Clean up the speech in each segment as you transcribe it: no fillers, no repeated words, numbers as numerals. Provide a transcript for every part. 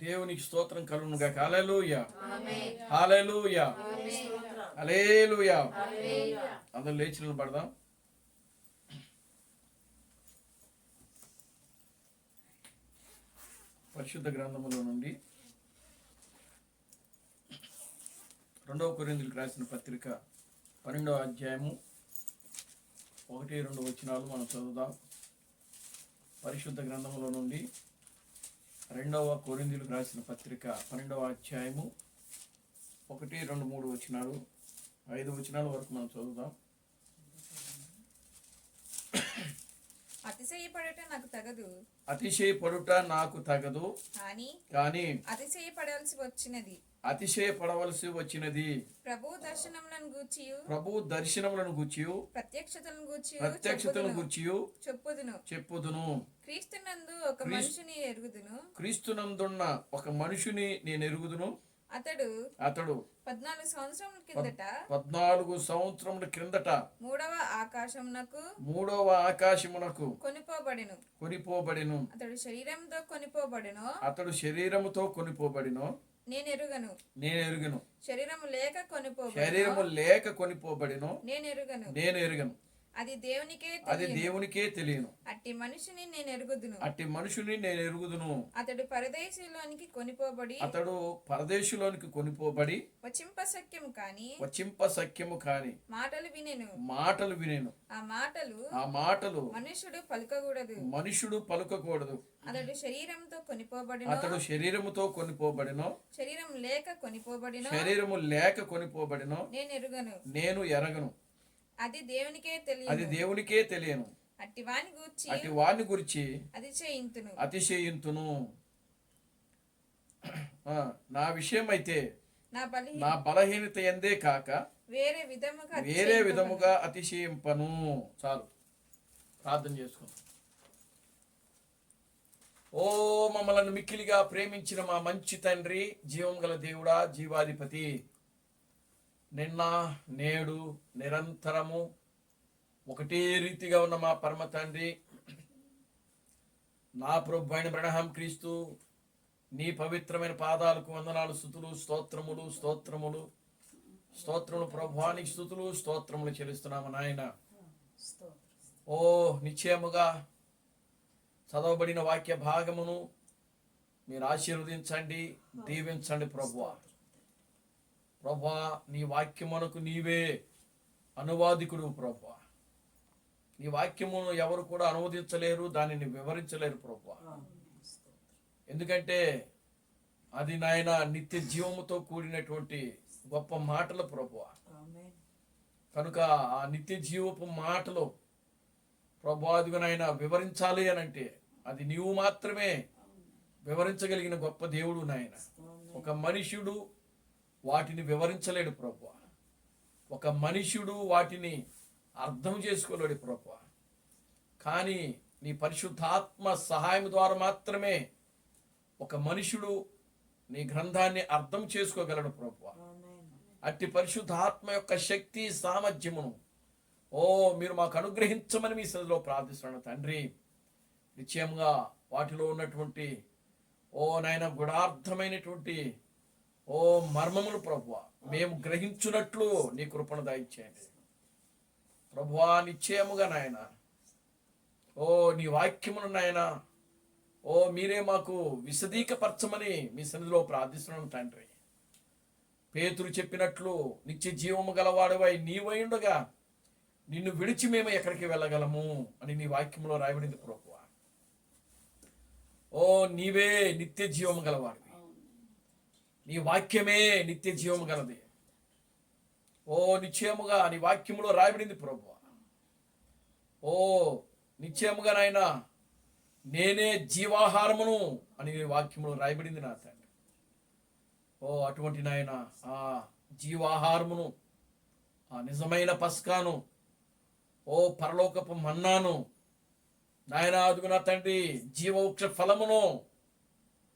దేవునికి స్తోత్రం కలుగునుగా. హల్లెలూయా, హల్లెలూయా, హల్లెలూయా. అందరూ లేచి నిలబడదాం. పరిశుద్ధ గ్రంథములో నుండి 2వ కొరింథీయులకు రాసిన పత్రిక 12వ అధ్యాయము 1-2 వచనాలు మనం చదువుదాం. పరిశుద్ధ గ్రంథములో నుండి 2వ కొరింథీయులకు రాసిన పత్రిక 12వ అధ్యాయము 1-2-3 వచనాలు, 5 వచనాల వరకు మనం చదువుదాం. అతిశయపడుట నాకు తగదు, అతిశయపడుట నాకు తగదు, కానీ అతిశయపడవలసి వచ్చినది ప్రభు దర్శనములను గూర్చియు ప్రత్యక్షతలను గూర్చియు చెప్పుదును. క్రీస్తునందున్న ఒక మనుషుని నేను ఎరుగుదును. అతడు 14 సంవత్సరముల క్రిందట మూడవ ఆకాశమునకు కొనిపోబడెను. అతడు శరీరముతో కొనిపోబడెను. నేను ఎరుగను. శరీరము లేక కొనిపోబడెను. నేను ఎరుగను. అది దేవునికే తెలియను. అట్టి మనుషుని నేను ఎరుగుదును. అతడు పరదేశులోనికి కొనిపోబడి వచింప సఖ్యము కాని మాటలు వినెను. ఆ మాటలు మనుషుడు పలుకకూడదు. అతడు శరీరముతో కొనిపోబడినో శరీరము లేక కొనిపోబడినో నేను ఎరగను. అది దేవునికే తెలియను. అట్టి వాని గురించి అతిశయింతును. నా విషయం అయితే నా బలహీనత ఎందే కాక వేరే విధముగా అతిశయింపను. చాలు, ప్రార్థన చేసుకుందాం. ఓ మమ్మలను మిక్కిలిగా ప్రేమించిన మా మంచి తండ్రి, జీవం గల దేవుడా, జీవాధిపతి, నిన్న నేడు నిరంతరము ఒకటే రీతిగా ఉన్న మా పరమ తండ్రి, నా ప్రభు అయిన అబ్రహాం క్రీస్తు నీ పవిత్రమైన పాదాలకు వందనాలు, స్తుతులు, స్తోత్రములు ప్రభువానికి స్తుతులు, స్తోత్రములు చెల్లిస్తున్నాము నాయన. ఓ నిశ్చయముగా చదవబడిన వాక్య భాగమును మీరు ఆశీర్వదించండి, దీవించండి ప్రభువా. ప్రభువా, నీ వాక్యమునకు నీవే అనువాదికుడు ప్రభువా. నీ వాక్యమును ఎవరు కూడా అనువదించలేరు, దానిని వివరించలేరు ప్రభువా. ఎందుకంటే అది నాయన నిత్య జీవముతో కూడినటువంటి గొప్ప మాటలు ప్రభువా. కనుక ఆ నిత్య జీవపు మాటలు ప్రభువా నాయన వివరించాలి అని అంటే అది నీవు మాత్రమే వివరించగలిగిన గొప్ప దేవుడు నాయన. ఒక మనుష్యుడు వాటిని వివరించలేడు ప్రభువా. ఒక మనుష్యుడు వాటిని అర్థం చేసుకోలేడు ప్రభువా. కానీ నీ పరిశుద్ధాత్మ సహాయం ద్వారా మాత్రమే ఒక మనుష్యుడు నీ గ్రంథాన్ని అర్థం చేసుకోగలడు ప్రభువా. అట్టి పరిశుద్ధాత్మ యొక్క శక్తి సామర్థ్యమును మీరు మాకు అనుగ్రహించమని మీ సన్నిధిలో ప్రార్థిస్తున్నాను తండ్రి. నిశ్చయంగా వాటిలో ఉన్నటువంటి నాయన గుడార్థమైనటువంటి మర్మములు ప్రభువా మేము గ్రహించున్నట్లు నీ కృపను దయచేయండి ప్రభువా. నిశ్చయముగా నాయన నీ వాక్యమును నాయన మీరే మాకు విశదీకపరచమని మీ సన్నిధిలో ప్రార్థిస్తున్నాను తండ్రి. పేతురు చెప్పినట్లు నిత్య జీవము గలవాడవై నీవై ఉండగా నిన్ను విడిచి మేము ఎక్కడికి వెళ్ళగలము అని నీ వాక్యంలో రాయబడింది ప్రభువా. నీవే నిత్య జీవము గలవాడివి, నీ వాక్యమే నిత్య జీవము గలది. నిశ్చయముగా నీ వాక్యములో రాయబడింది ప్రభువా. నిశ్చయముగా నాయన నేనే జీవాహారమును అని నీ వాక్యములో రాయబడింది నా తండ్రి. అటువంటి నాయన ఆ జీవాహారమును, ఆ నిజమైన పస్కాను, పరలోకపు మన్నాను నాయన అదుగునా తండ్రి, జీవవృక్ష ఫలమును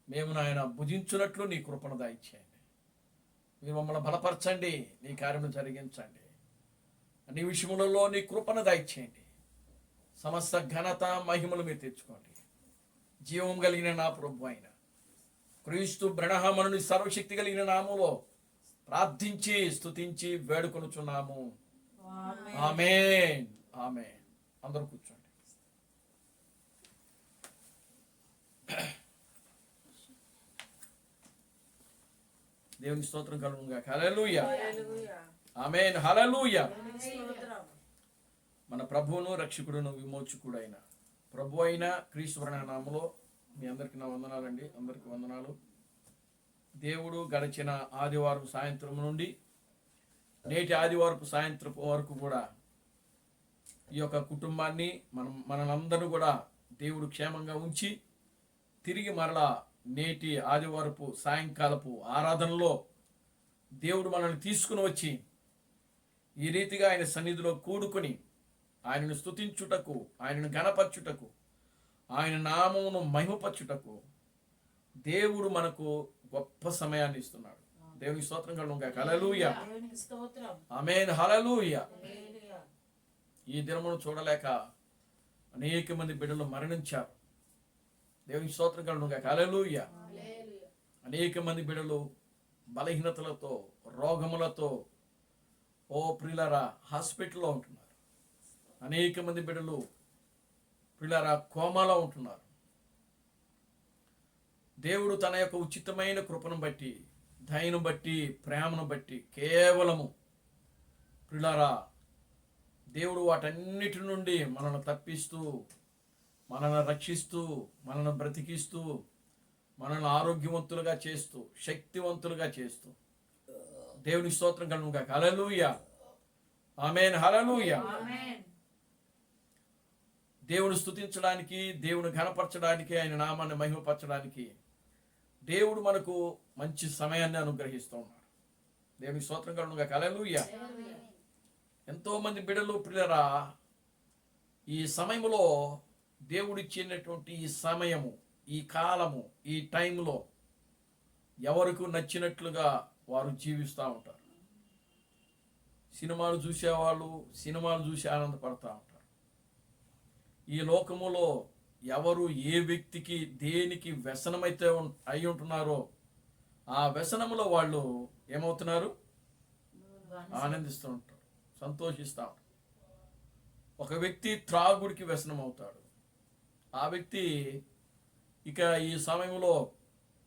మేము నాయన భుజించున్నట్లు నీ కృపను దయచేయండి. మీరు మమ్మల్ని బలపరచండి, నీ కార్యము జరిగించండి. అన్ని విషయములలో నీ కృపను దయచేయండి. సమస్త ఘనత మహిమలు మీరు తెచ్చుకోండి. జీవం కలిగిన నా ప్రభు అయిన క్రీస్తు బ్రహ్మనుని సర్వశక్తి కలిగిన నామములో ప్రార్థించి స్తుతించి వేడుకొనుచున్నాము. ఆమేన్. ఆమేన్. అందరూ కూర్చోండి. దేవునికి స్తోత్రం కలుగును గాక. హల్లెలూయా. ఆమేన్. హల్లెలూయా. మన ప్రభువును రక్షకుడును విమోచకుడైన ప్రభు అయిన క్రీస్తు నామములో మీ అందరికీ నా వందనాలండి. అందరికీ వందనాలు. దేవుడు గడిచిన ఆదివారం సాయంత్రం నుండి నేటి ఆదివారపు సాయంత్రం వరకు కూడా ఈ యొక్క కుటుంబాన్ని మనందరూ కూడా దేవుడు క్షేమంగా ఉంచి తిరిగి మరలా నేటి ఆదివారపు సాయంకాలపు ఆరాధనలో దేవుడు మనల్ని తీసుకుని వచ్చి ఈ రీతిగా ఆయన సన్నిధిలో కూడుకొని ఆయనను స్తుతించుటకు, ఆయనను ఘనపరచుటకు, ఆయన నామమును మహిమపరచుటకు దేవుడు మనకు గొప్ప సమయాన్ని ఇస్తున్నాడు. దేవునికి స్తోత్రం కలుగును గాక. హల్లెలూయా. ఆమేన్. హల్లెలూయా. ఈ దినమును చూడలేక అనేక మంది బిడ్డలు మరణించారు. దేవునికి స్తోత్రం కలుగును గాక. హల్లెలూయా. అనేక మంది బిడ్డలు బలహీనతలతో, రోగములతో ప్రియులారా హాస్పిటల్లో ఉంటున్నారు. అనేక మంది బిడ్డలు ప్రియులారా కోమాలో ఉంటున్నారు. దేవుడు తన యొక్క ఉచితమైన కృపను బట్టి, దయను బట్టి, ప్రేమను బట్టి కేవలము ప్రియులారా దేవుడు వాటన్నిటి నుండి మనల్ని తప్పిస్తూ, మనల్ని రక్షిస్తూ, మనల్ని బ్రతికిస్తూ, మనల్ని ఆరోగ్యవంతులుగా చేస్తూ, శక్తివంతులుగా చేస్తూ దేవుని స్తోత్రం కలుగును గాక. హల్లెలూయా. ఆమేన్. హల్లెలూయా. దేవుని స్తుతించడానికి, దేవుని ఘనపరచడానికి, ఆయన నామాన్ని మహిమపరచడానికి దేవుడు మనకు మంచి సమయాన్ని అనుగ్రహిస్తూ ఉన్నాడు. దేవుని స్తోత్రం కలుగును గాక. హల్లెలూయా. ఎంతో మంది బిడ్డలు ప్రియులారా ఈ సమయంలో దేవుడిచ్చినటువంటి ఈ సమయము, ఈ కాలము, ఈ టైంలో ఎవరికి నచ్చినట్లుగా వారు జీవిస్తూ ఉంటారు. సినిమాలు చూసేవాళ్ళు సినిమాలు చూసి ఆనందపడతా ఉంటారు. ఈ లోకములో ఎవరు ఏ వ్యక్తికి దేనికి వ్యసనమైతే అయి ఉంటున్నారో ఆ వ్యసనములో వాళ్ళు ఏమవుతున్నారు? ఆనందిస్తూ ఉంటారు, సంతోషిస్తూ ఉంటారు. ఒక వ్యక్తి త్రాగుడికి వ్యసనం అవుతాడు. ఆ వ్యక్తి ఇక ఈ సమయంలో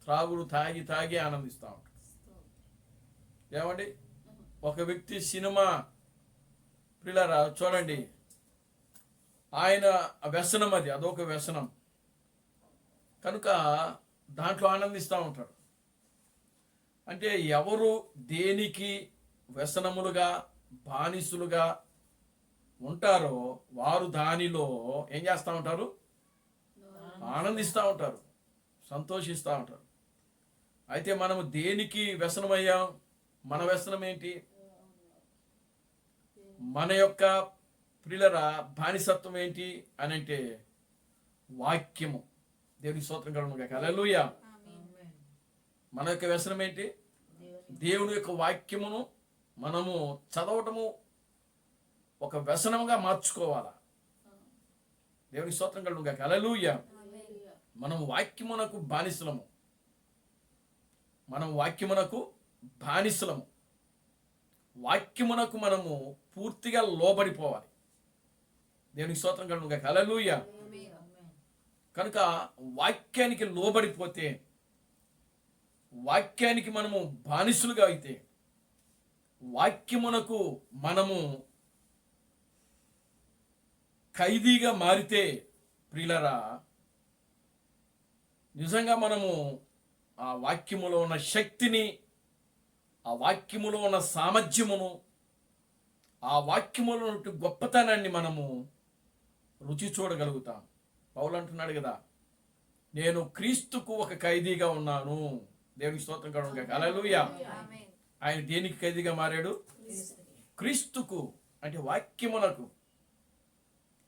త్రాగుడు తాగి తాగి ఆనందిస్తూ ఉంటాడు. ఏమండి, ఒక వ్యక్తి సినిమా ప్రియులారా చూడండి, ఆయన వ్యసనం, అదొక వ్యసనం కనుక దాంట్లో ఆనందిస్తూ ఉంటాడు. అంటే ఎవరు దేనికి వ్యసనములుగా బానిసులుగా ఉంటారో వారు దానిలో ఏం చేస్తూ ఉంటారు? ఆనందిస్తూ ఉంటారు, సంతోషిస్తూ ఉంటారు. అయితే మనము దేనికి వ్యసనమయ్యాం? మన వ్యసనం ఏంటి? మన యొక్క ప్రియులరా బానిసత్వం ఏంటి అని అంటే వాక్యము. దేవునికి స్తోత్రం కలుగును గాక. హల్లెలూయా. మన యొక్క వ్యసనం ఏంటి? దేవుని యొక్క వాక్యమును మనము చదవటము ఒక వ్యసనముగా మార్చుకోవాలా. దేవునికి స్తోత్రం కలుగును గాక. హల్లెలూయా. మనం వాక్యమునకు బానిసలము, మనం వాక్యమునకు బానిసలము. వాక్యమునకు మనము పూర్తిగా లోబడిపోవాలి. దేవునికి స్తోత్రం కలుగును గాక. హల్లెలూయా. కనుక వాక్యానికి లోబడిపోతే, వాక్యానికి మనము బానిసలుగా అయితే, వాక్యమునకు మనము ఖైదీగా మారితే ప్రియులరా నిజంగా మనము ఆ వాక్యములో ఉన్న శక్తిని, ఆ వాక్యములో ఉన్న సామర్థ్యమును, ఆ వాక్యములో ఉన్న గొప్పతనాన్ని మనము రుచి చూడగలుగుతాం. పౌలు అంటున్నాడు కదా, నేను క్రీస్తుకు ఒక ఖైదీగా ఉన్నాను. దేవునికి స్తోత్రం కలుగును గాక. హల్లెలూయా. ఆయన దేనికి ఖైదీగా మారాడు? క్రీస్తుకు, అంటే వాక్యమునకు.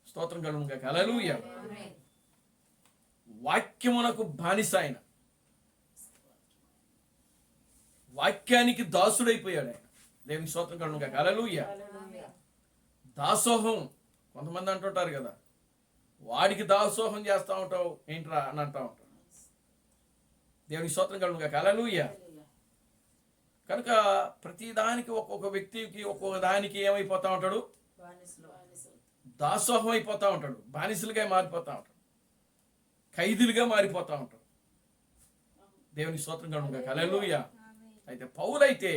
స్తోత్రం కలుగును గాక. హల్లెలూయా. వాక్యమునకు బానిస ఆయన, వాక్యానికి దాసుడైపోయాడు ఆయన. దేవునికి స్తోత్రం కలుగును గాక. హల్లెలూయా. దాసోహం, కొంతమంది అంటుంటారు కదా, వాడికి దాసోహం చేస్తూ ఉంటావు ఏంట్రా అని అంటూ ఉంటారు. దేవుని స్తోత్రం కలుగును గాక. హల్లెలూయా. కనుక ప్రతిదానికి ఒక్కొక్క వ్యక్తికి ఒక్కొక్క దానికి ఏమైపోతా ఉంటాడు, దాసోహం అయిపోతా ఉంటాడు, బానిసలుగా మారిపోతా ఉంటాడు, ఖైదీలుగా మారిపోతా ఉంటాడు. దేవుని స్తోత్రం కలుగును గాక. హల్లెలూయా. అయితే పౌలైతే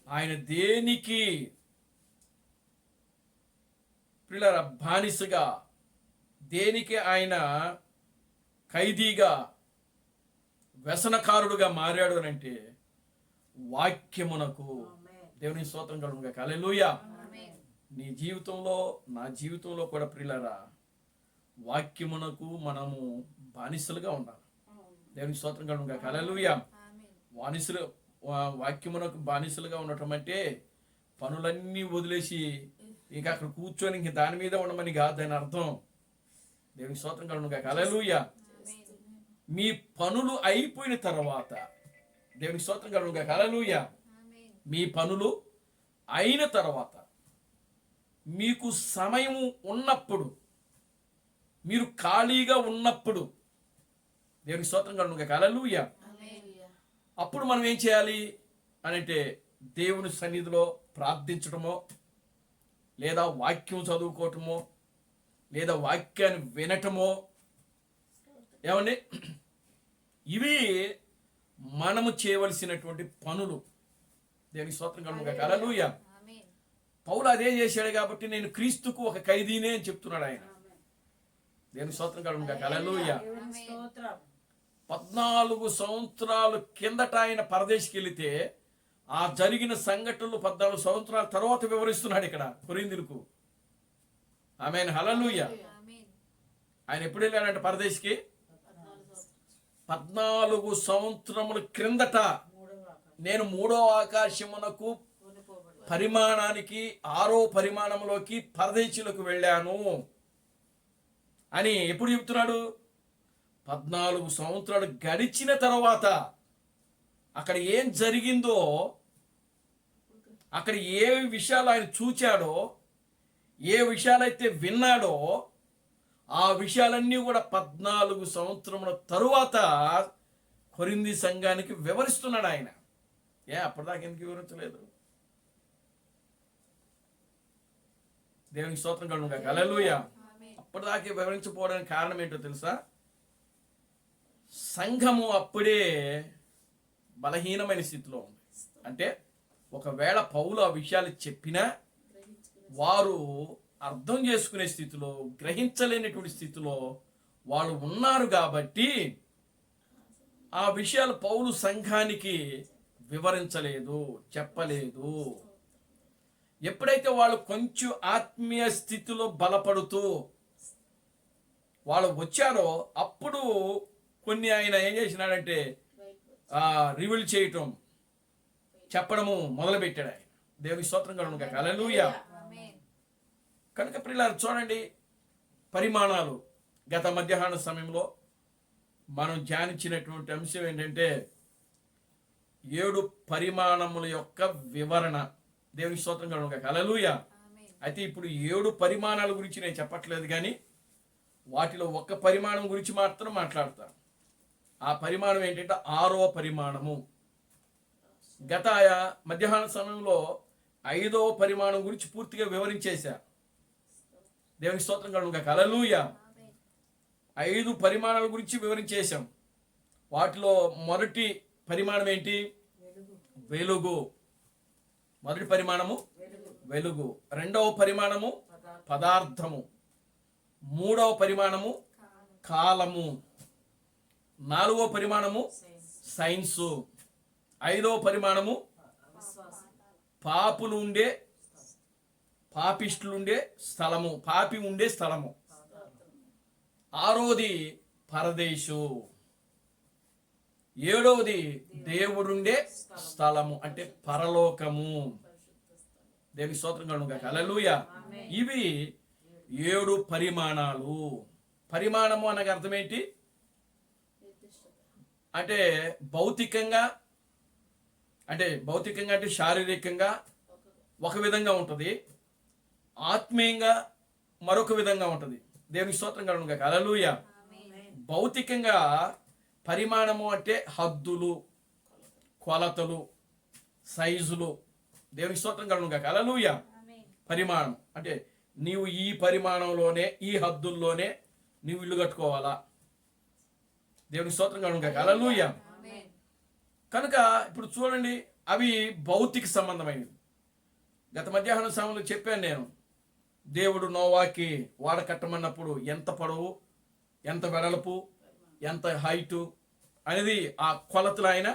ఆయన దేనికి ప్రియులారా బానిసగా, దేనికి ఆయన ఖైదీగా, వ్యసనకారుడుగా మారాడు అని అంటే వాక్యమునకు. దేవుని స్తోత్రం కలుగును గాక. హల్లెలూయా. నీ జీవితంలో, నా జీవితంలో కూడా ప్రియులారా వాక్యమునకు మనము బానిసలుగా ఉండాలి. దేవుని స్తోత్రం కలుగును గాక. హల్లెలూయా. వాక్యమునకు బానిసలుగా ఉండటం అంటే పనులన్నీ వదిలేసి ఇక అక్కడ కూర్చొని ఇంక దాని మీద ఉండమని కాదు దాని అర్థం. దేవుని స్తోత్రం కలుగును గాక. హల్లెలూయా. మీ పనులు అయిపోయిన తర్వాత, దేవుని స్తోత్రం కలుగును గాక. హల్లెలూయా. మీ పనులు అయిన తర్వాత, మీకు సమయం ఉన్నప్పుడు, మీరు ఖాళీగా ఉన్నప్పుడు, దేవుని స్తోత్రం కలుగును గాక. హల్లెలూయా. అప్పుడు మనం ఏం చేయాలి అని అంటే దేవుని సన్నిధిలో ప్రార్థించడమో, లేదా వాక్యం చదువుకోవటమో, లేదా వాక్యాన్ని వినటమో. ఏమండి, ఇవి మనము చేయవలసినటువంటి పనులు. దేవుని స్తోత్రం కలుగును గాక. హల్లెలూయా. పౌలు అదే చేశాడు కాబట్టి నేను క్రీస్తుకు ఒక ఖైదీనే అని చెప్తున్నాడు ఆయన. దేవుని స్తోత్రం కలుగును గాక. హల్లెలూయా. 14 సంవత్సరాలు కిందట ఆయన పరదేశికి వెళితే ఆ జరిగిన సంఘటనలు 14 సంవత్సరాల తర్వాత వివరిస్తున్నాడు ఇక్కడ కొరింథీయులకు. ఆమేన్. హల్లెలూయా. ఆయన ఎప్పుడు వెళ్ళాడంటే పరదేశికి 14 సంవత్సరముల క్రిందట నేను 3వ ఆకాశమునకు పరిమాణానికి 6వ పరిమాణంలోకి పరదేశులకు వెళ్ళాను అని ఎప్పుడు చెప్తున్నాడు? 14 సంవత్సరాలు గడిచిన తర్వాత అక్కడ ఏం జరిగిందో, అక్కడ ఏ విషయాలు ఆయన చూచాడో, ఏ విషయాలైతే విన్నాడో ఆ విషయాలన్నీ కూడా 14 సంవత్సరముల తరువాత కొరింథీ సంఘానికి వివరిస్తున్నాడు ఆయన. అప్పటిదాకా ఎందుకు వివరించలేదు? దేవునికి స్తోత్రం కలుగును గాక. హల్లెలూయా. అప్పటిదాకా వివరించకపోవడానికి కారణం ఏంటో తెలుసా? సంఘము అప్పుడే బలహీనమైన స్థితిలో ఉంది. అంటే ఒకవేళ పౌలు ఆ విషయాలు చెప్పినా వారు అర్థం చేసుకునే స్థితిలో, గ్రహించలేనటువంటి స్థితిలో వాళ్ళు ఉన్నారు. కాబట్టి ఆ విషయాలు పౌలు సంఘానికి వివరించలేదు, చెప్పలేదు. ఎప్పుడైతే వాళ్ళు కొంచెం ఆత్మీయ స్థితిలో బలపడుతూ వాళ్ళు వచ్చారో అప్పుడు కొన్ని ఆయన ఏం చేసినాడంటే రివీల్ చేయటం, చెప్పడము మొదలుపెట్టాడు ఆయన. దేవుని స్తోత్రం కలుగును గాక. హల్లెలూయా. కనుక ప్రియులారా చూడండి, పరిమాణాలు. గత మధ్యాహ్న సమయంలో మనం ధ్యానించినటువంటి అంశం ఏంటంటే 7 పరిమాణముల యొక్క వివరణ. దేవుని స్తోత్రం కలుగును గాక. హల్లెలూయా. అయితే ఇప్పుడు 7 పరిమాణాల గురించి నేను చెప్పట్లేదు, కానీ వాటిలో ఒక పరిమాణం గురించి మాత్రం మాట్లాడతాను. ఆ పరిమాణం ఏంటంటే 6వ పరిమాణము. గత మధ్యాహ్న సమయంలో 5వ పరిమాణం గురించి పూర్తిగా వివరించేశా. దేవుని స్తోత్రం కలుగును గాక. హల్లెలూయా. 5 పరిమాణాల గురించి వివరించేశాం. వాటిలో మొదటి పరిమాణం ఏంటి? వెలుగు. మొదటి పరిమాణము వెలుగు. 2వ పరిమాణము పదార్థము. 3వ పరిమాణము కాలము. 4వ పరిమాణము సైన్సు. 5వ పరిమాణము పాపులు ఉండే, పాపిష్టులు ఉండే స్థలము, పాపి ఉండే స్థలము. 6వది పరదేశు. 7వది దేవుడుండే స్థలము అంటే పరలోకము. దేవుని స్తోత్రం కలుగును గాక. హల్లెలూయా. ఇవి 7 పరిమాణాలు. పరిమాణము అనగా అర్థం ఏంటి అంటే భౌతికంగా అంటే శారీరకంగా ఒక విధంగా ఉంటుంది, ఆత్మీయంగా మరొక విధంగా ఉంటుంది. దేవుని స్తోత్రం కలుగును గాక. హల్లెలూయా. భౌతికంగా పరిమాణము అంటే హద్దులు, కొలతలు, సైజులు. దేవుని స్తోత్రం కలుగును గాక. హల్లెలూయా. పరిమాణం అంటే నీవు ఈ పరిమాణంలోనే, ఈ హద్దుల్లోనే నీవు ఇల్లు కట్టుకోవాలా. దేవుని స్తోత్రం కలుగును గాక. హల్లెలూయా. కనుక ఇప్పుడు చూడండి, అవి భౌతిక సంబంధమైనవి. గత మధ్యాహ్నం సమయంలో చెప్పాను నేను, దేవుడు నోవాకి వాడ కట్టమన్నప్పుడు ఎంత పొడవు, ఎంత వెడల్పు, ఎంత హైటు అనేది ఆ కొలతలు ఆయన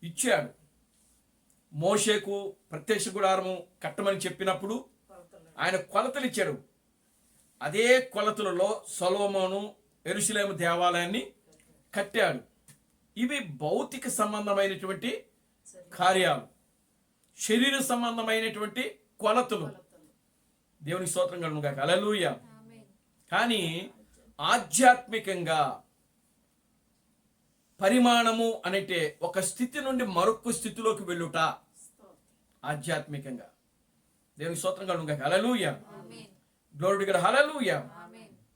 ఇచ్చాడు. మోషేకు ప్రత్యక్ష గుడారము కట్టమని చెప్పినప్పుడు ఆయన కొలతలు ఇచ్చాడు. అదే కొలతలలో సొలొమోను యెరూషలేము దేవాలయాన్ని కట్టాడు. ఇవి భౌతిక సంబంధమైనటువంటి కార్యాలు, శరీర సంబంధమైనటువంటి కొలతలు. దేవుని స్తోత్రం కలుగును గాక. హల్లెలూయా. కానీ ఆధ్యాత్మికంగా పరిమాణము అంటే ఒక స్థితి నుండి మరొక స్థితిలోకి వెళ్ళుట ఆధ్యాత్మికంగా. దేవుని స్తోత్రం కలుగును గాక. హల్లెలూయా. Glory to God. హల్లెలూయా.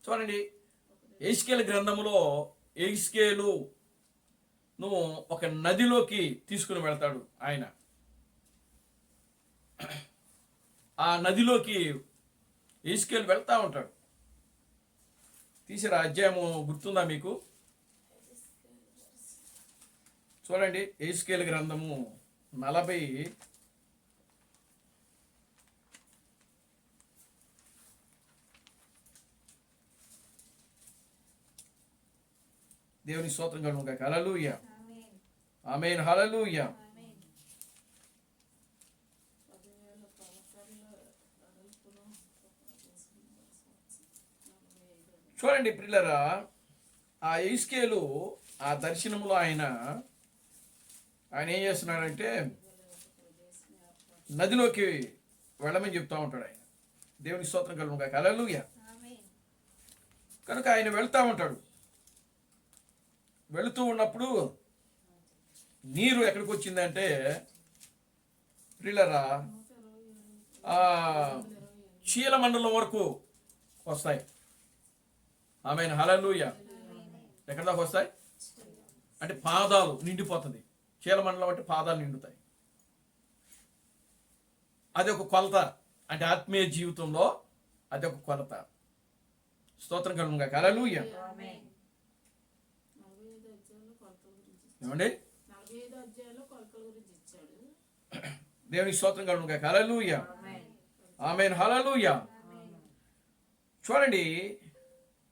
చూడండి, యెహెజ్కేలు గ్రంథములో యెహెజ్కేలును ఒక నదిలోకి తీసుకుని వెళ్తాడు ఆయన. ఆ నదిలోకి యెహెజ్కేలు వెళ్తా ఉంటాడు. తీసిరా అధ్యాయము గుర్తుందా మీకు? చూడండి, యెహెజ్కేలు గ్రంథము 40 దేవుని స్తోత్రం కలుగును గాక. హల్లెలూయా. ఆమేన్. హల్లెలూయా. చూడండి ప్రియులారా, ఆ యెహెజ్కేలు ఆ దర్శనములో ఆయన ఏం చేస్తున్నాడంటే నదిలోకి వెళ్ళమని చెప్తా ఉంటాడు ఆయన. దేవుని స్తోత్రం కలుగును గాక. హల్లెలూయా. కనుక ఆయన వెళ్తా ఉంటాడు. వెళుతూ ఉన్నప్పుడు నీరు ఎక్కడికి వచ్చిందంటే ప్రియులారా, చీలమండలం వరకు వస్తాయి. ఆమేన్. హల్లెలూయా. ఎక్కడ దాకా వస్తాయి అంటే పాదాలు నిండిపోతుంది. చీలమండలం అంటే పాదాలు నిండుతాయి. అది ఒక కొలత, అంటే ఆత్మీయ జీవితంలో అది ఒక కొలత. స్తోత్రం కలుగును గాక. హల్లెలూయా. ఏమండి? దేవుని స్తోత్రం కలుగును గాక. హల్లెలూయా. ఆమేన్. హల్లెలూయా. చూడండి,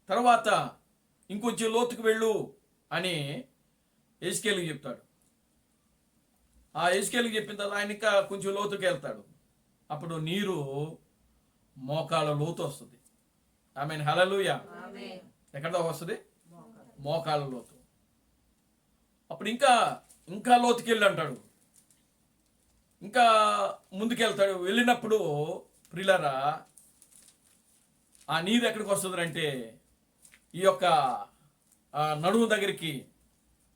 తర్వాత ఇంకొంచెం లోతుకు వెళ్ళు అని యెహెజ్కేలుకి చెప్తాడు. ఆ యెహెజ్కేలుకి చెప్పిన తర్వాత ఆయన ఇంకా కొంచెం లోతుకు వెళ్తాడు. అప్పుడు నీరు మోకాళ్ళ లోతు వస్తుంది. ఆమేన్. హల్లెలూయా. ఎక్కడ దాకా వస్తుంది? మోకాళ్ళ లోతు. అప్పుడు ఇంకా లోతుకి వెళ్ళి అంటాడు. ఇంకా ముందుకెళ్తాడు. వెళ్ళినప్పుడు ప్రియులారా, ఆ నీరు ఎక్కడికి వస్తుంది అంటే ఈ యొక్క నడుము దగ్గరికి,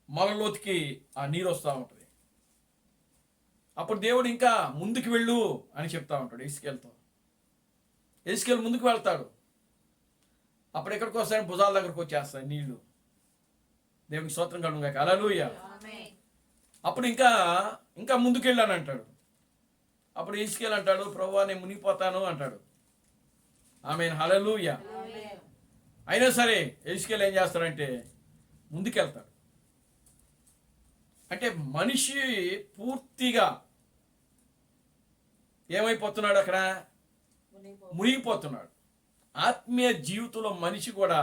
మొలలోతుకి ఆ నీరు వస్తూ ఉంటుంది. అప్పుడు దేవుడు ఇంకా ముందుకు వెళ్ళు అని చెప్తా ఉంటాడు యెహెజ్కేలుతో. యెహెజ్కేలు ముందుకు వెళ్తాడు. అప్పుడు ఎక్కడికి వస్తాయని భుజాల దగ్గరకు వచ్చేస్తాయి నీళ్లు. దేవునికి స్తోత్రం కలుగును గాక. హల్లెలూయా. అప్పుడు ఇంకా ముందుకెళ్ళాను అంటాడు. అప్పుడు యెహెజ్కేలు అంటాడు, ప్రభువా నేను మునిగిపోతాను అంటాడు. ఆమేన్. హల్లెలూయా. అయినా సరే యెహెజ్కేలు ఏం చేస్తాడంటే ముందుకెళ్తాడు. అంటే మనిషి పూర్తిగా ఏమైపోతున్నాడు? అక్కడ మునిగిపోతున్నాడు. ఆత్మీయ జీవితంలో మనిషి కూడా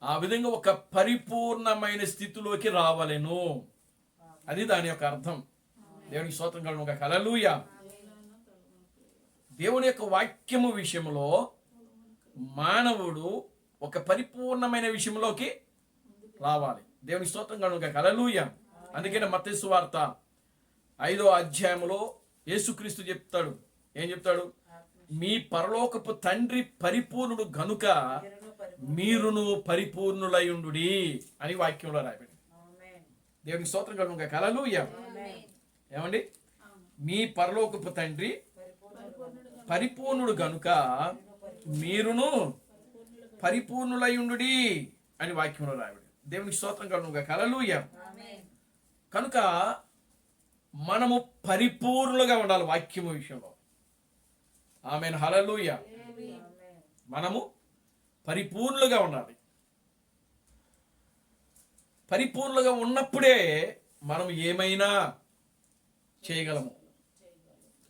ఆ విధంగా ఒక పరిపూర్ణమైన స్థితిలోకి రావాలను. అది దాని యొక్క అర్థం. దేవునికి స్తోత్రం కలుగును గాక. హల్లెలూయా. దేవుని యొక్క వాక్యము విషయంలో మానవుడు ఒక పరిపూర్ణమైన విషయంలోకి రావాలి. దేవుని స్తోత్రం కలుగును గాక. హల్లెలూయా. అందుకనే మత్తయి సువార్త 5వ అధ్యాయంలో యేసుక్రీస్తు చెప్తాడు. ఏం చెప్తాడు? మీ పరలోకపు తండ్రి పరిపూర్ణుడు గనుక మీరును పరిపూర్ణులయుండుడి అని వాక్యంలో రాయబడింది. దేవునికి స్తోత్రం కలుగును గాక. హల్లెలూయా. ఏమండి? మీ పరలోకపు తండ్రి పరిపూర్ణుడు గనుక మీరును పరిపూర్ణులయుండుడి అని వాక్యంలో రాయబడింది. దేవునికి స్తోత్రం కలుగునుగాక. హల్లెలూయా. కనుక మనము పరిపూర్ణులుగా ఉండాలి వాక్యము విషయంలో. ఆమేన్. హల్లెలూయా. మనము పరిపూర్ణులుగా ఉండాలి. పరిపూర్ణులుగా ఉన్నప్పుడే మనం ఏమైనా చేయగలము.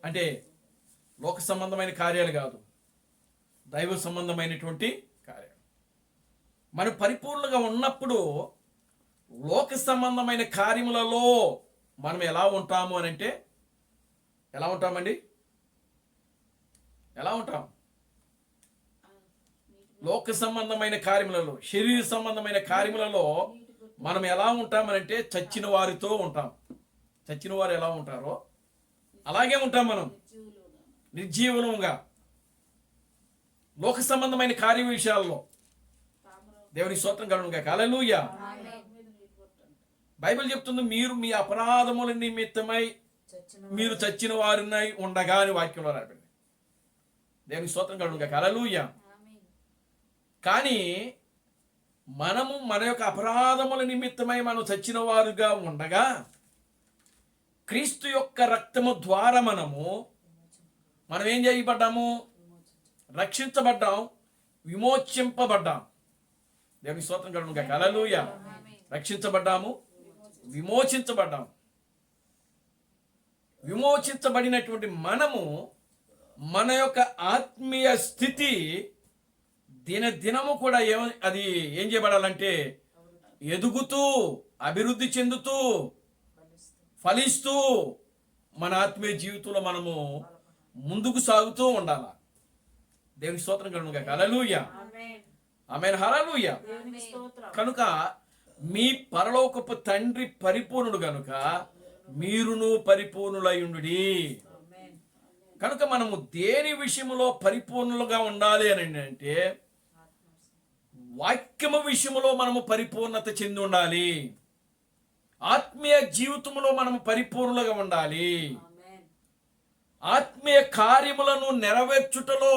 అంటే లోక సంబంధమైన కార్యాలు కాదు, దైవ సంబంధమైనటువంటి కార్యాలు. మనం పరిపూర్ణంగా ఉన్నప్పుడు లోక సంబంధమైన కార్యములలో మనం ఎలా ఉంటాము అని అంటే, ఎలా ఉంటామండి? ఎలా ఉంటాం? లోక సంబంధమైన కార్యములలో, శరీర సంబంధమైన కార్యములలో మనం ఎలా ఉంటామనంటే చచ్చిన వారితో ఉంటాం. చచ్చిన వారు ఎలా ఉంటారో అలాగే ఉంటాం మనం, నిర్జీవనంగా. లోక సంబంధమైన కార్య విషయాల్లో దేవుని స్తోత్రం కలుగునుగాక. హల్లెలూయా. బైబిల్ చెప్తుంది, మీరు మీ అపరాధముల నిమిత్తమై మీరు చచ్చిన వారినై ఉండగా అని వాక్యంలో రాబడింది. దేవుని స్తోత్రం కలుగునుగాక. హల్లెలూయా. కానీ మనము మన యొక్క అపరాధముల నిమిత్తమై మనం చచ్చిన వారుగా ఉండగా క్రీస్తు యొక్క రక్తము ద్వారా మనం ఏం చేయబడ్డాము? రక్షించబడ్డాం, విమోచింపబడ్డాం. దేవుని స్తోత్రం కలుగునుగాక. హల్లెలూయా. రక్షించబడ్డాము, విమోచించబడ్డాం. విమోచించబడినటువంటి మనము మన యొక్క ఆత్మీయ స్థితి దినదినము కూడా అది ఏం చేయబడాలంటే ఎదుగుతూ, అభివృద్ధి చెందుతూ, ఫలిస్తూ మన ఆత్మీయ జీవితంలో మనము ముందుకు సాగుతూ ఉండాలి. దేవుని స్తోత్రం కలుగునుగాక. హల్లెలూయా. ఆమేన్. హల్లెలూయా. కనుక మీ పరలోకపు తండ్రి పరిపూర్ణుడు గనుక మీరును పరిపూర్ణులయుండుడి. కనుక మనము దేని విషయంలో పరిపూర్ణులుగా ఉండాలి అని అంటే వాక్యము విషయంలో మనము పరిపూర్ణత చెంది ఉండాలి. ఆత్మీయ జీవితంలో మనము పరిపూర్ణులుగా ఉండాలి. ఆత్మీయ కార్యములను నెరవేర్చుటలో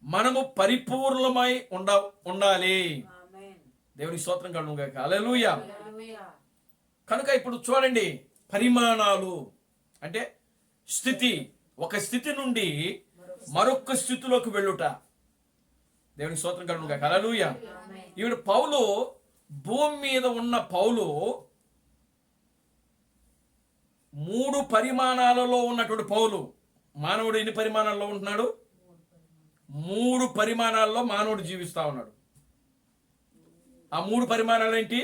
మనము పరిపూర్ణమై ఉండాలి. దేవుని స్తోత్రం కలుగునుగాక. హల్లెలూయా. కనుక ఇప్పుడు చూడండి, పరిమాణాలు అంటే స్థితి, ఒక స్థితి నుండి మరొక స్థితిలోకి వెళ్ళుట. దేవుని స్తోత్రం కలుగునుగాక. హల్లెలూయా. ఈవిడ పౌలు, భూమి మీద ఉన్న పౌలు 3 పరిమాణాలలో ఉన్నటువంటి పౌలు. మానవుడు ఎన్ని పరిమాణాల్లో ఉంటున్నాడు? 3 పరిమాణాల్లో మానవుడు జీవిస్తా ఉన్నాడు. ఆ 3 పరిమాణాలు ఏంటి?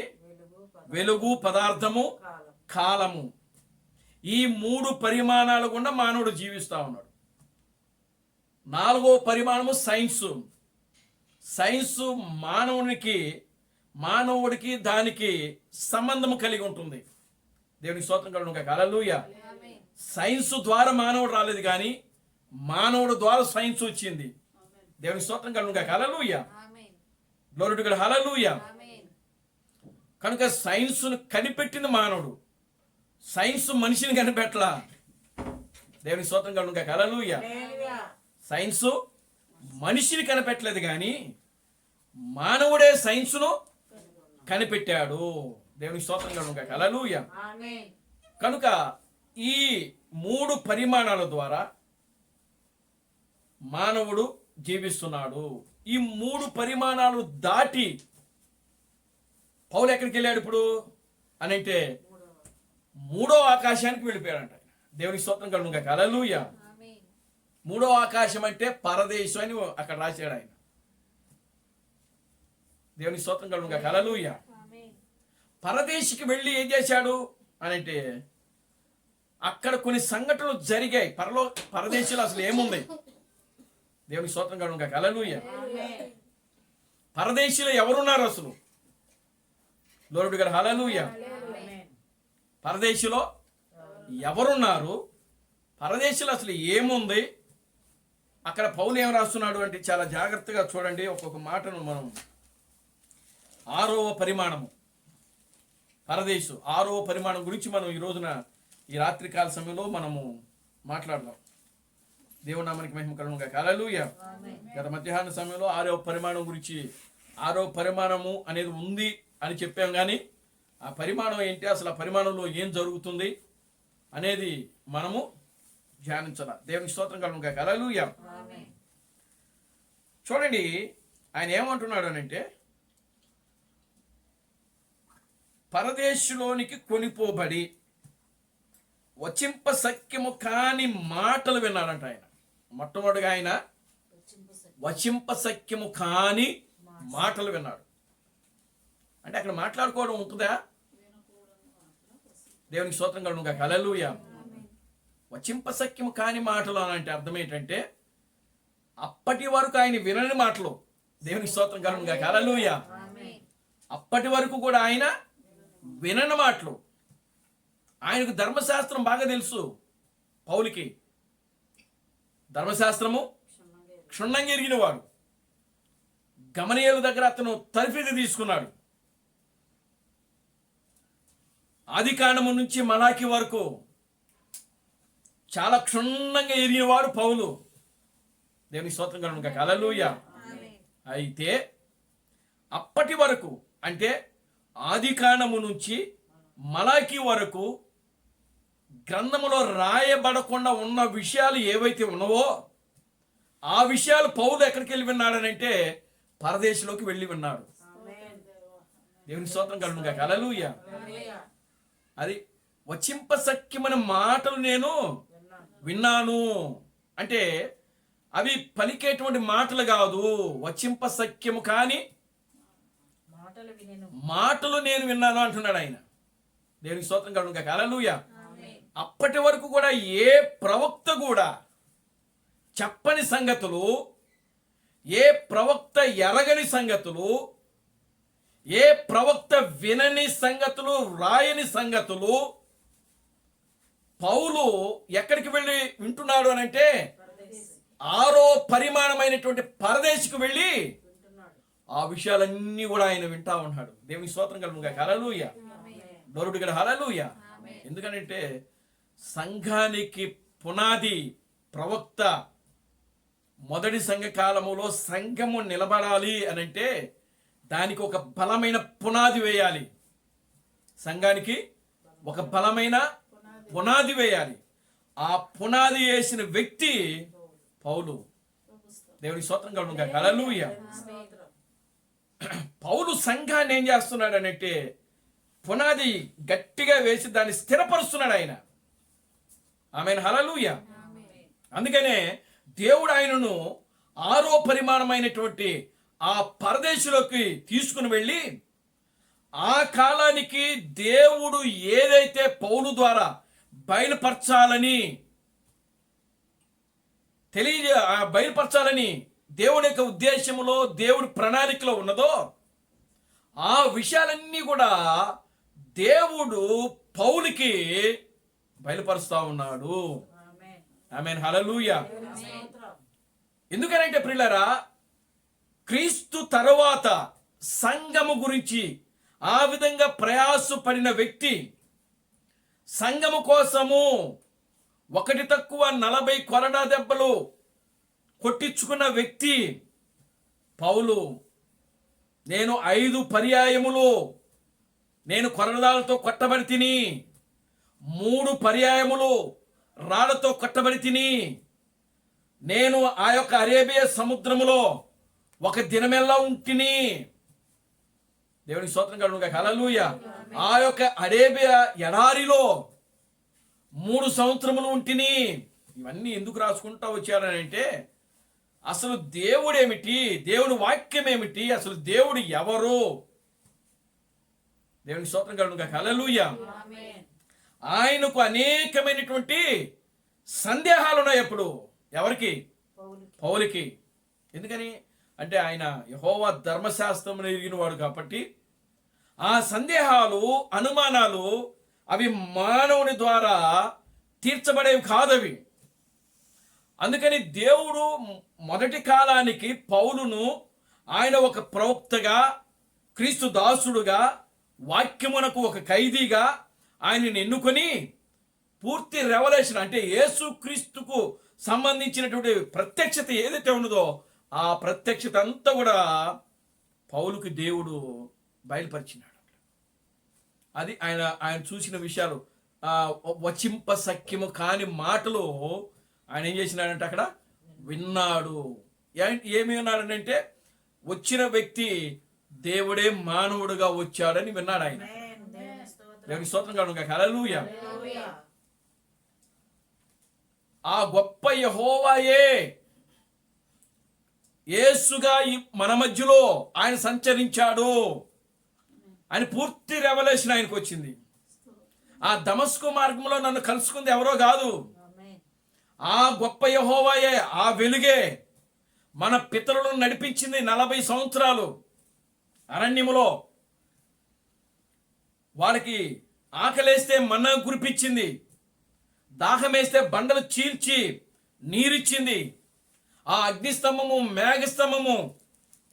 వెలుగు, పదార్థము, కాలము. ఈ 3 పరిమాణాలు గుండా మానవుడు జీవిస్తా ఉన్నాడు. 4వ పరిమాణము సైన్సు. సైన్సు మానవుడికి దానికి సంబంధము కలిగి ఉంటుంది. దేవునికి స్తోత్రం కలుగునుగాక. హల్లెలూయా. సైన్స్ ద్వారా మానవుడు రాలేదు, కానీ మానవుడు ద్వారా సైన్స్ వచ్చింది. దేవునికి స్తోత్రం కలుగునుగాక. హల్లెలూయా. Glory to God. హల్లెలూయా. కనుక సైన్స్ను కనిపెట్టింది మానవుడు. సైన్స్ మనిషిని కనిపెట్టలా. దేవునికి స్తోత్రం కలుగునుగాక. హల్లెలూయా. సైన్స్ మనిషిని కనిపెట్టలేదు, కానీ మానవుడే సైన్స్ను కనిపెట్టాడు. దేవునికి స్తోత్రం కలుగునుగాక. హల్లెలూయా. కనుక ఈ 3 పరిమాణాల ద్వారా మానవుడు జీవిస్తున్నాడు. ఈ 3 పరిమాణాలు దాటి పౌలు ఎక్కడికి వెళ్ళాడు ఇప్పుడు అని అంటే 3వ ఆకాశానికి వెళ్ళిపోయాడంట. దేవునికి స్తోత్రం కలుగునుగాక. హల్లెలూయా. 3వ ఆకాశం అంటే పరదేశం అని అక్కడ రాశాడు ఆయన. దేవునికి స్తోత్రం కలుగునుగాక. హల్లెలూయా. పరదేశికి వెళ్ళి ఏం చేశాడు అని అంటే అక్కడ కొన్ని సంఘటనలు జరిగాయి. పరదేశంలో అసలు ఏముంది? దేవునికి స్తోత్రం కలుగునుగాక. హల్లెలూయా. పరదేశంలో ఎవరున్నారు అసలు? Glory to God. హల్లెలూయా. పరదేశంలో ఎవరున్నారు? పరదేశంలో అసలు ఏముంది? అక్కడ పౌలు ఏం రాస్తున్నాడు అంటే చాలా జాగ్రత్తగా చూడండి. ఒక్కొక్క మాటను మనం 6వ పరిమాణము, పరదేశం 6వ పరిమాణం గురించి మనం ఈ రోజున ఈ రాత్రికాల సమయంలో మనము మాట్లాడదాం. దేవుని నామానికి మహిమ కలుగునుగాక. హల్లెలూయా. గత మధ్యాహ్న సమయంలో 6వ పరిమాణం గురించి, 6వ పరిమాణము అనేది ఉంది అని చెప్పాం, కానీ ఆ పరిమాణం ఏంటి, అసలు ఆ పరిమాణంలో ఏం జరుగుతుంది అనేది మనము ధ్యానించాల. దేవునికి స్తోత్రం కలుగును గాక. హల్లెలూయా. చూడండి ఆయన ఏమంటున్నాడు అనంటే, పరదేశులోనికి కొనిపోబడి వచింప సఖ్యము కాని మాటలు విన్నాడంట. ఆయన మొట్టమొదటిగా ఆయన వచింప సఖ్యము కాని మాటలు విన్నాడు. అంటే అక్కడ మాట్లాడుకోవడం ఉంటుందా? దేవునికి స్తోత్రం కలుగును గాక. హల్లెలూయా. వచింప సఖ్యము కాని మాటలు అని అంటే అర్థం ఏంటంటే, అప్పటి వరకు ఆయన వినని మాటలు. దేవునికి స్తోత్రం కలుగును గాక. హల్లెలూయా. అప్పటి వరకు కూడా ఆయన వినని మాటలు. ఆయనకు ధర్మశాస్త్రం బాగా తెలుసు. పౌలుకి ధర్మశాస్త్రము క్షుణ్ణంగా ఎరిగిన వాడు. గమలీయేలు దగ్గర అతను తర్ఫీదు తీసుకున్నాడు. ఆదికాండము నుంచి మలాకి వరకు చాలా క్షుణ్ణంగా ఎరిగినవాడు పౌలు. దేవునికి స్తోత్రం కలుగును గాక. హల్లెలూయా. అయితే అప్పటి వరకు అంటే ఆదికాండము నుంచి మలాకి వరకు గ్రంథములో రాయబడకుండా ఉన్న విషయాలు ఏవైతే ఉన్నావో ఆ విషయాలు పౌలు ఎక్కడికి వెళ్ళి విన్నాడనంటే పరదేశంలోకి వెళ్ళి విన్నాడు. దేవునికి స్తోత్రం కలుగును గాక. హల్లెలూయా. అది వచింప సఖ్యమైన మాటలు నేను విన్నాను అంటే అవి పలికేటువంటి మాటలు కాదు, వచింప సఖ్యము కాని మాటలు నేను విన్నాను అంటున్నాడు ఆయన. దేవునికి స్తోత్రం కలుగును గాక. హల్లెలూయా. అప్పటి వరకు కూడా ఏ ప్రవక్త కూడా చెప్పని సంగతులు, ఏ ప్రవక్త ఎరగని సంగతులు, ఏ ప్రవక్త వినని సంగతులు, రాయని సంగతులు పౌలు ఎక్కడికి వెళ్ళి వింటున్నాడు అని అంటే ఆరో పరిమాణమైనటువంటి పరదేశకు వెళ్ళి ఆ విషయాలన్నీ కూడా ఆయన వింటా ఉన్నాడు. దేవునికి స్తోత్రం కలుగును గాక. హల్లెలూయా. డోరుడు గల హల్లెలూయా. ఎందుకంటే సంఘానికి పునాది ప్రవక్త. మొదటి సంఘ కాలములో సంఘము నిలబడాలి అని అంటే దానికి ఒక బలమైన పునాది వేయాలి. సంఘానికి ఒక బలమైన పునాది వేయాలి. ఆ పునాది వేసిన వ్యక్తి పౌలు. దేవునికి స్తోత్రం కలుగును గాక. హల్లెలూయా. పౌలు సంఘాన్ని ఏం చేస్తున్నాడు అంటే పునాది గట్టిగా వేసి దాన్ని స్థిరపరుస్తున్నాడు ఆయన. ఆమేన్. హల్లెలూయా. అందుకనే దేవుడు ఆయనను ఆరో పరిమాణమైనటువంటి ఆ పరదేశంలోకి తీసుకుని వెళ్ళి ఆ కాలానికి దేవుడు ఏదైతే పౌలు ద్వారా బయలుపరచాలని బయలుపరచాలని దేవుని యొక్క ఉద్దేశములో దేవుడి ప్రణాళికలో ఉన్నదో ఆ విషయాలన్నీ కూడా దేవుడు పౌలుకి బయలుపరుస్తా ఉన్నాడు. ఆమేన్. హల్లెలూయా. ఎందుకనంటే ప్రియులారా, క్రీస్తు తరువాత సంఘము గురించి ఆ విధంగా ప్రయాసపడిన వ్యక్తి, సంఘము కోసము ఒకటి తక్కువ 40 కొరడా దెబ్బలు కొట్టించుకున్న వ్యక్తి పౌలు. నేను 5 పర్యాయములు నేను కొరడాలతో కొట్టబడి తిని, 3 పర్యాయములు రాళ్లతో కొట్టబడి తిని, నేను ఆ యొక్క అరేబియా సముద్రములో ఒక దినమెల్లా ఉంటిని. దేవునికి స్తోత్రం కలుగును గాక. హల్లెలూయా. ఆ యొక్క అరేబియా ఎడారిలో 3 సంవత్సరములు ఉంటిని. ఇవన్నీ ఎందుకు రాసుకుంటా వచ్చారని అంటే అసలు దేవుడు ఏమిటి, దేవుని వాక్యం ఏమిటి, అసలు దేవుడు ఎవరు? దేవునికి స్తోత్రం కలుగును గాక. హల్లెలూయా. ఆయనకు అనేకమైనటువంటి సందేహాలు ఉన్నాయి. ఎప్పుడు ఎవరికి? పౌలుకి. ఎందుకని అంటే ఆయన యెహోవా ధర్మశాస్త్రం ఎరిగిన వాడు కాబట్టి ఆ సందేహాలు, అనుమానాలు అవి మానవుని ద్వారా తీర్చబడేవి కాదవి. అందుకని దేవుడు మొదటి కాలానికి పౌలును ఆయన ఒక ప్రవక్తగా, క్రీస్తు దాసుడుగా, వాక్యమునకు ఒక ఖైదీగా ఆయనను ఎన్నుకొని పూర్తి రెవల్యూషన్ అంటే యేసు క్రీస్తుకు సంబంధించినటువంటి ప్రత్యక్షత ఏదైతే ఉన్నదో ఆ ప్రత్యక్షత అంతా కూడా పౌలుకి దేవుడు బయలుపరిచినాడు. అది ఆయన చూసిన విషయాలు, వచింప సఖ్యము కాని మాటలు ఆయన ఏం చేసినాడంటే అక్కడ విన్నాడు. ఏమి విన్నాడంటే వచ్చిన వ్యక్తి దేవుడే మానవుడుగా వచ్చాడని విన్నాడు ఆయన. దేవునికి స్తోత్రం కలుగును గాక. హల్లెలూయా. ఆ గొప్ప యెహోవాయే యేసుగా మన మధ్యలో ఆయన సంచరించాడు అని పూర్తి రెవల్యూషన్ ఆయనకు వచ్చింది. ఆ దమస్కు మార్గంలో నన్ను కలుసుకుంది ఎవరో కాదు, ఆ గొప్ప యెహోవాయే, ఆ వెలుగే మన పితరులను నడిపించింది 40 సంవత్సరాలు అరణ్యములో. వాళ్ళకి ఆకలేస్తే మన్నా కురిపించింది, దాహమేస్తే బండలు చీల్చి నీరిచ్చింది. ఆ అగ్నిస్తంభము మేఘస్తంభము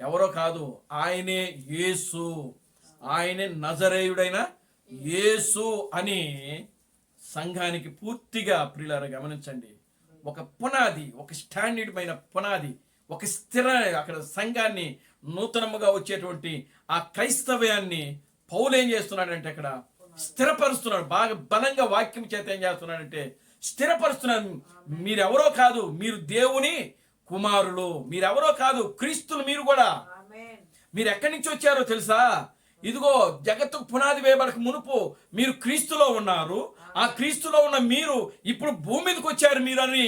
ఎవరో కాదు, ఆయనే యేసు, ఆయనే నజరేయుడైన యేసు అని సంఘానికి పూర్తిగా ప్రియులారా గమనించండి. ఒక పునాది, ఒక స్టాండర్డ్ అయిన పునాది, ఒక స్థిర, అక్కడ సంఘాన్ని నూతనముగా వచ్చేటువంటి ఆ క్రైస్తవ్యాన్ని పౌలు ఏం చేస్తున్నాడంటే అక్కడ స్థిరపరుస్తున్నాడు. బాగా బలంగా వాక్యం చేత ఏం చేస్తున్నాడంటే స్థిరపరుస్తున్నాడు. మీరెవరో కాదు, మీరు దేవుని కుమారులు, మీరెవరో కాదు, క్రీస్తులు మీరు కూడా. మీరు ఎక్కడి నుంచి వచ్చారో తెలుసా? ఇదిగో జగత్తు పునాది వేయబడక మునుపు మీరు క్రీస్తులో ఉన్నారు. ఆ క్రీస్తులో ఉన్న మీరు ఇప్పుడు భూమి మీదకి వచ్చారు మీరు అని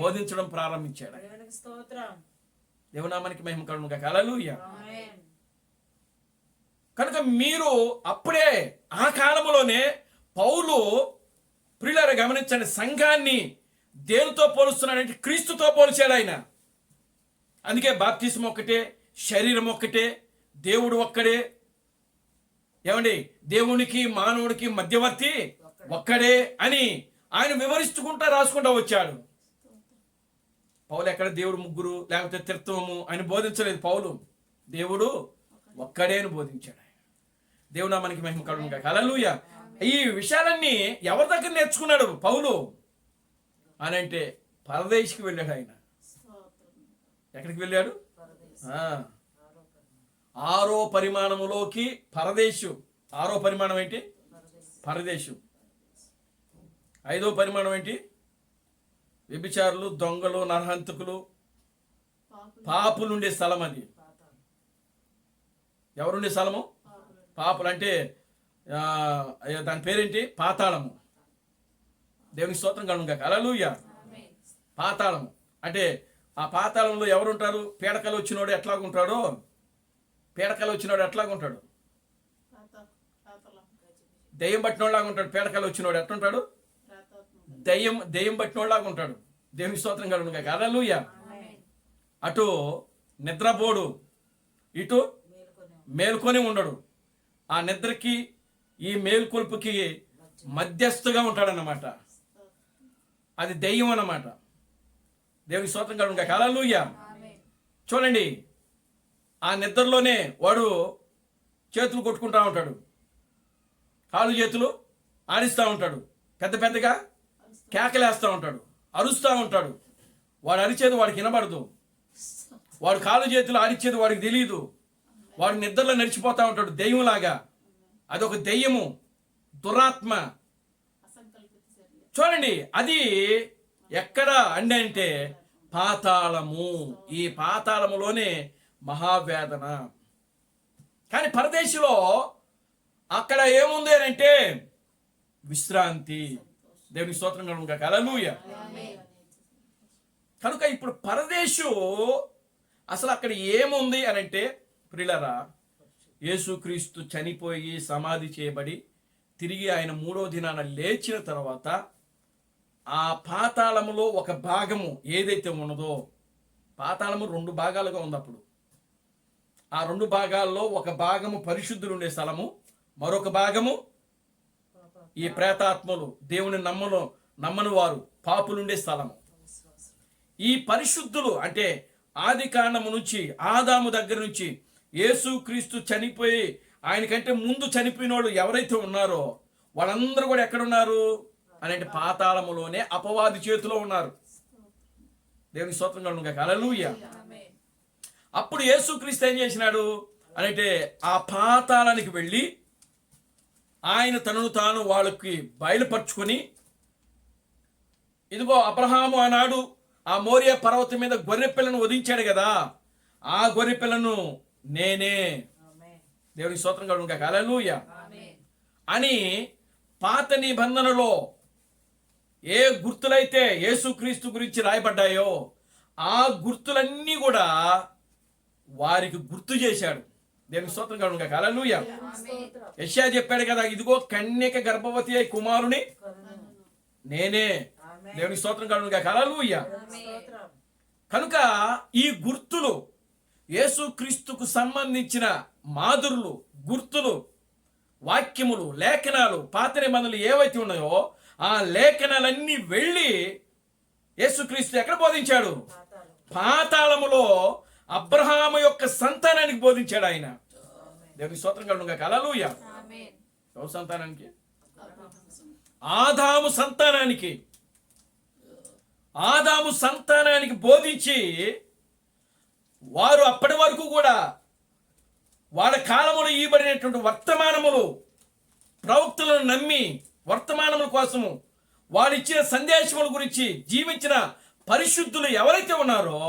బోధించడం ప్రారంభించాడు. దేవునామానికి మహిమ కలుగును గాక. హల్లెలూయా. కనుక మీరు అప్పుడే ఆ కాలంలోనే పౌలు ప్రియులారా గమనించండి, సంఘాన్ని దేనితో పోలుస్తున్నాడంటే క్రీస్తుతో పోల్చాడు ఆయన. అందుకే బాప్తిస్మం ఒక్కటే, శరీరం ఒక్కటే, దేవుడు ఒక్కడే. ఏమండి, దేవునికి మానవుడికి మధ్యవర్తి ఒక్కడే అని ఆయన వివరిస్తుకుంటా రాసుకుంటా వచ్చాడు. పౌలు ఎక్కడ దేవుడు ముగ్గురు లేకపోతే త్రిత్వము అని బోధించలేదు. పౌలు దేవుడు ఒక్కడే అని బోధించాడు. దేవుడు మనకి మహిమ కలుగును గాక. హల్లెలూయా. ఈ విషయాలన్నీ ఎవరి దగ్గర నేర్చుకున్నాడు పౌలు అని అంటే పరదేశికి వెళ్ళాడు ఆయన. ఎక్కడికి వెళ్ళాడు? 6వ పరిమాణములోకి పరదేశు. 6వ పరిమాణం ఏంటి? పరదేశు. 5వ పరిమాణం ఏంటి? వ్యభిచారులు, దొంగలు, నరహంతకులు, పాపులుండే స్థలం. అది ఎవరుండే స్థలము? పాపులు. అంటే దాని పేరేంటి? పాతాళము. దేవునికి స్తోత్రం కలుగును గాక. హల్లెలూయా. పాతాళము అంటే ఆ పాతాళంలో ఎవరుంటారు? పీడకలు వచ్చినోడు ఎట్లాగుంటాడో, పీడకలు వచ్చినోడు ఎట్లాగుంటాడు? దెయ్యం పట్టినోళ్ళలాగా ఉంటాడు. పీడకలు వచ్చినోడు ఎట్లుంటాడు? దెయ్యం పట్టినోళ్ళలాగా ఉంటాడు. దేవునికి స్తోత్రం కలుగును గాక. హల్లెలూయా. అటు నిద్రపోడు, ఇటు మేల్కొని ఉండడు. ఆ నిద్రకి ఈ మేల్కొల్పుకి మధ్యస్థుగా ఉంటాడన్నమాట. అది దెయ్యం అన్నమాట. దేవునికి స్తోత్రం కలుగును గాక. హల్లెలూయా. చూడండి, ఆ నిద్రలోనే వాడు చేతులు కొట్టుకుంటా ఉంటాడు, కాళ్ళు చేతులు ఆడిస్తూ ఉంటాడు, పెద్ద పెద్దగా కేకలేస్తూ ఉంటాడు, అరుస్తూ ఉంటాడు. వాడు అరిచేది వాడికి వినబడదు, వాడు కాళ్ళు చేతులు ఆడిచ్చేది వాడికి తెలియదు. వాడు నిద్రలో నడిచిపోతూ ఉంటాడు దెయ్యంలాగా. అదొక దెయ్యము, దురాత్మ. చూడండి, అది ఎక్కడ అంటే పాతాళము. ఈ పాతాళములోనే మహావేదన. కానీ పరదేశిలో అక్కడ ఏముంది అంటే విశ్రాంతి. దేవునికి స్తోత్రం కలుగును గాక. హల్లెలూయా. కనుక ఇప్పుడు పరదేశు అసలు అక్కడ ఏముంది అని అంటే ప్రియులారా, యేసుక్రీస్తు చనిపోయి సమాధి చేయబడి తిరిగి ఆయన 3వ దినాన లేచిన తర్వాత ఆ పాతాళములో ఒక భాగము ఏదైతే ఉన్నదో, పాతాళము 2 భాగాలుగా ఉంది. అప్పుడు ఆ 2 భాగాల్లో ఒక భాగము పరిశుద్ధులు ఉండే స్థలము, మరొక భాగము ఈ ప్రేతాత్మలు, దేవుని నమ్మని వారు, పాపులుండే స్థలము. ఈ పరిశుద్ధులు అంటే ఆది కాండము నుంచి, ఆదాము దగ్గర నుంచి యేసుక్రీస్తు చనిపోయి ఆయనకంటే ముందు చనిపోయిన వాళ్ళు ఎవరైతే ఉన్నారో వాళ్ళందరూ కూడా ఎక్కడున్నారు అని అంటే పాతాళములోనే అపవాది చేతిలో ఉన్నారు. దేవునికి స్తోత్రం కలుగును గాక. హల్లెలూయా. అప్పుడు యేసుక్రీస్తు ఏం చేసినాడు? అంటే ఆ పాతాళానికి వెళ్ళి ఆయన తనను తాను వాళ్ళకి బయలుపరుచుకొని, ఇదిగో అబ్రహాము ఆనాడు ఆ మోరియా పర్వతం మీద గొర్రె పిల్లను వధించాడు కదా, ఆ గొర్రె పిల్లను నేనే. దేవునికి స్తోత్రం కలుగును గాక. హల్లెలూయా అని పాత నిబంధనలో ఏ గుర్తులైతే యేసుక్రీస్తు గురించి రాయబడ్డాయో ఆ గుర్తులన్నీ కూడా వారికి గుర్తు చేశాడు. దేవునికి స్తోత్రం కలుగును గాక. హల్లెలూయా. యెషయా చెప్పాడు కదా, ఇదిగో కన్యక గర్భవతి అయి కుమారుని నేనే. దేవునికి స్తోత్రం కలుగును గాక. హల్లెలూయా. కనుక ఈ గుర్తులు యేసుక్రీస్తుకు సంబంధించిన మాదిరులు, గుర్తులు, వాక్యములు, లేఖనాలు, పాత నిబంధనలు ఏవైతే ఉన్నాయో ఆ లేఖనాలన్నీ వెళ్ళి యేసుక్రీస్తు ఎక్కడ బోధించాడు? పాతాళములో అబ్రహాము యొక్క సంతానానికి బోధించాడు ఆయన. దేవునికి స్తోత్రం కలుగును గాక. హల్లెలూయా. ఎవరి సంతానానికి? ఆదాము సంతానానికి. ఆదాము సంతానానికి బోధించి వారు అప్పటి వరకు కూడా వాళ్ళ కాలములో ఇవ్వబడినటువంటి వర్తమానములు, ప్రవక్తలను నమ్మి వర్తమానముల కోసము వాళ్ళు ఇచ్చిన సందేశముల గురించి జీవించిన పరిశుద్ధులు ఎవరైతే ఉన్నారో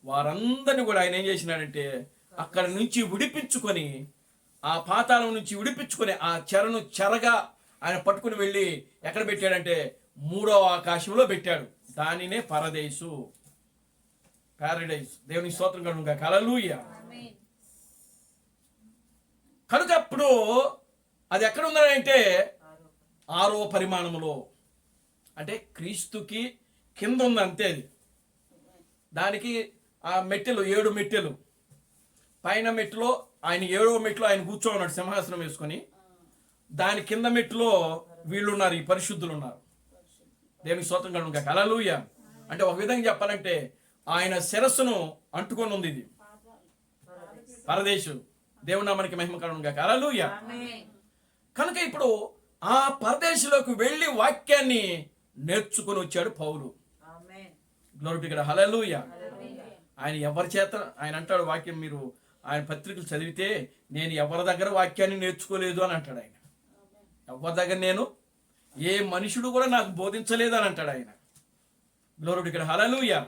వారందరినీ కూడా ఆయన ఏం చేసినాడంటే అక్కడి నుంచి విడిపించుకొని, ఆ పాతాళం నుంచి విడిపించుకొని ఆ చెరను చెరగా ఆయన పట్టుకుని వెళ్ళి ఎక్కడ పెట్టాడంటే 3వ ఆకాశంలో పెట్టాడు. దానినే పరదేశు, పారడైజ్. దేవునికి స్తోత్రం కలుగును గాక. హల్లెలూయా. కనుక అప్పుడు అది ఎక్కడ ఉందంటే 6వ పరిమాణములో, అంటే క్రీస్తుకి కింద ఉంది అంతే. అది దానికి ఆ మెట్టెలు 7 మెట్టెలు, పైన మెట్టులో ఆయన 7వ మెట్టులో ఆయన కూర్చో ఉన్నాడు సింహాసనం వేసుకొని, దాని కింద మెట్టులో వీళ్ళు ఉన్నారు, ఈ పరిశుద్ధులు ఉన్నారు. దేవునికి స్తోత్రం కలుగును గాక. హల్లెలూయా. అంటే ఒక విధంగా చెప్పాలంటే ఆయన శిరస్సును అంటుకొని ఉంది ఇది పరదేశు. దేవుని నామానికి మహిమ కలుగును గాక. హల్లెలూయా. కనుక ఇప్పుడు ఆ పరదేశంలోకి వెళ్ళి వాక్యాన్ని నేర్చుకుని వచ్చాడు పౌలు. Glory to God. హల్లెలూయా. ఆయన ఎవరి చేత, ఆయన అంటాడు వాక్యం, మీరు ఆయన పత్రికలు చదివితే నేను ఎవరి దగ్గర వాక్యాన్ని నేర్చుకోలేదు అని అంటాడు ఆయన. ఎవరి దగ్గర నేను, ఏ మనుషుడు కూడా నాకు బోధించలేదు అని అంటాడు ఆయన. Glory to God. హల్లెలూయా.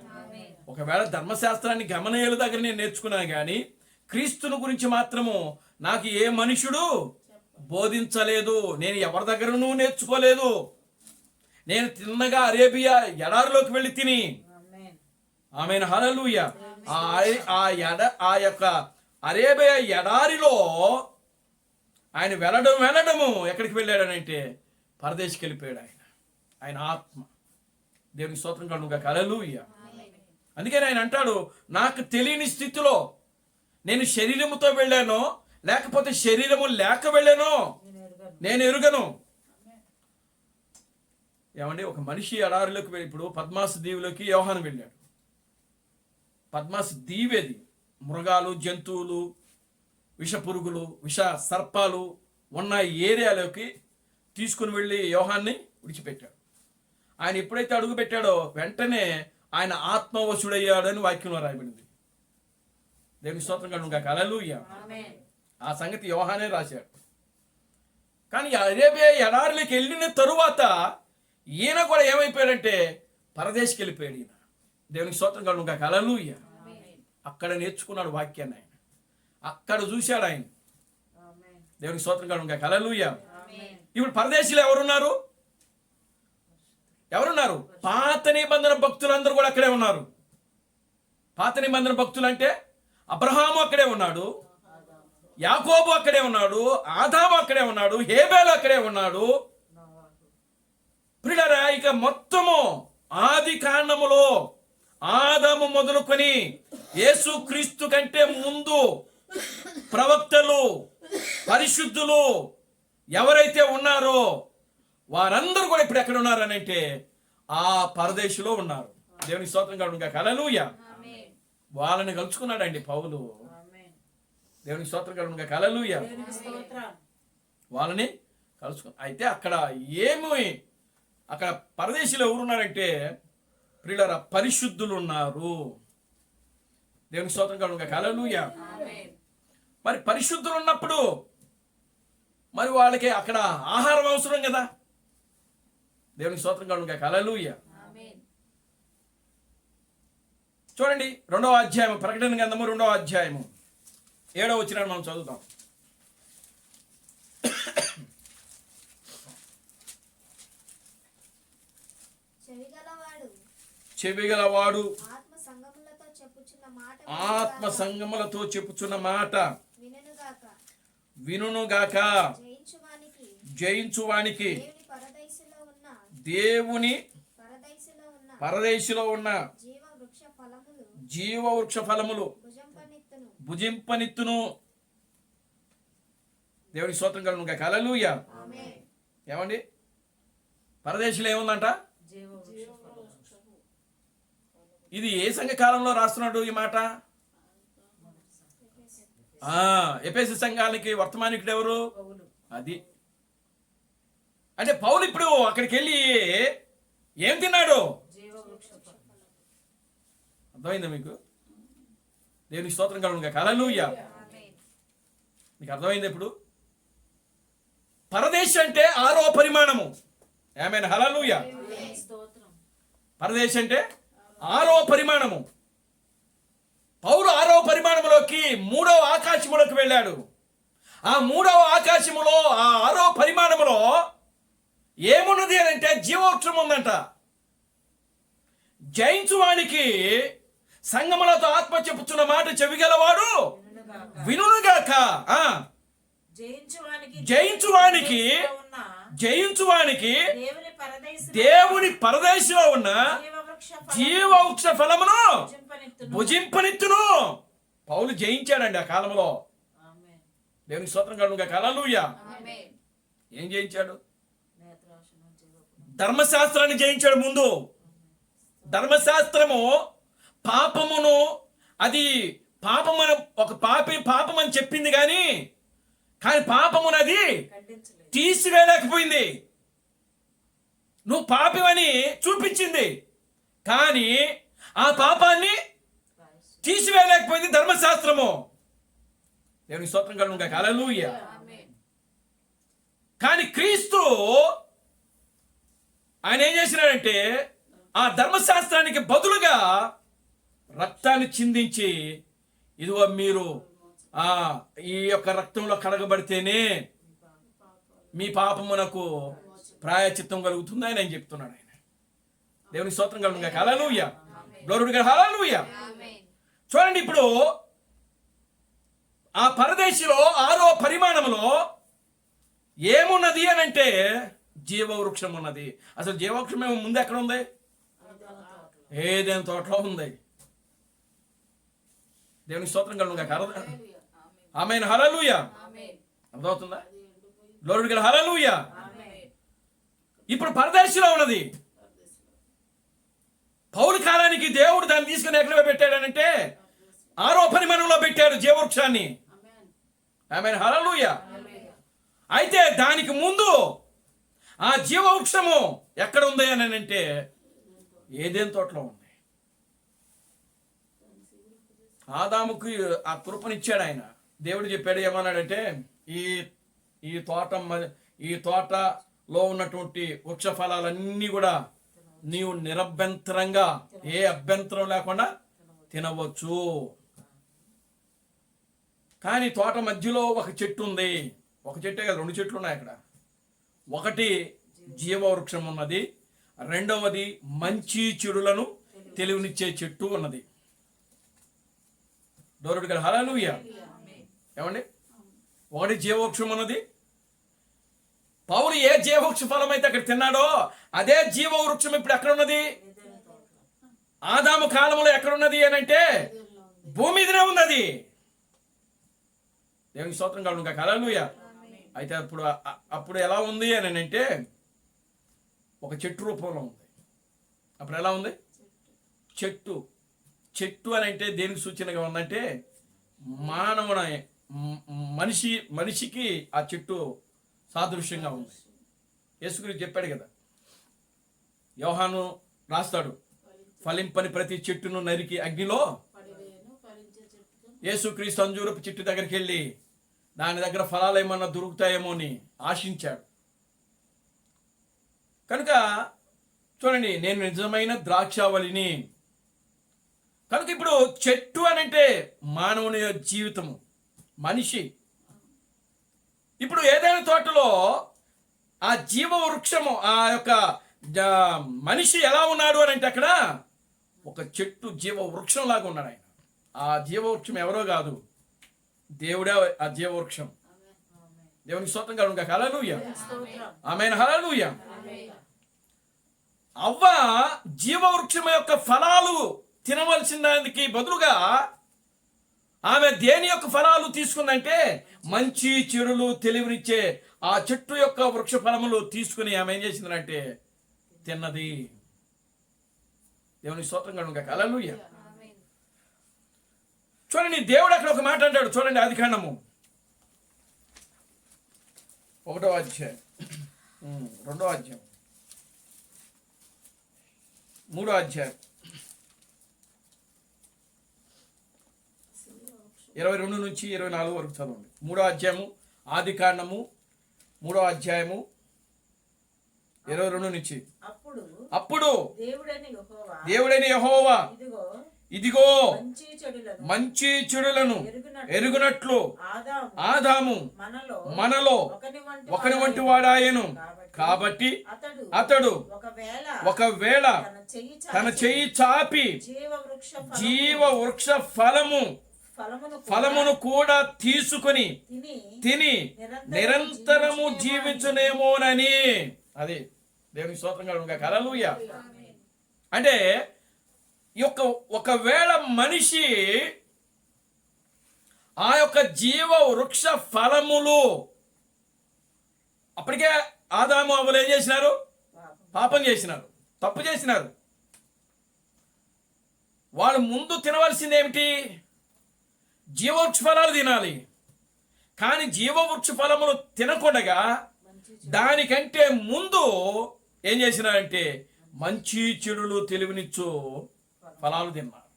ఒకవేళ ధర్మశాస్త్రాన్ని గమనీయుల దగ్గర నేను నేర్చుకున్నాను కానీ క్రీస్తుని గురించి మాత్రము నాకు ఏ మనుషుడు బోధించలేదు. నేను ఎవరి దగ్గరనూ నేర్చుకోలేదు. నేను తిన్నగా అరేబియా ఎడారిలోకి వెళ్ళి తిని, ఆమేన్, హల్లెలూయా, ఆ యొక్క అరేబియా ఎడారిలో ఆయన వెళ్ళడము ఎక్కడికి వెళ్ళాడనంటే పరదేశికి వెళ్ళిపోయాడు ఆయన ఆత్మ. దేవునికి స్తోత్రం కలుగును గాక. హల్లెలూయా. అందుకని ఆయన అంటాడు, నాకు తెలియని స్థితిలో నేను శరీరముతో వెళ్ళానో లేకపోతే శరీరము లేక వెళ్ళానో నేను ఎరుగను. ఏమండి, ఒక మనిషి ఎడారిలోకి వెళ్ళి, ఇప్పుడు పద్మాసు దీవిలోకి యోహాను వెళ్ళాడు. పద్మాసు దీవేది మృగాలు, జంతువులు, విష పురుగులు, విష సర్పాలు ఉన్న ఏరియాలోకి తీసుకుని వెళ్ళి యోహాన్ని విడిచిపెట్టాడు. ఆయన ఎప్పుడైతే అడుగు పెట్టాడో వెంటనే ఆయన ఆత్మవశుడయ్యాడని వాక్యంలో రాయబడింది. దేవుని స్తోత్రం కలుగును గాక. హల్లెలూయా. ఆ సంగతి యోహానే రాశాడు. కానీ అరేబియా ఎడారిలోకి వెళ్ళిన తరువాత ఈయన కూడా ఏమైపోయాడంటే పరదేశికి వెళ్ళిపోయాడు ఈయన. దేవునికి స్తోత్రం కలుగును గాక. హల్లెలూయా. అక్కడ నేర్చుకున్నాడు వాక్యాన్ని ఆయన, అక్కడ చూశాడు ఆయన. దేవునికి స్తోత్రం కలుగును గాక. హల్లెలూయా. ఇప్పుడు పరదేశీలు ఎవరున్నారు? పాత నిబంధన భక్తులందరూ కూడా అక్కడే ఉన్నారు. పాత నిబంధన భక్తులు అంటే అబ్రహాము అక్కడే ఉన్నాడు, యాకోబు అక్కడే ఉన్నాడు, ఆదాము అక్కడే ఉన్నాడు, హేబేలు అక్కడే ఉన్నాడు. ప్రియులారా, ఇక మొత్తము ఆది కాండములో ఆదాము మొదలుకొని యేసుక్రీస్తు కంటే ముందు ప్రవక్తలు, పరిశుద్ధులు ఎవరైతే ఉన్నారో వారందరూ కూడా ఇప్పుడు ఎక్కడ ఉన్నారని అంటే ఆ పరదేశంలో ఉన్నారు. దేవుని స్తోత్రం కలుగును గాక. హల్లెలూయా. వాళ్ళని కలుసుకున్నాడండి పౌలు. దేవునికి స్తోత్రం కలుగును గాక. హల్లెలూయా. వాళ్ళని కలుసుకున్నా. అయితే అక్కడ అక్కడ పరదేశీలో ఎవరున్నారంటే ప్రియులారా పరిశుద్ధులు ఉన్నారు. దేవునికి స్తోత్రం కలుగును గాక. హల్లెలూయా. మరి పరిశుద్ధులు ఉన్నప్పుడు మరి వాళ్ళకి అక్కడ ఆహారం అవసరం కదా. దేవునికి స్తోత్రం కలుగును గాక. హల్లెలూయా. చూడండి 2వ అధ్యాయం, ప్రకటన గ్రంథము 2వ అధ్యాయము 7వ వచనాన్ని మనం చదువుతాం. చెవిగలవాడు ఆత్మ సంగములతో చెప్పుచున్న మాట వినుగాక. జయించువానికి దేవుని పరదేశిలో ఉన్న జీవ వృక్ష ఫలములు భుజింపనిత్తును. దేవుని స్తోత్రం కలుగును గాక. హల్లెలూయా. ఏమండి పరదేశిలో ఏముందంట? ఇది ఏ సంఘ కాలంలో రాస్తున్నాడు ఈ మాట? ఎఫెసు సంఘానికి వర్తమానికుడు ఎవరు? అది అంటే పౌలు ఇప్పుడు అక్కడికి వెళ్ళి ఏం తిన్నాడు? అర్థమైందా మీకు? దేవునికి స్తోత్రం కలుగును గాక. హల్లెలూయా. మీకు అర్థమైంది ఇప్పుడు? పరదేశం అంటే 6వ పరిమాణము. ఆమేన్. హల్లెలూయా. పరదేశం అంటే 6వ పరిమాణము. పౌలు 6వ పరిమాణంలోకి 3వ ఆకాశములోకి వెళ్ళాడు. ఆ 3వ ఆకాశములో, ఆ 6వ పరిమాణములో ఏమున్నది అని అంటే జీవవృక్షం ఉందంట. జయించువానికి సంగములతో ఆత్మ చెప్పుచున్న మాట చెవిగలవాడు వినుగాక. జయించువానికి దేవుని పరదేశిలో ఉన్న జీవవృక్ష ఫలమును భుజింపనిత్తును. పౌలు జయించాడండి ఆ కాలంలో. దేవునికి స్తోత్రం కలుగును గాక. హల్లెలూయా. ఏం జయించాడు? ధర్మశాస్త్రాన్ని జయించాడు. ముందు ధర్మశాస్త్రము పాపమును, అది పాపమని ఒక పాపమని చెప్పింది కానీ పాపమునది తీసివేయలేకపోయింది. నువ్వు పాపమని చూపించింది కానీ ఆ పాపాన్ని తీసివేయలేకపోయింది ధర్మశాస్త్రము. దేవునికి స్తోత్రం కలుగును గాక. హల్లెలూయా. కానీ క్రీస్తు ఆయన ఏం చేసినాడంటే ఆ ధర్మశాస్త్రానికి బదులుగా రక్తాన్ని చిందించి, ఇదిగో మీరు ఈ యొక్క రక్తంలో కడగబడితేనే మీ పాపమునకు ప్రాయశ్చిత్తం కలుగుతుంది అని ఆయన చెప్తున్నాడు. ఆయన దేవునికి స్తోత్రం కలుగును గాక. హల్లెలూయా. Glory to God. హల్లెలూయా. చూడండి ఇప్పుడు ఆ పరదేశిలో 6వ పరిమాణంలో ఏమున్నది అని అంటే జీవవృక్షం ఉన్నది. అసలు జీవవృక్షం ఏమో ముందు ఎక్కడ ఉంది? ఏదైనా తోటలో ఉంది. దేవునికి స్తోత్రం కలుగును గాక. ఆమేన్. హల్లెలూయా. అర్థమవుతుందా? Glory to God. హల్లెలూయా. ఇప్పుడు పరదేశిలో ఉన్నది. పౌలు కాలానికి దేవుడు దాన్ని తీసుకుని ఎక్కడ పెట్టాడనంటే 6వ పరిమాణంలో పెట్టాడు జీవవృక్షాన్ని. ఆమేన్. హల్లెలూయా. అయితే దానికి ముందు ఆ జీవవృక్షము ఎక్కడ ఉంది అని అంటే ఏదెన్ తోటలో ఉంది. ఆదాముకు ఆ కృపనిచ్చాడు ఆయన. దేవుడు చెప్పాడు ఏమన్నాడంటే ఈ తోటలో ఉన్నటువంటి వృక్ష ఫలాలన్నీ కూడా నీవు నిరభ్యంతరంగా, ఏ అభ్యంతరం లేకుండా తినవచ్చు. కానీ తోట మధ్యలో ఒక చెట్టు ఉంది. ఒక చెట్టే కదా, 2 చెట్లు ఉన్నాయి అక్కడ. ఒకటి జీవవృక్షం ఉన్నది, రెండవది మంచి చెడులను తెలివినిచ్చే చెట్టు ఉన్నది. డోరుడు గారు. హల్లెలూయా. ఏమండి? ఒకటి జీవవృక్షం ఉన్నది. పౌలు ఏ జీవవృక్ష ఫలం అయితే అక్కడ తిన్నాడో అదే జీవవృక్షం ఇప్పుడు ఎక్కడ ఉన్నది? ఆదాము కాలంలో ఎక్కడ ఉన్నది అని అంటే భూమి మీదనే ఉన్నది. దేవునికి స్తోత్రం కలుగును గాక. హల్లెలూయా. అయితే అప్పుడు ఎలా ఉంది అని అంటే ఒక చెట్టు రూపంలో ఉంది. అప్పుడు ఎలా ఉంది? చెట్టు అని అంటే దేనికి సూచనగా ఉందంటే మనిషికి ఆ చెట్టు సాదృశ్యంగా ఉంది. యేసుక్రీస్తు చెప్పాడు కదా, యోహాను రాస్తాడు, ఫలింపని ప్రతి చెట్టును నరికి అగ్నిలో యేసుక్రీస్తు అంజూరపు చెట్టు దగ్గరికి వెళ్ళి దాని దగ్గర ఫలాలు ఏమన్నా దొరుకుతాయేమో అని ఆశించాడు. కనుక చూడండి, నేను నిజమైన ద్రాక్షావళిని. కనుక ఇప్పుడు చెట్టు అనంటే మానవుని జీవితము, మనిషి. ఇప్పుడు ఏదైనా తోటలో ఆ జీవ వృక్షము, ఆ యొక్క మనిషి ఎలా ఉన్నాడు అని అంటే అక్కడ ఒక చెట్టు జీవ వృక్షం లాగా ఉన్నాడు ఆయన. ఆ జీవ వృక్షం ఎవరో కాదు, దేవుడే ఆ జీవ వృక్షం. దేవునికి స్తోత్రం కలుగును. హల్లెలూయా, ఆమేన్, హల్లెలూయా. అవ్వ జీవ వృక్షం యొక్క ఫలాలు తినవలసిన దానికి బదులుగా ఆమె దేని యొక్క ఫలాలు తీసుకుందంటే మంచి చెడులు తెలివినిచ్చే ఆ చెట్టు యొక్క వృక్ష ఫలములు తీసుకుని ఆమె ఏం చేసిందంటే తిన్నది. దేవునికి స్తోత్రం కలుగును. హల్లెలూయా. చూడండి, దేవుడు అక్కడ ఒక మాట అంటాడు. చూడండి, ఆదికాండము 1వ అధ్యాయం, 2వ అధ్యాయం, 3వ అధ్యాయం 22 నుంచి 24 వరకు చదవండి. 3వ అధ్యాయము ఆదికాండము 3వ అధ్యాయము 22 నుంచి. అప్పుడు దేవుడైన యెహోవా ఇదిగో మంచి చెడులను ఎరుగునట్లు ఆదాము మనలో ఒకని వంటి వాడాయను. కాబట్టి అతడు ఒకవేళ తన చెయ్యి చాపి జీవ వృక్ష ఫలమును కూడా తీసుకుని తిని నిరంతరము జీవించునేమోనని. అది దేవుని స్తోత్రంగా ఉండగా. హల్లెలూయా. అంటే ఒకవేళ మనిషి ఆ యొక్క జీవ వృక్ష ఫలములు, అప్పటికే ఆదాము అవ్వలు ఏం చేసినారు? పాపం చేసినారు, తప్పు చేసినారు. వాళ్ళు ముందు తినవలసింది ఏమిటి? జీవవృక్ష ఫలాలు తినాలి. కానీ జీవవృక్ష ఫలములు తినకుండా దానికంటే ముందు ఏం చేసినారంటే మంచి చెడులు తెలివినిచ్చు ఫలాలు తిన్నారు.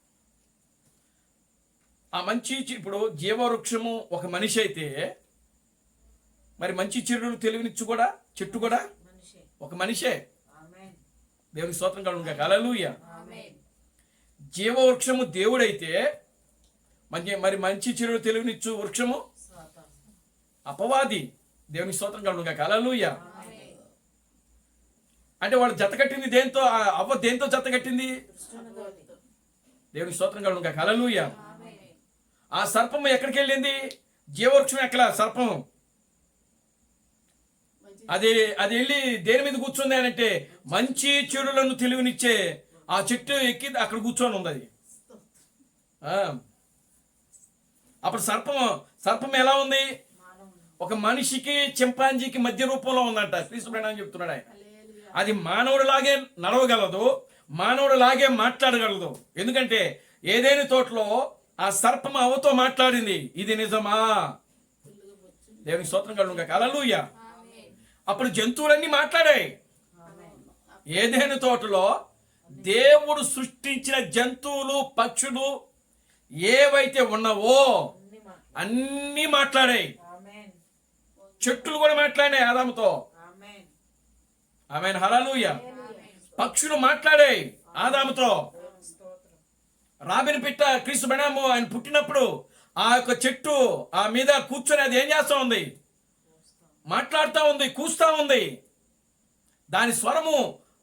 ఆ మంచి, ఇప్పుడు జీవవృక్షము ఒక మనిషి అయితే మరి మంచి చెడులు తెలివినిచ్చు కూడా చెట్టు కూడా ఒక మనిషే. దేవుని స్తోత్రం కలుగును. హల్లెలూయా. జీవవృక్షము దేవుడైతే మరి మంచి చెడులు తెలివినిచ్చు వృక్షము అపవాది. దేవుని స్తోత్రం కలుగును. హల్లెలూయా. అంటే వాళ్ళు జత కట్టింది దేంతో? అవ్వ దేంతో జత కట్టింది? దేవుని స్తోత్రం కలుగును. హల్లెలూయా. ఆ సర్పము ఎక్కడికి వెళ్ళింది? జీవవృక్షం ఎక్కడ? సర్పము అది వెళ్ళి దేని మీద కూర్చుంది అని అంటే మంచి చెడులను తెలివినిచ్చే ఆ చెట్టు ఎక్కి అక్కడ కూర్చొని ఉంది. అది అప్పుడు సర్పం ఎలా ఉంది? ఒక మనిషికి చింపాంజీకి మధ్య రూపంలో ఉందంట. శ్రీసుబ్రహ్మణ్యం చెప్తున్నాడు ఆయన. అది మానవుడిలాగే నడవగలదు, మానవుడిలాగే మాట్లాడగలదు. ఎందుకంటే ఏదైనా తోటలో ఆ సర్పం అవ్వతో మాట్లాడింది. ఇది నిజమా? దేవునికి స్తోత్రం కలుగును. హల్లెలూయా. అప్పుడు జంతువులన్నీ మాట్లాడాయి. ఏదైనా తోటలో దేవుడు సృష్టించిన జంతువులు, పక్షులు ఏవైతే ఉన్నావో అన్నీ మాట్లాడాయి. చెట్లు కూడా మాట్లాడినాయి ఆదాముతో. ఆమేన్, హల్లెలూయా. పక్షులు మాట్లాడాయి ఆదాముతో. రాబిన్ పిట్ట క్రీస్తు బెనాము ఆయన పుట్టినప్పుడు ఆ యొక్క చెట్టు ఆ మీద కూర్చొని అది ఏం చేస్తూ ఉంది? మాట్లాడుతూ ఉంది, కూస్తూ ఉంది. దాని స్వరము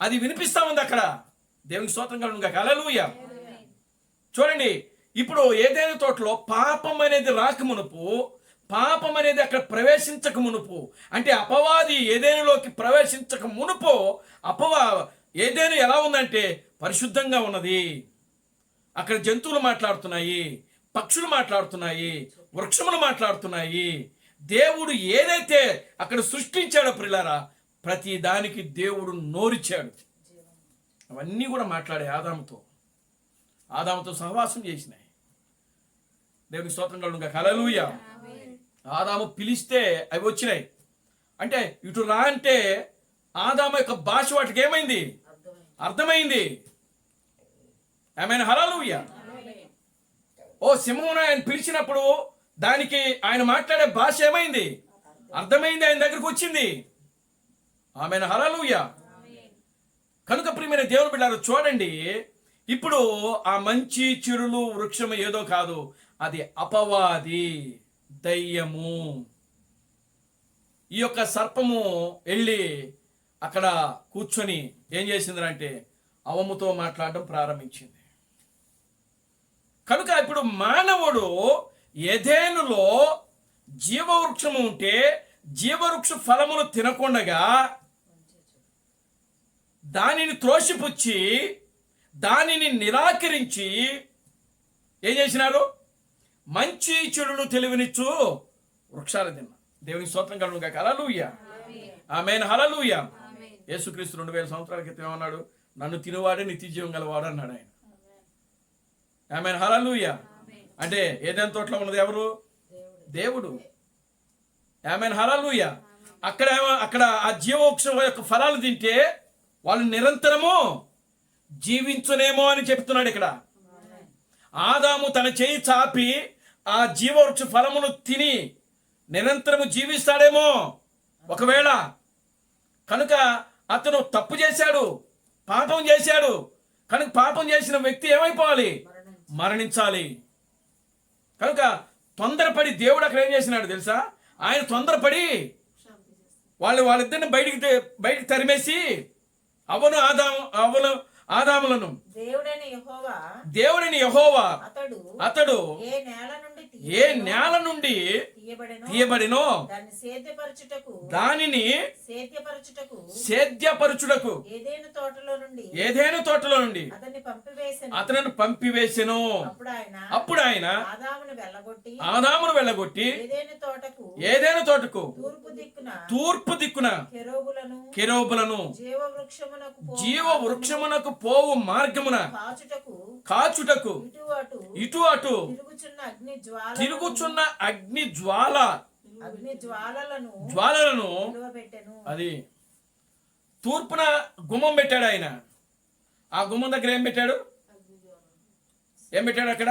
అది వినిపిస్తూ ఉంది అక్కడ. దేవునికి స్తోత్రం కలుగును. హల్లెలూయా. చూడండి, ఇప్పుడు ఏదైనా తోటలో పాపం అనేది రాకమునుపు, పాపం అనేది అక్కడ ప్రవేశించక మునుపు, అంటే అపవాది ఏదేనులోకి ప్రవేశించక మునుపు ఏదేను ఎలా ఉందంటే పరిశుద్ధంగా ఉన్నది. అక్కడ జంతువులు మాట్లాడుతున్నాయి, పక్షులు మాట్లాడుతున్నాయి, వృక్షములు మాట్లాడుతున్నాయి. దేవుడు ఏదైతే అక్కడ సృష్టించాడో ప్రియులారా, ప్రతి దానికి దేవుడు నోరిచ్చాడు. అవన్నీ కూడా మాట్లాడే ఆదాముతో సహవాసం చేసినాయి. దేవునికి స్తోత్రం కలుగును. హల్లెలూయా. ఆదాము పిలిస్తే అవి వచ్చినాయి. అంటే ఇటు రా అంటే ఆదాము యొక్క భాష వాటికి ఏమైంది? అర్థమైంది. ఆమేన్, హల్లెలూయా. ఓ సింహమును ఆయన పిలిచినప్పుడు దానికి ఆయన మాట్లాడే భాష ఏమైంది? అర్థమైంది, ఆయన దగ్గరకు వచ్చింది. ఆమెను హల్లెలూయా. కనుక ప్రియమైన దేవుని బిడ్డలారా చూడండి, ఇప్పుడు ఆ మంచి చెడులు వృక్షము ఏదో కాదు, అది అపవాది, దయ్యము. ఈ యొక్క సర్పము వెళ్ళి అక్కడ కూర్చొని ఏం చేసిందంటే అవముతో మాట్లాడడం ప్రారంభించింది. కనుక ఇప్పుడు మానవుడు ఎదెనులో జీవవృక్షము ఉంటే జీవవృక్ష ఫలములు తినకుండగా దానిని త్రోసిపుచ్చి దానిని నిరాకరించి ఏం చేసినారు? మంచి చెడులు తెలివినిచ్చు వృక్షాలు తిన్నా. దేవుని స్తోత్రం కలుగును గాక. హల్లెలూయా. ఆమేన్. హల్లెలూయా. యేసుక్రీస్తు 2000 సంవత్సరాల క్రితం ఏమన్నాడు? నన్ను తినువాడే నిత్య జీవం గలవాడు అన్నాడు ఆయన. ఆమేన్. హల్లెలూయా. అంటే ఏదైనా తోటలో ఉన్నది ఎవరు? దేవుడు. ఆమేన్. హల్లెలూయా. అక్కడ ఆ జీవవృక్షం యొక్క ఫలాలు తింటే వాళ్ళు నిరంతరము జీవించునేమో అని చెప్తున్నాడు ఇక్కడ. ఆదాము తన చేయి చాపి ఆ జీవవృక్ష ఫలమును తిని నిరంతరము జీవిస్తాడేమో ఒకవేళ. కనుక అతను తప్పు చేశాడు, పాపం చేశాడు. కనుక పాపం చేసిన వ్యక్తి ఏమైపోవాలి? మరణించాలి. కనుక తొందరపడి దేవుడు అక్కడ ఏం చేసినాడు తెలుసా? ఆయన తొందరపడి వాళ్ళిద్దరిని బయటికి తరిమేసి ఆదాములను దేవుడని యెహోవా అతడు ఏ నేల నుండి తీయబడినో దానిని సేద్యపరచుటకు ఏదైను తోటలో నుండి అతనిని పంపివేసెను. అప్పుడు ఆయన ఆదామును వెళ్ళగొట్టి ఏదైను తోటకు తూర్పు దిక్కున కెరూబులను జీవ వృక్షమునకు పోవు మార్గమున కాచుటకు ఇటు అటు తిరుగుచున్న అగ్ని జ్వాలలను అది తూర్పున గుమ్మం పెట్టాడు ఆయన. ఆ గుమ్మం దగ్గర ఏం పెట్టాడు? అక్కడ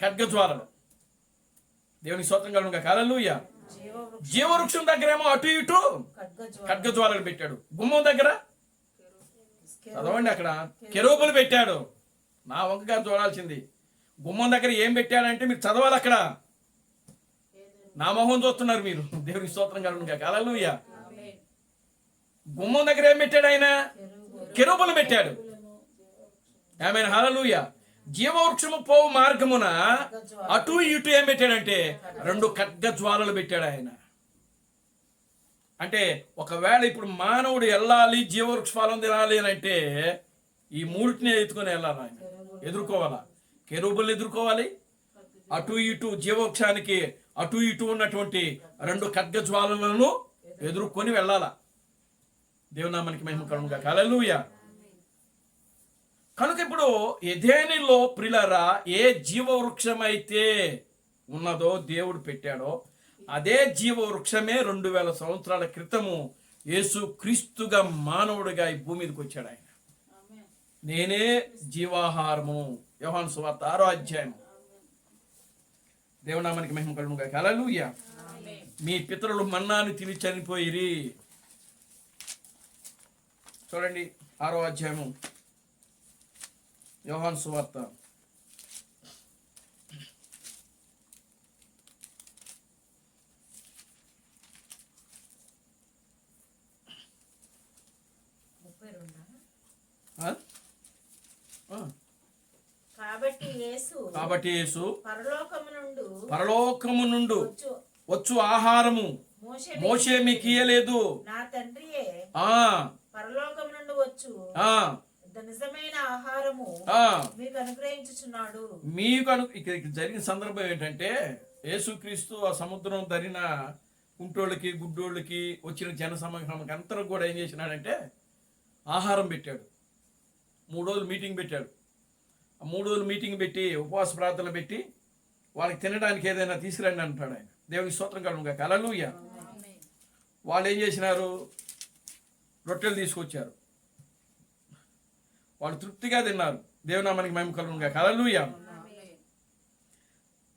ఖడ్గజ్వాలలు. దేవుని స్తోత్రం కలుగును గాక. హల్లెలూయా. జీవవృక్షం దగ్గర ఏమో అటు ఇటు ఖడ్గజ్వాలలు పెట్టాడు. గుమ్మం దగ్గర చదవండి, అక్కడ కెరూబులు పెట్టాడు. నా వంకగా చూడాల్సింది. గుమ్మం దగ్గర ఏం పెట్టాడంటే మీరు చదవాలి. అక్కడ నా మొహం చూస్తున్నారు మీరు. దేవునికి స్తోత్రం కలుగును గాక. హల్లెలూయా. గుమ్మం దగ్గర ఏం పెట్టాడు ఆయన? కెరూబులు పెట్టాడు. ఆమేన్. హల్లెలూయా. జీవవృక్షము పోవు మార్గమున అటు ఇటు ఏం పెట్టాడంటే 2 ఖడ్గజ్వాలలు పెట్టాడు ఆయన. అంటే ఒకవేళ ఇప్పుడు మానవుడు వెళ్ళాలి, జీవవృక్ష ఫలం తినాలి అని అంటే ఈ మూడిటిని ఎత్తుకొని వెళ్ళాలి ఆయన, ఎదుర్కోవాలా. కెరూబుల్ని ఎదుర్కోవాలి, అటు ఇటు జీవవృక్షానికి అటు ఇటు ఉన్నటువంటి 2 ఖడ్గజ్వాలలను ఎదుర్కొని వెళ్ళాలా. దేవునామానికి మహిమ కలుగును గాక. హల్లెలూయా. కనుక ఇప్పుడు ఎదెనులో ప్రియులారా ఏ జీవవృక్షమైతే ఉన్నదో దేవుడు పెట్టాడో అదే జీవవృక్షమే 2000 సంవత్సరాల క్రితము యేసు క్రీస్తుగా మానవుడిగా ఈ భూమి మీదకి వచ్చాడు ఆయన. నేనే జీవాహారము. యోహాను సువార్త 6వ అధ్యాయం. దేవునామానికి మహిమ కలుగును గాక. హల్లెలూయా. మీ పితరులు మన్నాను తిని చనిపోయిరి. చూడండి 6వ అధ్యాయము యోహాను సువార్త. కాబట్టి యేసు పరలోకము నుండి వచ్చు ఆహారము మోషే మీకు ఇయ్యలేదు, నా తండ్రియే పరలోకము నుండి వచ్చు నిజమైన ఆహారము మీకు అనుగ్రహించుచున్నాడు. ఇక్కడ జరిగిన సందర్భం ఏంటంటే యేసుక్రీస్తు ఆ సముద్రం ధరిన కుంటోళ్ళకి గుడ్డోళ్ళకి వచ్చిన జన సమూహానికి అంతా కూడా ఏం చేసినాడంటే ఆహారం పెట్టాడు. 3 రోజులు మీటింగ్ పెట్టాడు. ఆ 3 రోజులు మీటింగ్ పెట్టి ఉపవాస ప్రార్థనలు పెట్టి వాళ్ళకి తినడానికి ఏదైనా తీసుకురండి అంటాడు ఆయన. దేవునికి స్తోత్రం కలుగును గాక. హల్లెలూయా. వాళ్ళు ఏం చేసినారు? రొట్టెలు తీసుకొచ్చారు. వాళ్ళు తృప్తిగా తిన్నారు. దేవునామానికి మహిమ కలుగును గాక. హల్లెలూయా.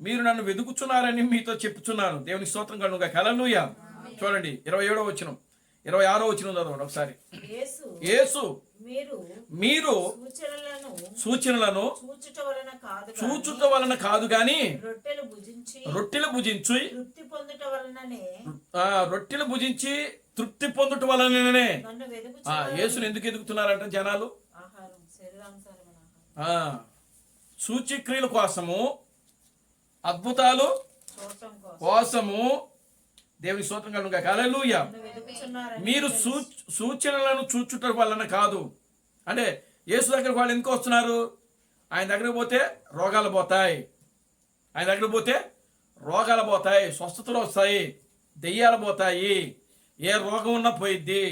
మీరు నన్ను వెతుకుచున్నారని మీతో చెప్పుచున్నాను. దేవునికి స్తోత్రం కలుగుగా. హల్లెలూయా. చూడండి 27వ వచనం, 26వ వచనం చదవండి ఒకసారి. యేసు మీరు సూచనలను చూచుట వలన కాదు గాని రొట్టెలు భుజించి తృప్తి పొందుట వలననే. యేసుని ఎందుకు ఎదుగుతున్నారంట జనాలు? సూచక్రియల కోసము, అద్భుతాలు కోసము. దేవుని స్తోత్రం కలుగుగా. హల్లెలూయా. మీరు సూచనలను చూచుట వలన కాదు. అంటే యేసు దగ్గరకు వాళ్ళు ఎందుకు వస్తున్నారు? ఆయన దగ్గరకు పోతే రోగాలు పోతాయి, ఆయన దగ్గరకు పోతే రోగాలు పోతాయి, స్వస్థతలు వస్తాయి, దెయ్యాలు పోతాయి, ఏ రోగం ఉన్నా పోయిద్ది.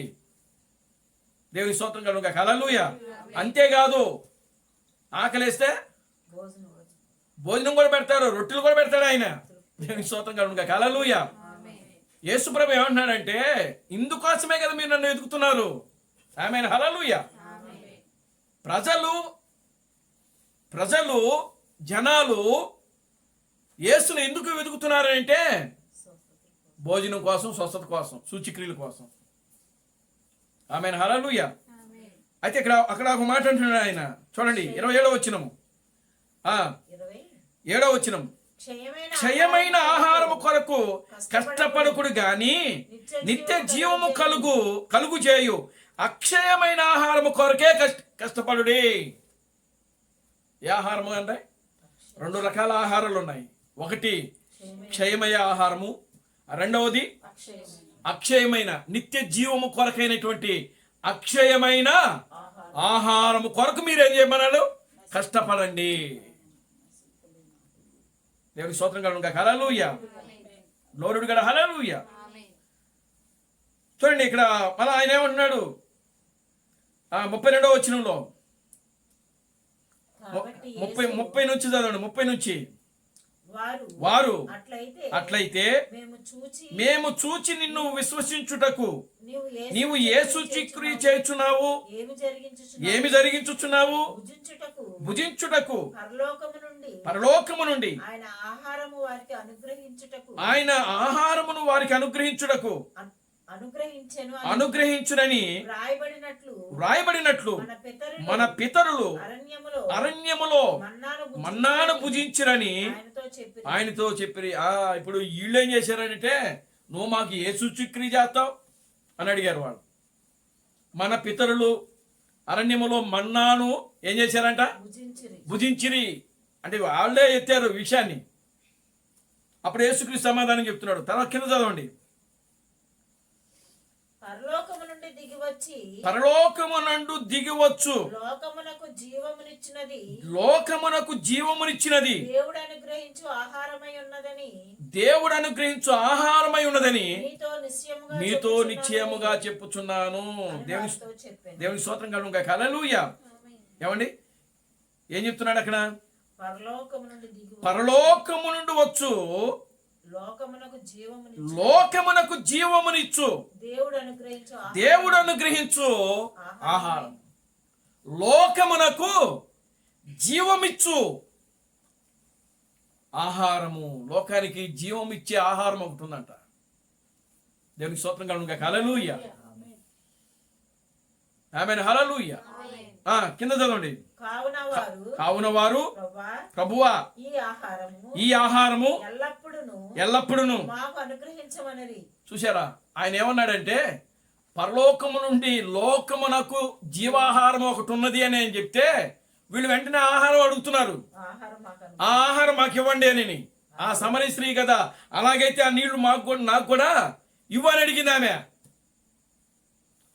దేవుని స్తోత్రం కలుగుగా. హల్లెలూయా. అంతేకాదు, ఆకలేస్తే భోజనం కూడా పెడతారు, రొట్టెలు కూడా పెడతాడు ఆయన. దేవుని స్తోత్రం కలుగుగా. హల్లెలూయా. యేసుప్రభు ఏమంటున్నాడంటే, ఇందుకోసమే కదా మీరు నన్ను వెతుకుతున్నారు. ఆమేన్. హల్లెలూయా. జనాలు యేసుని ఎందుకు వెతుకుతున్నారంటే భోజనం కోసం, స్వస్థత కోసం, సూచక్రియల కోసం. ఆమేన్. హల్లెలూయా. అయితే అక్కడ ఒక మాట అంటున్నాడు ఆయన. చూడండి 27వ వచనము, 7వ వచనం. క్షయమైన ఆహారము కొరకు కష్టపడకుడు గాని నిత్య జీవము కలుగు చేయు అక్షయమైన ఆహారము కొరకే కష్టపడుడి. ఏ ఆహారము అంటే 2 రకాల ఆహారాలు ఉన్నాయి. ఒకటి క్షయమయ ఆహారము, రెండవది అక్షయమైన నిత్య జీవము కొరకైనటువంటి అక్షయమైన ఆహారము కొరకు మీరేం చేయమన్నాడు? కష్టపడండి. దేవుని స్తోత్రం కలుగుగా. హల్లెలూయా. లోరుడు గడ. హల్లెలూయా. చూడండి ఇక్కడ మళ్ళీ ఆయన ఏమంటున్నాడు 32వ వచనంలో, 30 నుంచి చదవండి. 30 నుంచి. వారు అట్లయితే మేము చూచి నిన్ను విశ్వసించుటకు నీవు ఏ సూచక్రియ చేయుచున్నావు, ఏమి జరిగించుచున్నావు? భుజించుటకు పరలోకము నుండి ఆయన ఆహారమును వారికి అనుగ్రహించుటకు అనుగ్రహించునని వ్రాయబడినట్లు మన పితరులు అరణ్యములో మన్నాను భుజించురని ఆయనతో చెప్పిరి. ఇప్పుడు వీళ్ళు ఏం చేశారంటే, నువ్వు మాకు ఏ సూచక్రియ చేస్తావు అని అడిగారు వాళ్ళు. మన పితరులు అరణ్యములో మన్నాను ఏం చేశారంట? భుజించిరి. అంటే వాళ్ళే ఎత్తారు విషయాన్ని. అప్పుడు యేసుక్రీస్తు సమాధానం చెప్తున్నాడు. తర్వాత కింద చదవండి. పరలోకము నుండి దిగివచ్చు లోకమునకు జీవమునిచ్చినది దేవుడు అనుగ్రహించు ఆహారమై ఉన్నదని మీతో నిశ్చయముగా చెప్పుచున్నాను. దేవుని స్తోత్రం కలుగుగా. హల్లెలూయా. ఏమండి ఏం చెప్తున్నాడు అక్కడ? పరలోకము నుండి వచ్చు లోకమునకు జీవమునిచ్చు దేవుడు అనుగ్రహించు ఆహారం. లోకమునకు జీవమిచ్చు ఆహారము. లోకానికి జీవమిచ్చే ఆహారం ఒకటి ఉందంట. దేవునికి స్తోత్రం కలుగుగా. హల్లెలూయా. ఆమేన్. హల్లెలూయా. కింద చదవండి. కావున వారు ప్రభువా ఈ ఆహారము ఎల్లప్పుడూ చూసారా? ఆయన ఏమన్నాడంటే, పరలోకము నుండి లోకమునకు జీవాహారం ఒకటి ఉన్నది అని ఆయన చెప్తే వీళ్ళు వెంటనే ఆహారం అడుగుతున్నారు. ఆ ఆహారం మాకు ఇవ్వండి అని. ఆ సమరీ స్త్రీ కదా, అలాగైతే ఆ నీళ్లు నాకు కూడా ఇవ్వని అడిగింది ఆమె.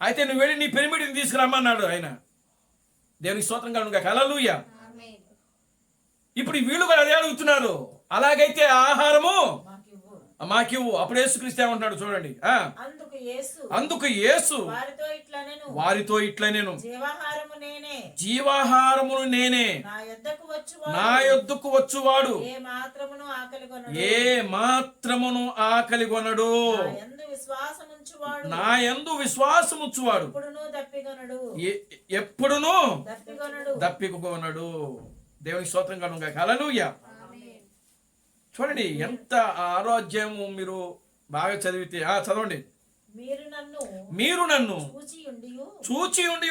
అయితే నువ్వు వెళ్ళి నీ పిరమిడ్ని తీసుకురమ్మన్నాడు ఆయన. దేవునికి స్తోత్రం కలుగుగా. హల్లెలూయా. ఇప్పుడు వీళ్ళు కూడా అదే అడుగుతున్నారు, అలాగైతే ఆహారము మాకివ్వు. అప్పుడు యేసుక్రీస్తు ఏమంటున్నాడు చూడండి. అందుకు యేసు వారితో ఇట్లా నేను జీవాహారమును నేనే, నా యొద్దకు వచ్చువాడు ఏ మాత్రమును ఆకలి కొనడు, నా యందు విశ్వాసముంచువాడు ఎప్పుడును దప్పికొనడు. దేవునికి స్తోత్రం కలుగుగా. హల్లెలూయా. చూడండి ఎంత ఆరోగ్యము. మీరు బాగా చదివితే చదవండి. మీరు నన్ను చూచి ఉండి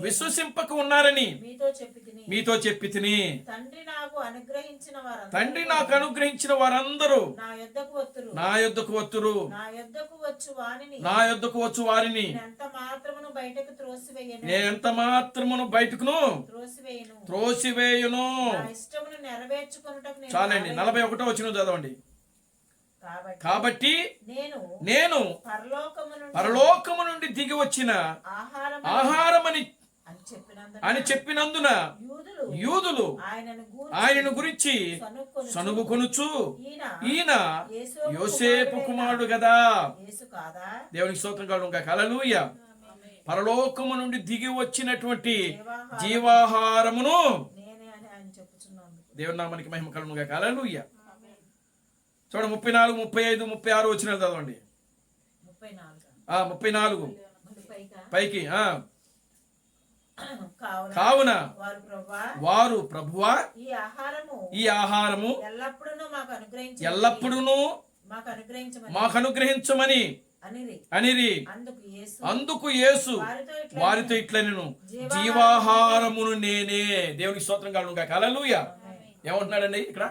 విశ్వసింపక ఉన్నారని మీతో చెప్పి తిని తండ్రి నాకు అనుగ్రహించిన వారందరూ నా యొద్దకు వత్తురు నా యొద్దకు వచ్చు వారిని నేను ఎంత మాత్రమును బయటకును త్రోసివేయును. చాలండి. 41వ వచనం చదవండి. కాబట్టి నేను పరలోకము నుండి దిగి వచ్చిన ఆహారమని అని చెప్పినందున యూదులు ఆయనను గురించి సనుగుకొనుచు ఈయన యోసేపు కుమారుడు కదా. దేవునికి స్తోత్రం కలుగును గాక. హల్లెలూయా. పరలోకము నుండి దిగి వచ్చినటువంటి జీవాహారమును దేవుని నామానికి మహిమ కలుగును గాక. హల్లెలూయా. చూడండి 34, 35, 36 వచనాలు చదవండి. 34 పైకి. కావున వారు ప్రభువా ఈ ఆహారము ఎల్లప్పుడూ మాకు అనుగ్రహించమని అనిరి. అందుకు యేసు వారితో ఇట్లనెను, జీవాహారమును నేనే. దేవునికి స్తోత్రం కలుగును గాక. హల్లెలూయా. ఏమంటున్నాడండి ఇక్కడ?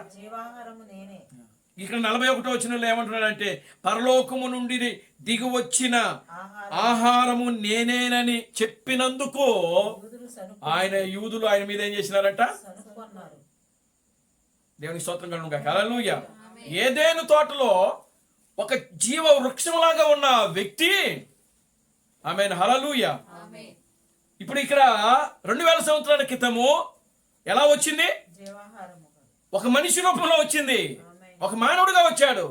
ఇక్కడ 41వ వచనంలో ఏమంటున్నాడంటే పరలోకము నుండి దిగి వచ్చిన ఆహారము నేనేనని చెప్పినందుకు యూదులు ఆయన మీద ఏం చేసినారంట? దేవునికి స్తోత్రం కలుగును గాక. హల్లెలూయా. ఏదెను తోటలో ఒక జీవ వృక్షంలాగా ఉన్న వ్యక్తి, ఆమేన్, హల్లెలూయా. ఇప్పుడు ఇక్కడ 2000 సంవత్సరాల క్రితము ఎలా వచ్చింది? ఒక మనిషి రూపంలో వచ్చింది. ఒక మానవుడిగా వచ్చాడు.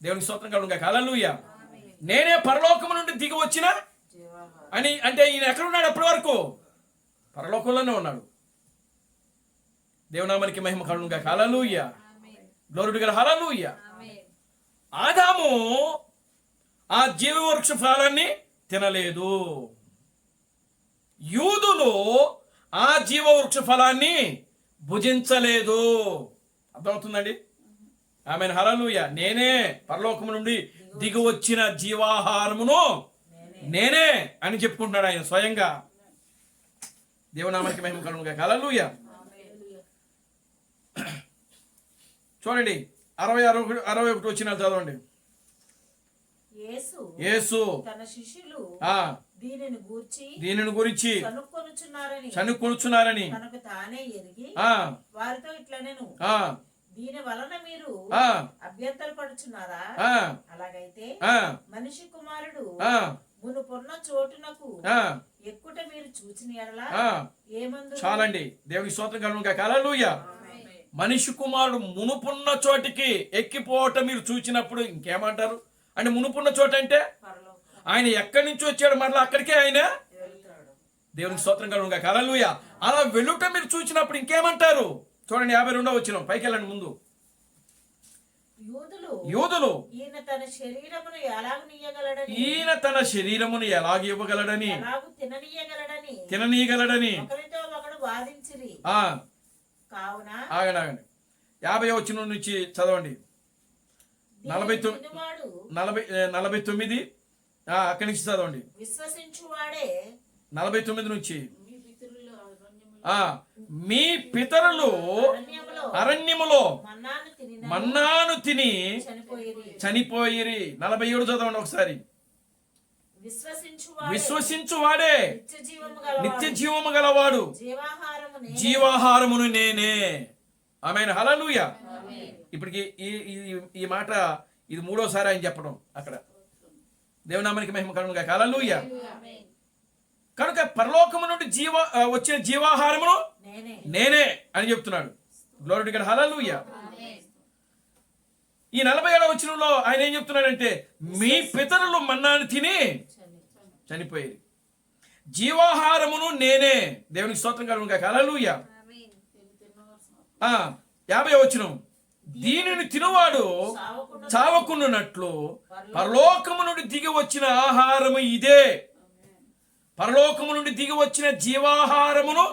దేవునికి స్తోత్రం కలుగును గాక. హల్లెలూయా. నేనే పరలోకము నుండి దిగి వచ్చిన అని అంటే ఈయన ఎక్కడున్నాడు? అప్పటి వరకు పరలోకంలోనే ఉన్నాడు. దేవునామానికి మహిమ కలుగును గాక. హల్లెలూయా. Glory to God. హల్లెలూయా. ఆదాము ఆ జీవవృక్ష ఫలాన్ని తినలేదు. యూదులు ఆ జీవవృక్ష ఫలాన్ని భుజించలేదు. అర్థమవుతుందండి? ఆమేన్, హల్లెలూయా. నేనే పరలోకము నుండి దిగి వచ్చిన జీవాహారమును నేనే అని చెప్పుకుంటున్నాడు ఆయన స్వయంగా. దేవునామానికి మహిమ కలుగును గాక. హల్లెలూయా. చూడండి 60-61 వచనాలు చదవండి. యేసు తన శిష్యులు దీనిని గురించి సనుక్కొనుచున్నారని తనకు తానే ఎరిగి వారితో ఇట్లనెను, దీని వలన మీరు అభ్యంతరపడుచున్నారా? అలాగైతే మనిషి కుమారుడు మునుపున్న చోటునకు ఎక్కుట మీరు చూచిన ఎడలా ఏమందు? చాలండి. దేవునికి స్తోత్రం కలుగును గాక. హల్లెలూయా. మనిషి కుమారుడు మునుపున్న చోటికి ఎక్కిపోవటం మీరు చూచినప్పుడు ఇంకేమంటారు? అంటే మునుపున్న చోట అంటే ఆయన ఎక్కడి నుంచి వచ్చాడు, మరలా అక్కడికే ఆయన. దేవునికి స్తోత్రం కలుగును గాక. హల్లెలూయా. అలా వెళ్ళుట మీరు చూసినప్పుడు ఇంకేమంటారు? చూడండి 52వ వచనం పైకి వెళ్ళండి. ముందు యూదులు ఈయన తన శరీరమును ఎలాగ ఇవ్వగలడని తిననీయగలడని ఆగండి. 50వ వచనం నుంచి చదవండి. 49 అక్కడి నుంచి చదవండి. 49 నుంచి మీ పితరులు అరణ్యములో మన్నాను తిని చనిపోయిరి. 47 చదవండి ఒకసారి. విశ్వసించువాడే నిత్య జీవము గలవాడు, జీవాహారమును నేనే. ఆమేన్, హల్లెలూయా. ఇప్పటికి ఈ మాట ఇది 3వసారి ఆయన చెప్పడం అక్కడ. దేవునామానికి మహిమ కలుగును గాక. హల్లెలూయా. కనుక పరలోకము నుండి వచ్చిన జీవాహారమును నేనే అని చెప్తున్నాడు. Glory to God. హల్లెలూయా. ఈ 47వ వచనంలో ఆయన ఏం చెప్తున్నాడంటే మీ పితరులు మన్నాను తిని చనిపోయేది, జీవాహారమును నేనే. దేవునికి స్తోత్రం కలుగును గాక. హల్లెలూయా. 50వ వచనం, దీనిని తినువాడు చావకుండునట్లు పరలోకము నుండి దిగి వచ్చిన ఆహారము ఇదే. పరలోకము నుండి దిగి వచ్చిన జీవాహారమును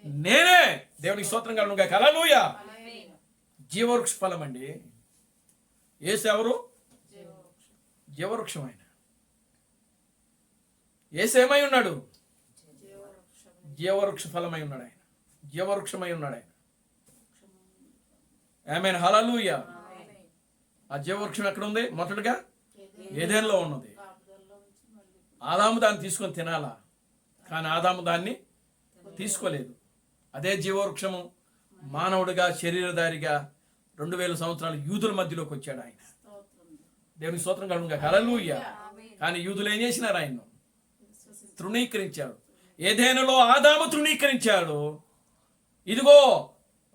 నేనే. దేవునికి స్తోత్రం కలుగును గాక. హల్లెలూయా. జీవవృక్ష ఫలం అండి. యేసు ఎవరు? జీవవృక్షం. ఆయన యేసు ఏమై ఉన్నాడు? జీవవృక్ష ఫలమై ఉన్నాడు. ఆయన జీవవృక్షమై ఉన్నాడు. ఆయన ఆమేన్, హల్లెలూయా. ఆ జీవవృక్షం ఎక్కడ ఉంది? మొదటగా ఏదెన్లో ఉన్నది. ఆదాము దాన్ని తీసుకొని తినాలా, కానీ ఆదాము దాన్ని తీసుకోలేదు. అదే జీవవృక్షము మానవుడిగా శరీరధారిగా 2000 సంవత్సరాలు యూదుల మధ్యలోకి వచ్చాడు. ఆయన దేవునికి స్తోత్రం కలుగుగా, హల్లెలూయా. కానీ యూదులు ఏం చేసినారు? ఆయన తృణీకరించాడు. ఏదేనులో ఆదాము తృణీకరించాడు. ఇదిగో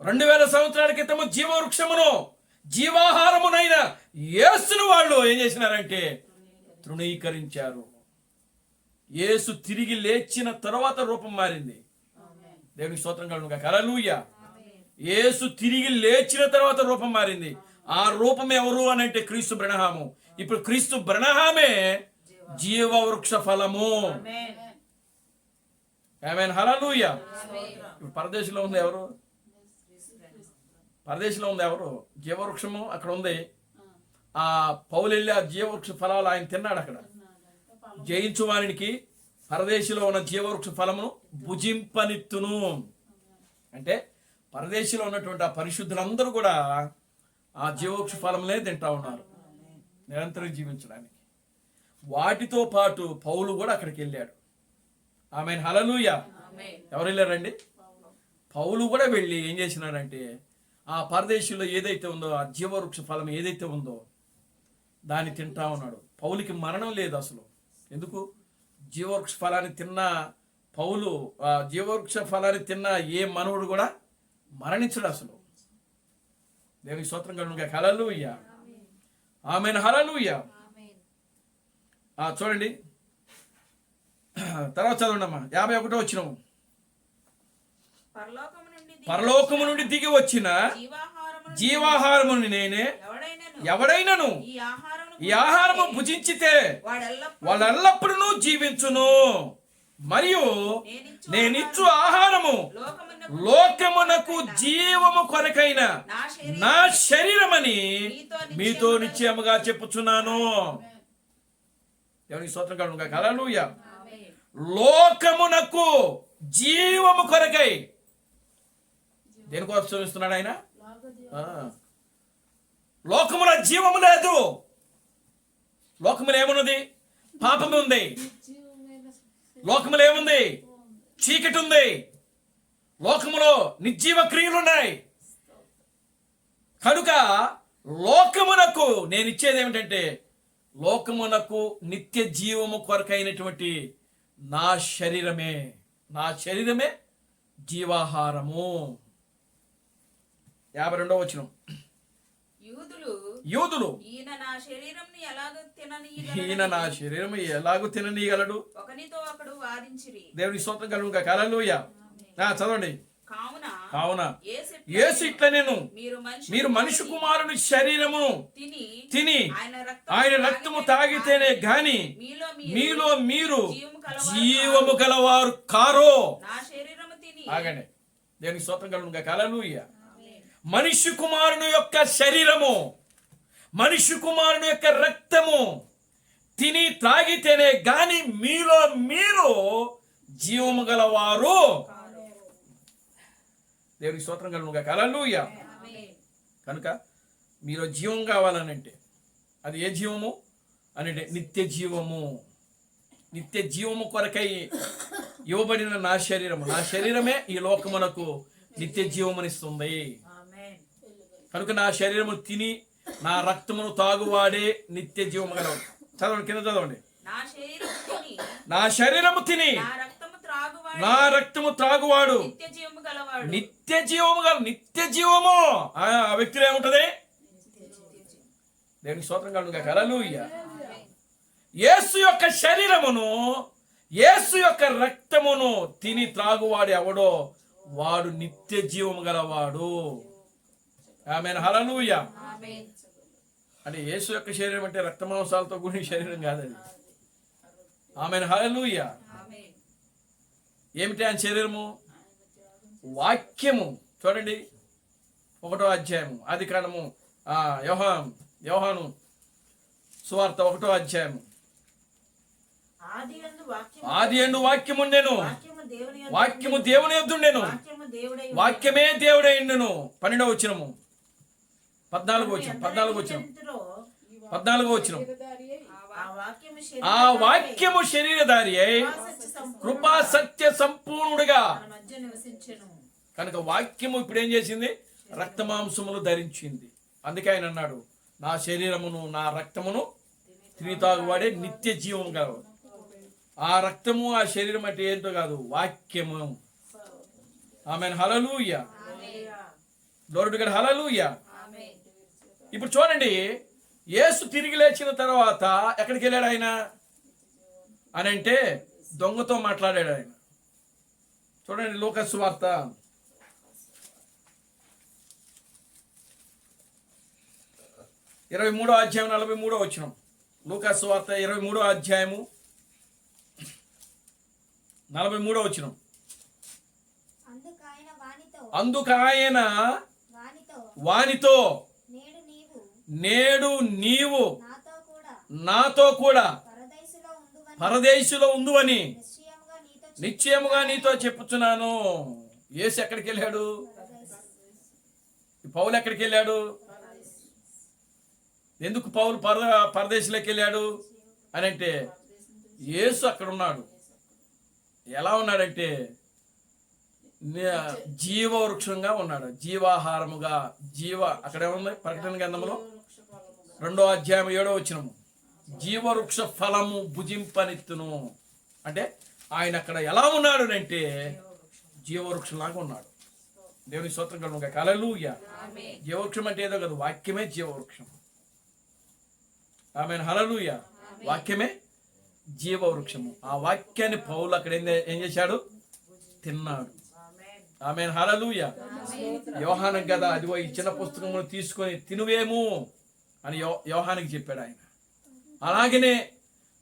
2000 సంవత్సరాల క్రితము జీవవృక్షమును జీవాహారమునైన యేసును వాళ్ళు ఏం చేసినారంటే తృణీకరించారు. యేసు తిరిగి లేచిన తర్వాత రూపం మారింది. దేవునికి స్తోత్రం కలుగుగా, హల్లెలూయా. యేసు తిరిగి లేచిన తర్వాత రూపం మారింది. ఆ రూపం ఎవరు అని అంటే క్రీస్తు బ్రహ్మము. ఇప్పుడు క్రీస్తు బ్రహ్మమే జీవవృక్ష ఫలము. ఆమేన్, హల్లెలూయా. ఇప్పుడు పరదేశంలో ఉంది ఎవరు? పరదేశంలో ఉంది ఎవరు? జీవవృక్షము అక్కడ ఉంది. ఆ పౌలు వెళ్ళి ఆ జీవవృక్ష ఫలాలు ఆయన తిన్నాడు. అక్కడ జయించు వానికి పరదేశంలో ఉన్న జీవవృక్ష ఫలమును భుజింపనిత్తును. అంటే పరదేశంలో ఉన్నటువంటి ఆ పరిశుద్ధులందరూ కూడా ఆ జీవవృక్ష ఫలములే తింటా ఉన్నారు నిరంతరం జీవించడానికి. వాటితో పాటు పౌలు కూడా అక్కడికి వెళ్ళాడు. ఆమేన్, హల్లెలూయా. ఎవరు వెళ్ళారండి? పౌలు కూడా వెళ్ళి ఏం చేసినాడంటే ఆ పరదేశంలో ఏదైతే ఉందో ఆ జీవవృక్ష ఫలం ఏదైతే ఉందో దాన్ని తింటా ఉన్నాడు. పౌలుకి మరణం లేదు అసలు. ఎందుకు? జీవవృక్ష ఫలాన్ని తిన్న పౌలు, ఆ జీవవృక్ష ఫలాన్ని తిన్న ఏ మనవుడు కూడా మరణించడు అసలు. దేవునికి స్తోత్రం కలుగుగా, హల్లెలూయా. ఆమేన్, హల్లెలూయా. చూడండి తర్వాత చదవండమ్మా. 51వ వచనం. పరలోకము నుండి దిగి వచ్చిన జీవాహారముని నేనే. ఎవడైనను ఈ ఆహారము భుజించితే వాళ్ళెల్లప్పుడూ జీవించును. మరియు నేనిచ్చు ఆహారము లోకమునకు జీవము కొరకైన నా శరీరమని మీతో నిశ్చయముగా చెప్పుచున్నాను. దేవునికి స్తోత్రం కలుగుగా, హల్లెలూయా. లోకమునకు జీవము కొరకై. దేనికోసం చూపిస్తున్నాడు ఆయన? లోకములో జీవము లేదు. లోకములో ఏమున్నది? పాపం ఉంది. లోకములో ఏముంది? చీకటి ఉంది. లోకములో నిర్జీవ క్రియలు ఉన్నాయి. కనుక లోకమునకు నేను ఇచ్చేది ఏమిటంటే లోకమునకు నిత్య జీవము కొరకైనటువంటి నా శరీరమే. నా శరీరమే జీవాహారము. 52వ వచనం. యూదులు ఈయన నా శరీరం ఎలాగూ తిననీయగలడు? దేవుని స్తోత్రం కలుగుగా, హల్లెలూయా. చదవండి. కావున యేసు ఇట్లా నేను మీరు మనిషి కుమారుని శరీరము తిని ఆయన రక్తము తాగితేనే గాని మీలో మీరు జీవము గలవారు కారో. ఆగండి. దేవుని స్తోత్రం కలుగుగా, హల్లెలూయా. మనిషి కుమారుని యొక్క శరీరము, మనిషి కుమారుని యొక్క రక్తము తిని త్రాగితేనే గాని మీలో మీరు జీవము గలవారు. దేవునికి స్తోత్రం కలుగుగా, హల్లెలూయా. కనుక మీరు జీవం కావాలనంటే అది ఏ జీవము అంటే నిత్య జీవము. నిత్య జీవము కొరకై ఇవ్వబడిన నా శరీరము, నా శరీరమే ఈ లోకమునకు నిత్య జీవమునిస్తుంది. కనుక నా శరీరము తిని నా రక్తమును తాగువాడే నిత్య జీవము గలవాడు. చదవండి, కింద చదవండి. నా శరీరము తిని నా రక్తము త్రాగువాడు నిత్య జీవము గల. నిత్య జీవము ఆ వ్యక్తిలో ఏముంటది? దేవునికి స్తోత్రం కలుగుగా, హల్లెలూయా. యేసు యొక్క శరీరమును యేసు యొక్క రక్తమును తిని త్రాగువాడు ఎవడో వాడు నిత్య జీవము గలవాడు. ఆమేన్, హల్లెలూయా. అంటే యేసు యొక్క శరీరం అంటే రక్త మాంసాలతో కూడిన శరీరం కాదది. ఆమేన్, హల్లెలూయా. ఏమిటి ఆయన శరీరము? వాక్యము. చూడండి, 1వ అధ్యాయము, ఆది కాండము, యోహాను సువార్త 1వ అధ్యాయము. ఆది యందు వాక్యము ఉండెను, వాక్యము దేవుని యొద్ద ఉండెను, వాక్యమే దేవుడైండును. 12వ వచనము, 14వ వచనం. ఆ వాక్యము శరీరధారి అయి కృపా సత్య సంపూర్ణుడుగా. కనుక వాక్యము ఇప్పుడు ఏం చేసింది? రక్తమాంసములు ధరించింది. అందుకే ఆయన అన్నాడు, నా శరీరమును నా రక్తమును తిని తాగువాడే నిత్య జీవం గలవాడు. ఆ రక్తము ఆ శరీరం అంటే ఏంటో కాదు, వాక్యము. ఆమేన్, హల్లెలూయా, గ్లోరీ టు గాడ్, హల్లెలూయా. ఇప్పుడు చూడండి, యేసు తిరిగి లేచిన తర్వాత ఎక్కడికి వెళ్ళాడు ఆయన అని అంటే దొంగతో మాట్లాడాడు ఆయన. చూడండి లూకా సువార్త 23వ అధ్యాయం 43వ వచనం. లూకా సువార్త 23వ అధ్యాయము 43వ వచనం. అందుకు ఆయన వానితో, నేడు నీవు నాతో కూడా పరదేశులో ఉందువని నిశ్చయముగా నీతో చెప్పుచున్నాను. యేసు ఎక్కడికి వెళ్ళాడు? పౌలు ఎక్కడికి వెళ్ళాడు? ఎందుకు పౌలు పరదేశంలోకి వెళ్ళాడు అని అంటే, యేసు అక్కడ ఉన్నాడు. ఎలా ఉన్నాడంటే జీవవృక్షంగా ఉన్నాడు, జీవాహారముగా. అక్కడ ఏముంది? ప్రకటన గ్రంథంలో 2వ అధ్యాయం 7వ వచనము, జీవవృక్ష ఫలము భుజింపనిత్తును. అంటే ఆయన అక్కడ ఎలా ఉన్నాడు అంటే జీవవృక్షంలాగా ఉన్నాడు. దేవుని స్తోత్రం కలుగును గాక, హల్లెలూయా. జీవవృక్షం అంటే ఏదో కాదు, వాక్యమే జీవవృక్షం. ఆమేన్, హల్లెలూయా. వాక్యమే జీవవృక్షము. ఆ వాక్యాన్ని పౌలు అక్కడ ఏం చేశాడు? తిన్నాడు. ఆమేన్, హల్లెలూయా. యోహానుకి కదా, అదిగో ఈ చిన్న పుస్తకమును తీసుకొని తినువేము అని యోహానికి చెప్పాడు ఆయన. అలాగనే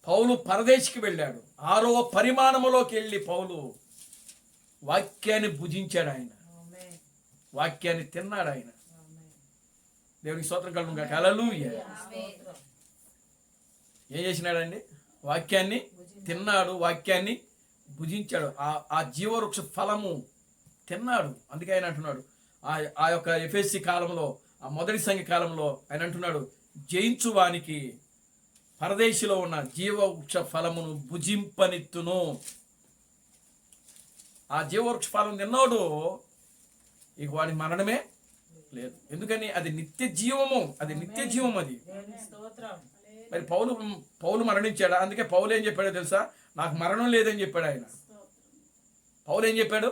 పౌలు పరదేశికి వెళ్ళాడు. 6వ పరిమాణములోకి వెళ్ళి పౌలు వాక్యాన్ని భుజించాడు. ఆయన వాక్యాన్ని తిన్నాడు. ఆయన దేవునికి స్తోత్రం కలుగును గాక, హల్లెలూయా. ఏం చేసినాడండి? వాక్యాన్ని తిన్నాడు, వాక్యాన్ని భుజించాడు. ఆ జీవవృక్ష ఫలము తిన్నాడు. అందుకే ఆయన అంటున్నాడు, ఆ యొక్క ఎఫెసీ కాలంలో, ఆ మొదటి సంఘ కాలంలో ఆయన అంటున్నాడు, జయించు వానికి పరదేశిలో ఉన్న జీవవృక్ష ఫలమును భుజింపనిత్తును. ఆ జీవవృక్ష ఫలం తిన్నాడు, ఇక వాడి మరణమే లేదు. ఎందుకని? అది నిత్య జీవము, అది నిత్య జీవం. అది మరి పౌలు మరణించాడు. అందుకే పౌలు ఏం చెప్పాడో తెలుసా? నాకు మరణం లేదని చెప్పాడు ఆయన. పౌలు ఏం చెప్పాడు?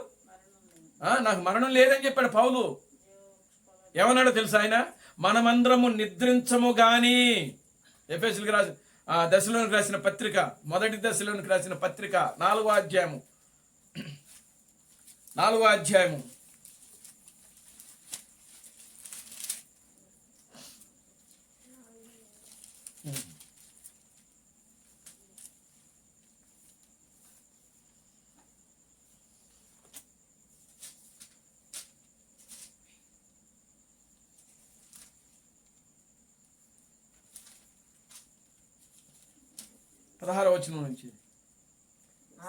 నాకు మరణం లేదని చెప్పాడు పౌలు. ఏమన్నాడో తెలుసా ఆయన? మనమందరము నిద్రించము గాని. ఎఫెసీయులకు రాసిన దశలోనికి రాసిన పత్రిక, మొదటి దశలోనికి రాసిన పత్రిక 4వ అధ్యాయము 16వ వచనం నుంచి.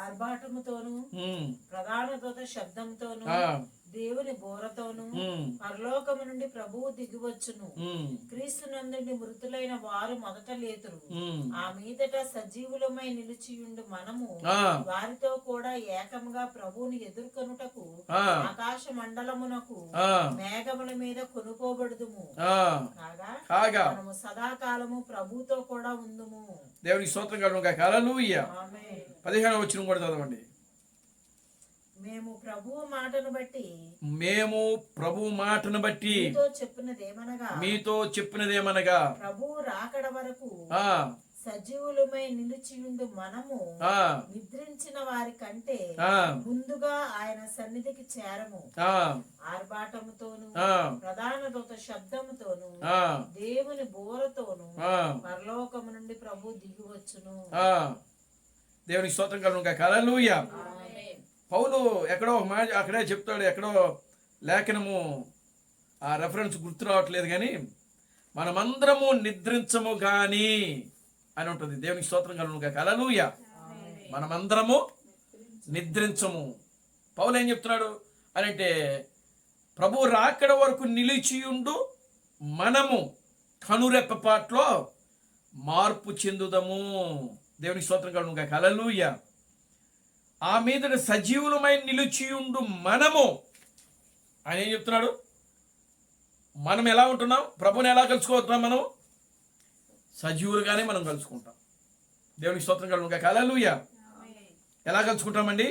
ఆర్భాటముతోను ప్రధాన దూత శబ్దంతోను దేవుని బోరతోను పరలోకము నుండి ప్రభువు దిగివచ్చును. క్రీస్తునందుండి మృతులైన వారు మొదట లేతురు. ఆ మీదట సజీవులమై నిలిచియుండు మనము వారితో కూడా ఏకముగా ప్రభువుని ఎదుర్కొనుటకు ఆకాశ మండలమునకు మేఘముల మీద కొనుకోబడుదుము. కాగా మనము సదాకాలము ప్రభువుతో కూడా ఉందుము. దేవునికి స్తోత్రం కలుగును గాక, హల్లెలూయా. 15వ వచనం కూడా చదవండి. మేము ప్రభువు మాటను బట్టి మీతో చెప్పినదేమనగా ప్రభువు రాకడ వరకు సజీవులమై నిలిచియుండు మనము నిద్రించిన వారి కంటే ముందుగా ఆయన సన్నిధికి చేరము. ఆర్భాటముతోను ప్రధాన దూత శబ్దముతోను దేవుని బోరతోను పరలోకము నుండి ప్రభు దిగివచ్చును. దేవునికి స్తోత్రం కలుగును గాక, హల్లెలూయా. పౌలు ఎక్కడో అక్కడే చెప్తాడు, ఎక్కడో లేఖనము ఆ రెఫరెన్స్ గుర్తు రావట్లేదు, కానీ మనమందరము నిద్రించము గాని అని ఉంటుంది. దేవునికి స్తోత్రం కలుగును గాక. హల్లెలూయా. మనమందరము నిద్రించము. పౌలు ఏం చెప్తున్నాడు అని అంటే, ప్రభు రాకడ వరకు నిలిచియుండు మనము కనురెప్పపాట్లో మార్పు చెందుదము. దేవునికి స్తోత్రం కలుగును గాక. హల్లెలూయా. ఆ మీద సజీవులమై నిలిచియుండు మనము ఆయన ఏం చెప్తున్నాడు? మనం ఎలా ఉంటున్నాం? ప్రభుని ఎలా కలుసుకోవద్దాం? మనం సజీవులుగానే మనం కలుసుకుంటాం. దేవునికి స్తోత్రం కలుగును గాక. హల్లెలూయా. ఎలా కలుసుకుంటామండి?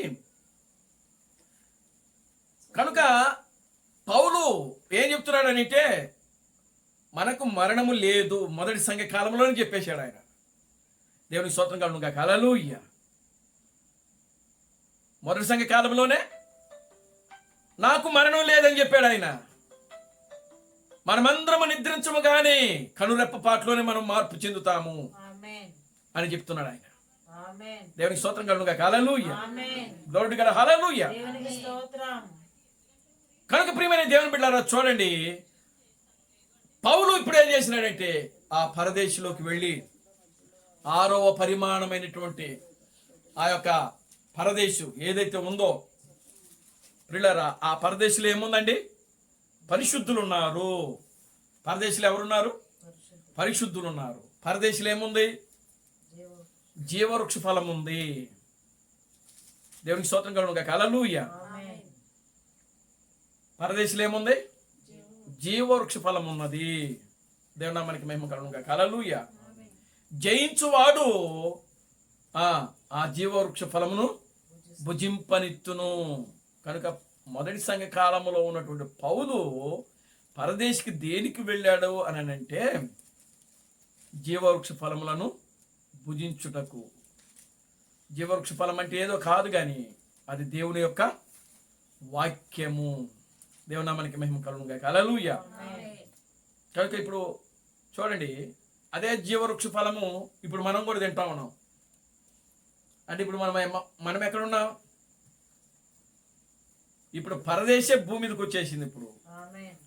కనుక పౌలు ఏం చెప్తున్నాడు అంటే, మనకు మరణము లేదు మొదటి సంఘ కాలంలోనే చెప్పేశాడు ఆయన. దేవునికి స్తోత్రం కలుగును గాక. హల్లెలూయా. మొదటి సంఘ కాలంలోనే నాకు మరణం లేదని చెప్పాడు ఆయన. మనమందరము నిద్రించము కానీ కనురెప్పపాట్లోనే మనం మార్పు చెందుతాము అని చెప్తున్నాడు ఆయన. దేవునికి స్తోత్రం కలుగును గాక. హల్లెలూయా. Glory to God. హల్లెలూయా. కనుక ప్రియమైన దేవుని బిడ్డలారా, చూడండి, పౌలు ఇప్పుడు ఏం చేసినాడంటే, ఆ పరదేశంలోకి వెళ్ళి 6వ పరిమాణమైనటువంటి ఆ యొక్క పరదేశం ఏదైతే ఉందో ప్రియులారా, ఆ పరదేశంలో ఏముందండి? పరిశుద్ధులు ఉన్నారు. పరదేశంలో ఎవరున్నారు? పరిశుద్ధులు ఉన్నారు. పరదేశంలో ఏముంది? జీవవృక్ష ఫలం ఉంది. దేవునికి స్తోత్రం కలుగును గాక. హల్లెలూయా. పరదేశంలో ఏముంది? జీవవృక్ష ఫలం ఉన్నది. దేవుని నామానికి మహిమ కలుగును గాక. హల్లెలూయా. జయించువాడు ఆ జీవవృక్ష ఫలమును భుజింపనిత్తును. కనుక మొదటి సంఘ కాలంలో ఉన్నటువంటి పౌలు పరదేశికి దేనికి వెళ్ళాడు అని అంటే, జీవవృక్ష ఫలములను భుజించుటకు. జీవవృక్ష ఫలం అంటే ఏదో కాదు, కానీ అది దేవుని యొక్క వాక్యము. దేవుని నామానికి మహిమ కలుగును గాక. హల్లెలూయా. కనుక ఇప్పుడు చూడండి, అదే జీవవృక్ష ఫలము ఇప్పుడు మనం కూడా తింటా ఉన్నాం. అంటే ఇప్పుడు మనం ఎక్కడున్నాం? ఇప్పుడు పరదేశే భూమి మీదకి వచ్చేసింది. ఇప్పుడు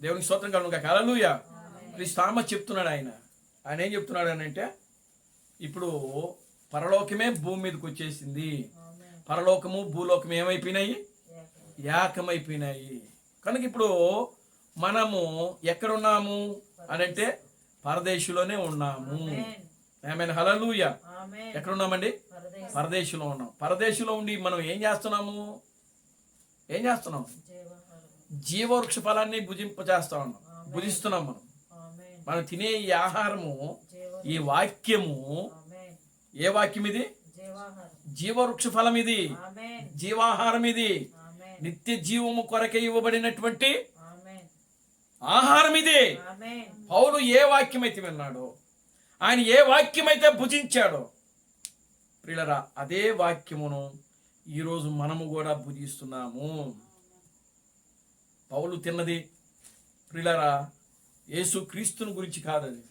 దేవునికి స్తోత్రం కలుగును గాక. హల్లెలూయా. క్రీస్తు చెప్తున్నాడు ఆయన. ఆయన ఏం చెప్తున్నాడు అని అంటే, ఇప్పుడు పరలోకమే భూమి మీదకి వచ్చేసింది. పరలోకము భూలోకము ఏమైపోయినాయి? ఏకమైపోయినాయి. కనుక ఇప్పుడు మనము ఎక్కడున్నాము అని అంటే, పరదేశంలోనే ఉన్నాము. ఆమేన్. హల్లెలూయా. ఎక్కడున్నామండి? పరదేశంలో ఉన్నాం. పరదేశంలో ఉండి మనం ఏం చేస్తున్నాము? జీవవృక్ష ఫలాన్ని భుజింపజేస్తా ఉన్నాం, భుజిస్తున్నాం. మనం తినే ఈ ఆహారము, ఈ వాక్యము, ఏ వాక్యం ఇది? జీవవృక్ష ఫలం ఇది, జీవాహారం ఇది, నిత్య జీవము కొరకే ఇవ్వబడినటువంటి ఆహారం ఇది. పౌలు ఏ వాక్యం అయితే విన్నాడో, ఆయన ఏ వాక్యం అయితే భుజించాడో ప్రియులరా, అదే వాక్యమును ఈరోజు మనము కూడా భుజిస్తున్నాము. పౌలు తిన్నది ప్రియులరా యేసు క్రీస్తుని గురించి కాదది.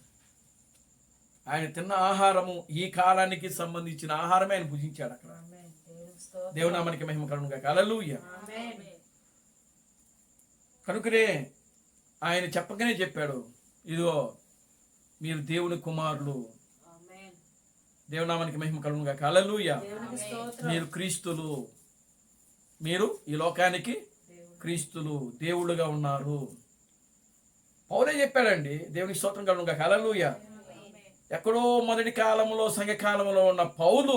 ఆయన తిన్న ఆహారము ఈ కాలానికి సంబంధించిన ఆహారమే ఆయన భుజించాడు అక్కడ. దేవుని నామానికి మహిమ కలుగును గాక. హల్లెలూయా. కనుకనే ఆయన చెప్పగానే చెప్పాడు, ఇదిగో మీరు దేవుని కుమారులు. దేవుని నామానికి మహిమ కలుగును గాక. హల్లెలూయా. మీరు క్రీస్తులు, మీరు ఈ లోకానికి క్రీస్తులు, దేవుళ్ళుగా ఉన్నారు. పౌలే చెప్పాడండి. దేవునికి స్తోత్రం కలుగును గాక. హల్లెలూయా. ఎక్కడో మొదటి కాలంలో, సంఘ కాలంలో ఉన్న పౌలు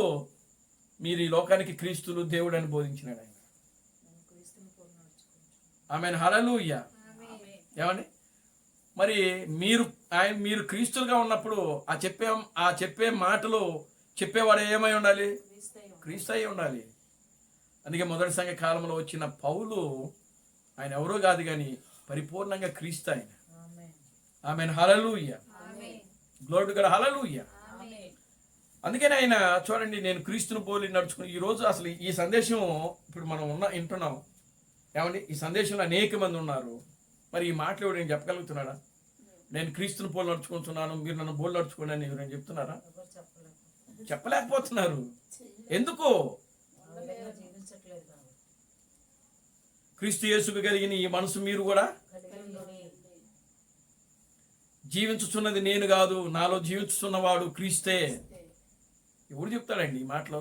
మీరు ఈ లోకానికి క్రీస్తులు, దేవుడు అని బోధించినాడు ఆయన. ఆమేన్. హల్లెలూయా. ఏమండి, మరి మీరు క్రీస్తులుగా ఉన్నప్పుడు ఆ చెప్పే మాటలు చెప్పేవాడు ఏమై ఉండాలి? క్రీస్తు అయి ఉండాలి. అందుకే మొదటి సంఘ కాలంలో వచ్చిన పౌలు ఆయన ఎవరో కాదు కానీ పరిపూర్ణంగా క్రీస్తు ఆయన. ఆమేన్. హల్లెలూయా. Glory to God. హల్లెలూయా. అందుకని ఆయన చూడండి, నేను క్రీస్తును పోలి నడుచుకుని ఈరోజు అసలు ఈ సందేశం ఇప్పుడు మనం వింటున్నాం. ఏమండి, ఈ సందేశంలో అనేక మంది ఉన్నారు. మరి ఈ మాటలు నేను చెప్పగలుగుతున్నాడా? నేను క్రీస్తుని పోలి నడుచుకుంటున్నాను, మీరు నన్ను పోలి నడుచుకోండి అని ఎవరైనా చెప్తున్నారా? చెప్పలేకపోతున్నారు. ఎందుకు? క్రీస్తు యేసుకు కలిగిన ఈ మనసు మీరు కూడా జీవించుచున్నది నేను కాదు, నాలో జీవించుచున్నవాడు క్రీస్తే. ఎవడు చెప్తాడండి ఈ మాటలో?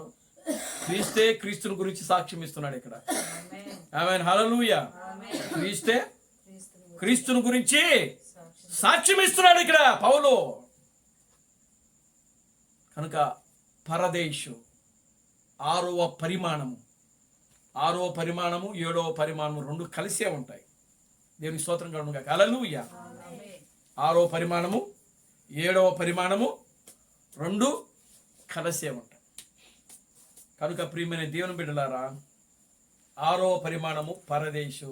క్రీస్తే క్రీస్తుని గురించి సాక్ష్యం ఇస్తున్నాడు ఇక్కడ. ఆమేన్, హల్లెలూయా. క్రీస్తే క్రీస్తుని గురించి సాక్ష్యం ఇస్తున్నాడు ఇక్కడ పౌలు. కనుక పరదేశు ఆరవ పరిమాణము, ఏడవ పరిమాణము రెండు కలిసే ఉంటాయి. దేవుని స్తోత్రం కలుగునుగాక. హల్లెలూయా. ఆరవ పరిమాణము, ఏడవ పరిమాణము రెండు కలిసే ఉంటాయి. కనుక ప్రియమైన దేవుని బిడ్డలారా, ఆరవ పరిమాణము పరదేశు.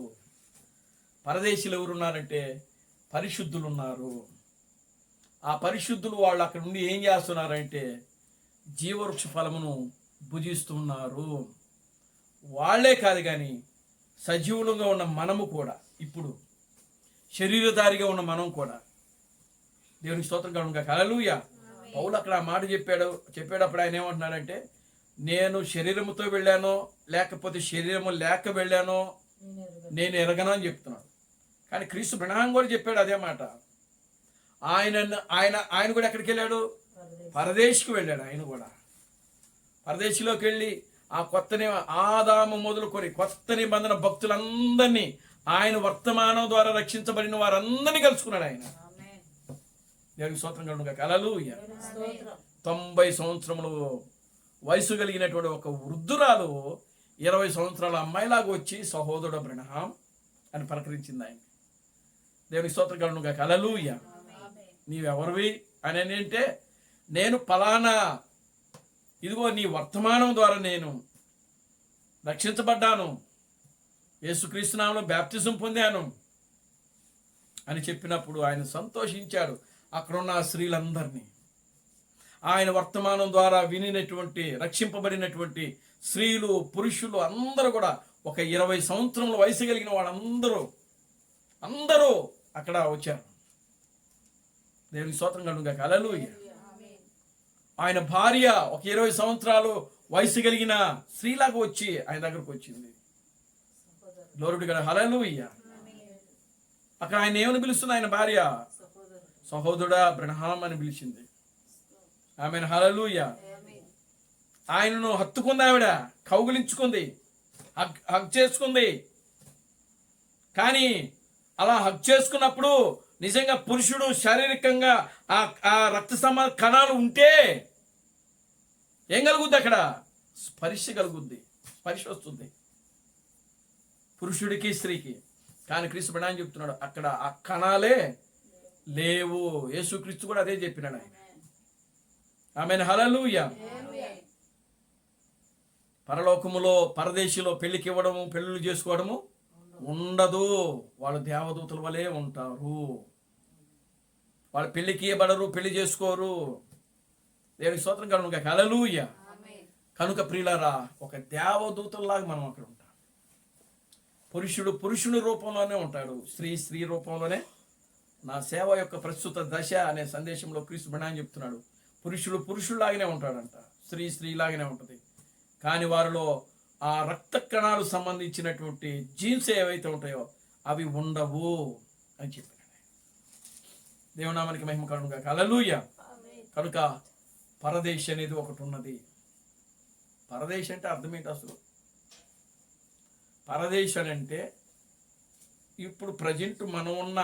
పరదేశులు ఎవరున్నారంటే పరిశుద్ధులు ఉన్నారు. ఆ పరిశుద్ధులు వాళ్ళు అక్కడ నుండి ఏం చేస్తున్నారంటే జీవవృక్ష ఫలమును భుజిస్తున్నారు. వాళ్ళే కాదు కానీ సజీవులుగా ఉన్న మనము కూడా, ఇప్పుడు శరీరధారిగా ఉన్న మనం కూడా, దేవునికి స్తోత్రం కలుగునుగాక. హల్లెలూయా. పౌలు అక్కడ ఆ మాట చెప్పేటప్పుడు ఆయన ఏమంటున్నాడంటే, నేను శరీరముతో వెళ్ళానో లేకపోతే శరీరము లేక వెళ్ళానో నేను ఎరగను అని చెప్తున్నాడు. కానీ క్రీస్తు బ్రహ్మాం కూడా చెప్పాడు అదే మాట. ఆయన కూడా ఎక్కడికి వెళ్ళాడు? పరదేశికి వెళ్ళాడు. ఆయన కూడా పరదేశిలోకి వెళ్ళి ఆ ఆదాము మొదలుకొని కొత్త నిబంధన భక్తులందరినీ, ఆయన వర్తమానం ద్వారా రక్షించబడిన వారందరినీ కలుసుకున్నాడు ఆయన. దేవునికి స్తోత్రం కలుగునుగాక. హల్లెలూయా. 90 సంవత్సరములు వయసు కలిగినటువంటి ఒక వృద్ధురాలు 20 సంవత్సరాల అమ్మాయిలాగా వచ్చి సహోదరుడు బ్రహ్మాం అని పలకరించింది ఆయన. దేవునికి స్తోత్రం కలుగునుగాక. హల్లెలూయా. నీవెవరివి అని అంటే, నేను పలానా, ఇదిగో నీ వర్తమానం ద్వారా నేను రక్షించబడ్డాను, యేసుక్రీస్తు నామములో బాప్తిజం పొందాను అని చెప్పినప్పుడు ఆయన సంతోషించాడు. అక్కడున్న స్త్రీలందరినీ, ఆయన వర్తమానం ద్వారా వినినటువంటి రక్షింపబడినటువంటి స్త్రీలు పురుషులు అందరూ కూడా, ఒక 20 సంవత్సరముల వయసు కలిగిన వాళ్ళందరూ అక్కడ వచ్చారు. దేవునికి స్తోత్రం కలుగునుగాక. హల్లెలూయా. ఆయన భార్య ఒక 20 సంవత్సరాలు వయసు కలిగిన స్త్రీలాగా వచ్చి ఆయన దగ్గరకు వచ్చింది. Glory to God. హల్లెలూయా. అక్కడ ఆయన ఏమని పిలుస్తుంది? ఆయన భార్య సహోదరుడా బ్రహ్మాం అని పిలిచింది. ఆమెను. హల్లెలూయా. ఆయనను హత్తుకుంది, ఆవిడ కౌగిలించుకుంది, హగ్ చేసుకుంది. కానీ అలా హగ్ చేసుకున్నప్పుడు నిజంగా పురుషుడు శారీరకంగా ఆ రక్త కణాలు ఉంటే ఏం కలుగుద్ది? అక్కడ స్పర్శ కలుగుద్ది, స్పర్శ వస్తుంది పురుషుడికి స్త్రీకి. కానీ క్రీస్తు బ్రహ్మాం చెప్తున్నాడు అక్కడ ఆ కణాలే లేవు. యేసుక్రీస్తు కూడా అదే చెప్పినాడు ఆయన. ఆమేన్, హల్లెలూయా. పరలోకములో పరదేశిలో పెళ్లికి ఇవ్వడము, పెళ్లిళ్ళు చేసుకోవడము ఉండదు. వాళ్ళు దేవదూతల వలె ఉంటారు. వాళ్ళు పెళ్లికి ఇవ్వబడరు, పెళ్లి చేసుకోరు. దేవునికి స్తోత్రం కలుగునుగాక. హల్లెలూయా. కనుక ప్రియులారా, ఒక దేవదూతల్లాగా మనం అక్కడ ఉంటాం. పురుషుడు రూపంలోనే ఉంటాడు, స్త్రీ రూపంలోనే. నా సేవ యొక్క ప్రస్తుత దశ అనే సందేశంలో క్రీస్తు బ్రహ్మాం చెప్తున్నాడు, పురుషుల్లాగానే ఉంటాడంట, స్త్రీలాగానే ఉంటుంది. కానీ వారిలో ఆ రక్త కణాలు సంబంధించినటువంటి జీన్స్ ఏవైతే ఉంటాయో అవి ఉండవు అని చెప్పాడు. దేవునామానికి మహిమ కలుగునుగాక. హల్లెలూయా. కనుక పరదేశ్ అనేది ఒకటి ఉన్నది. పరదేశ్ అంటే అర్థం ఏంటి అసలు? పరదేశ్ అని అంటే ఇప్పుడు ప్రజెంట్ మనం ఉన్న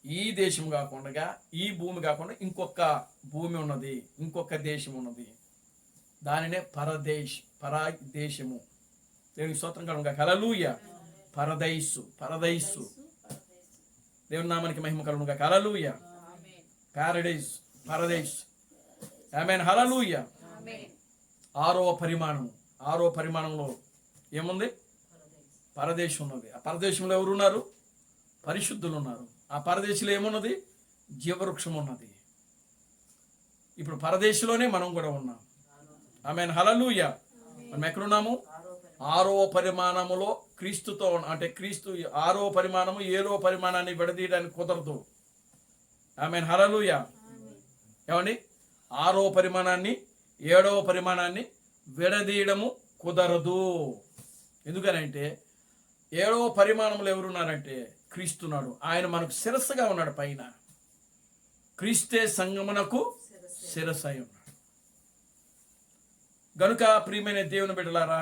ఈ దేశం కాకుండా, ఈ భూమి కాకుండా ఇంకొక భూమి ఉన్నది, ఇంకొక దేశం ఉన్నది. దానినే పరదేశము. దేవునికి స్తోత్రం కలుగునుగాక. హల్లెలూయా. పరదైసు దేవుని నామానికి మహిమ కలుగునుగాక. హల్లెలూయా. పరదేశ్. ఆమేన్, హల్లెలూయా. ఆరో పరిమాణంలో ఏముంది? పరదేశం ఉన్నది. ఆ పరదేశంలో ఎవరున్నారు? పరిశుద్ధులు ఉన్నారు. ఆ పరదేశంలో ఏమున్నది? జీవవృక్షం ఉన్నది. ఇప్పుడు పరదేశంలోనే మనం కూడా ఉన్నాం. ఆమేన్, హల్లెలూయా. మనం ఎక్కడున్నాము? ఆరో పరిమాణములో క్రీస్తుతో, అంటే క్రీస్తు ఆరో పరిమాణము ఏడో పరిమాణాన్ని విడదీయడానికి కుదరదు. ఆమేన్, హల్లెలూయా. ఏమండి? ఆరో పరిమాణాన్ని ఏడవ పరిమాణాన్ని విడదీయడము కుదరదు. ఎందుకనంటే ఏడవ పరిమాణంలో ఎవరున్నారంటే క్రీస్తున్నాడు. ఆయన మనకు శిరస్సుగా ఉన్నాడు పైన. క్రీస్తే సంగమునకు శిరస్సై ఉన్నాడు. గనుక ప్రియమైన దేవుని బిడ్డలారా,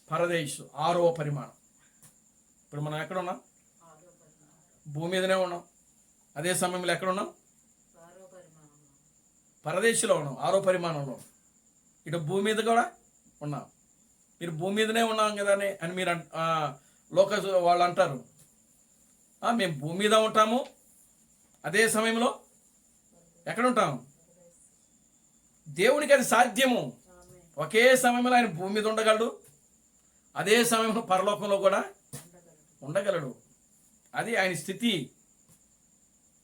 పరదేశు 6వ పరిమాణం. ఇప్పుడు మనం ఎక్కడ ఉన్నాం? భూమి మీదనే ఉన్నాం. అదే సమయంలో ఎక్కడ ఉన్నాం? పరదేశంలో ఉన్నాం, 6వ పరిమాణంలో. ఇటు భూమి మీద కూడా ఉన్నాం. మీరు భూమి మీదనే ఉన్నాం కదా అని మీరు లోక వాళ్ళు అంటారు. మేము భూమి మీద ఉంటాము, అదే సమయంలో ఎక్కడ ఉంటాము? దేవునికి అది సాధ్యము. ఒకే సమయంలో ఆయన భూమి మీద ఉండగలడు, అదే సమయంలో పరలోకంలో కూడా ఉండగలడు. అది ఆయన స్థితి.